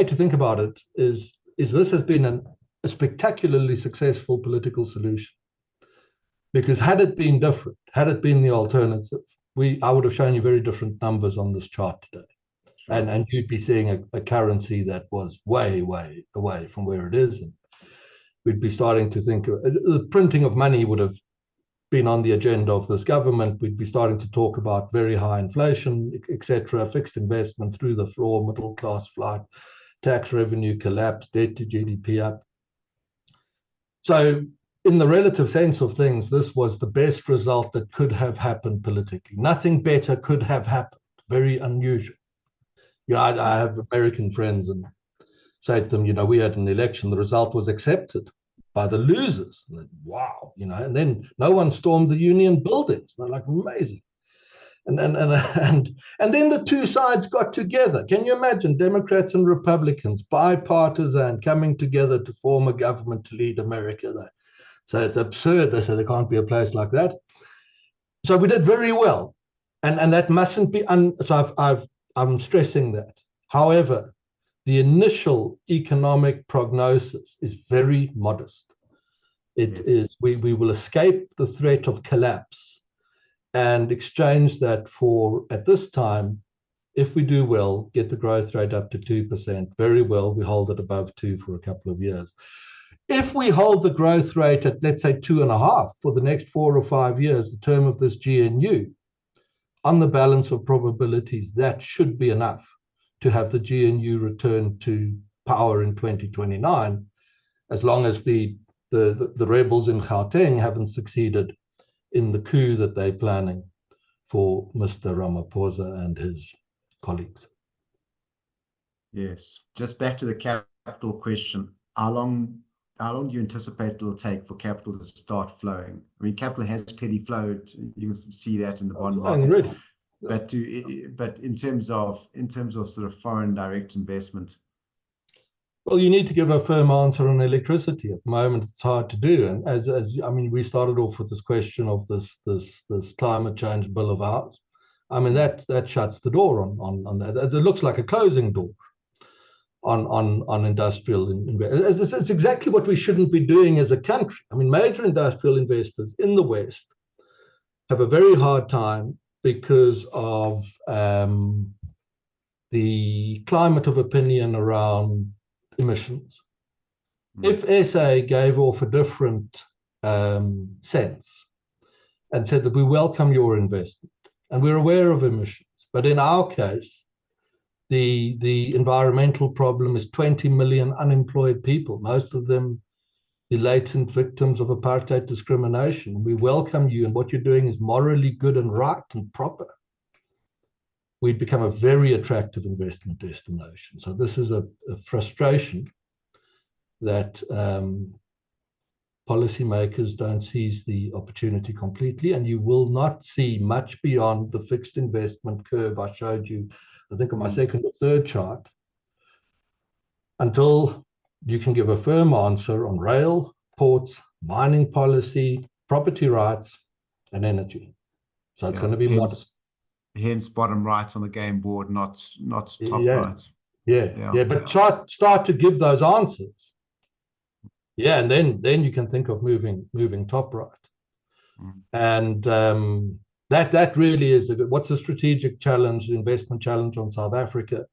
to think about it is this has been a spectacularly successful political solution. Because had it been different, had it been the alternative, I would have shown you very different numbers on this chart today. Sure. And you'd be seeing a currency that was way, way away from where it is. And we'd be starting to think the printing of money would have been on the agenda of this government. We'd be starting to talk about very high inflation, etc., fixed investment through the floor, middle class flight, tax revenue collapse, debt to GDP up. So in the relative sense of things, this was the best result that could have happened politically. Nothing better could have happened. Very unusual. I have American friends and say to them, we had an election, the result was accepted by the losers. And wow, and then no one stormed the union buildings. They're like, amazing. And then the two sides got together. Can you imagine Democrats and Republicans, bipartisan, coming together to form a government to lead America there? So it's absurd. They say there can't be a place like that. So we did very well. And that mustn't be, so I'm stressing that. However, the initial economic prognosis is very modest. It is, we will escape the threat of collapse and exchange that for, at this time, if we do well, get the growth rate up to 2%. Very well, we hold it above 2 for a couple of years. If we hold the growth rate at, let's say, 2.5 for the next 4 or 5 years, the term of this GNU, on the balance of probabilities, that should be enough to have the GNU return to power in 2029, as long as the rebels in Gauteng haven't succeeded in the coup that they're planning for Mr. Ramaphosa and his colleagues. Yes. Just back to the capital question. How long do you anticipate it'll take for capital to start flowing? I mean, capital has clearly flowed. You can see that in the bond market. Really? But in terms of sort of foreign direct investment. Well, you need to give a firm answer on electricity. At the moment, it's hard to do. And as I mean, we started off with this question of this climate change bill of ours. I mean, that shuts the door on that. It looks like a closing door on industrial investment. It's exactly what we shouldn't be doing as a country. I mean, major industrial investors in the West have a very hard time because of the climate of opinion around emissions. If SA gave off a different sense and said that we welcome your investment and we're aware of emissions, but in our case, the environmental problem is 20 million unemployed people, most of them the latent victims of apartheid discrimination. We welcome you, and what you're doing is morally good and right and proper. We'd become a very attractive investment destination. So this is a frustration that policymakers don't seize the opportunity completely, and you will not see much beyond the fixed investment curve I showed you, I think on my second or third chart, until you can give a firm answer on rail, ports, mining policy, property rights, and energy. So it's going to be modest. Hence bottom right on the game board, not top right. Yeah. But start to give those answers. Yeah, and then you can think of moving top right. And that really is, what's the strategic challenge, the investment challenge on South Africa?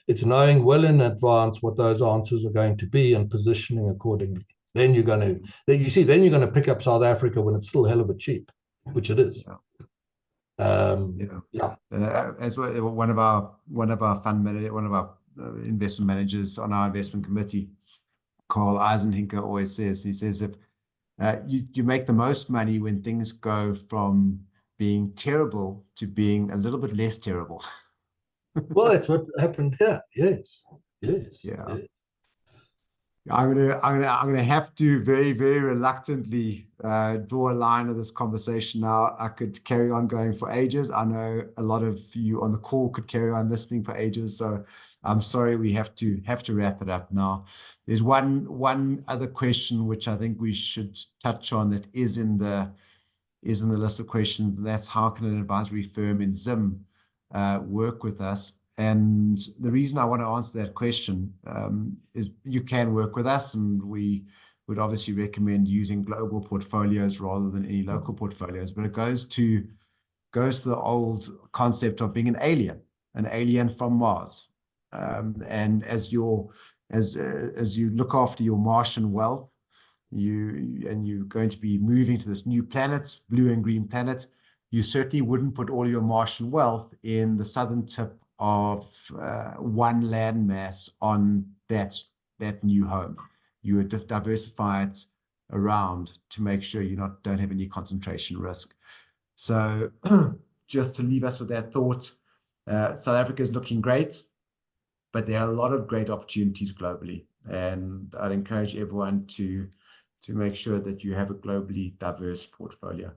It's knowing well in advance what those answers are going to be and positioning accordingly. Then you're going to pick up South Africa when it's still hell of a cheap, which it is. As well, one of our investment managers on our investment committee, Carl Eisenhinker, always says, he says, if you make the most money when things go from being terrible to being a little bit less terrible. Well, that's what happened here. Yes. I'm gonna have to very, very reluctantly draw a line of this conversation now. I could carry on going for ages. I know a lot of you on the call could carry on listening for ages. So I'm sorry, we have to wrap it up now. There's one other question which I think we should touch on that is in the list of questions, and that's how can an advisory firm in Zim work with us? And the reason I want to answer that question is you can work with us, and we would obviously recommend using global portfolios rather than any local portfolios. But it goes to the old concept of being an alien from Mars. And as you look after your Martian wealth, you're going to be moving to this new planet, blue and green planet. You certainly wouldn't put all your Martian wealth in the southern tip of one landmass on that new home. You would diversify it around to make sure you don't have any concentration risk. So just to leave us with that thought, South Africa is looking great, but there are a lot of great opportunities globally, and I'd encourage everyone to make sure that you have a globally diverse portfolio.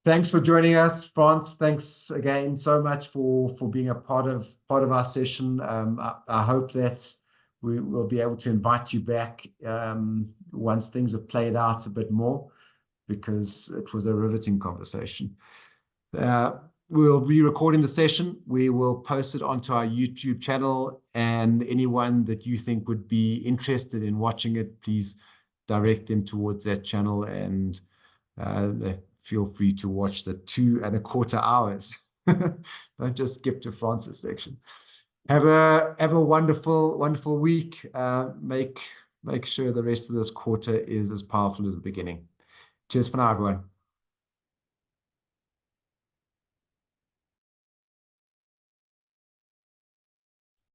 Thanks for joining us, Frans. Thanks again so much for being a part of our session. I hope that we will be able to invite you back once things have played out a bit more, because it was a riveting conversation. We'll be recording the session. We will post it onto our YouTube channel, and anyone that you think would be interested in watching it, please direct them towards that channel, and feel free to watch the 2.25 hours. Don't just skip to Francis' section. Have a wonderful week. Make sure the rest of this quarter is as powerful as the beginning. Cheers for now, everyone.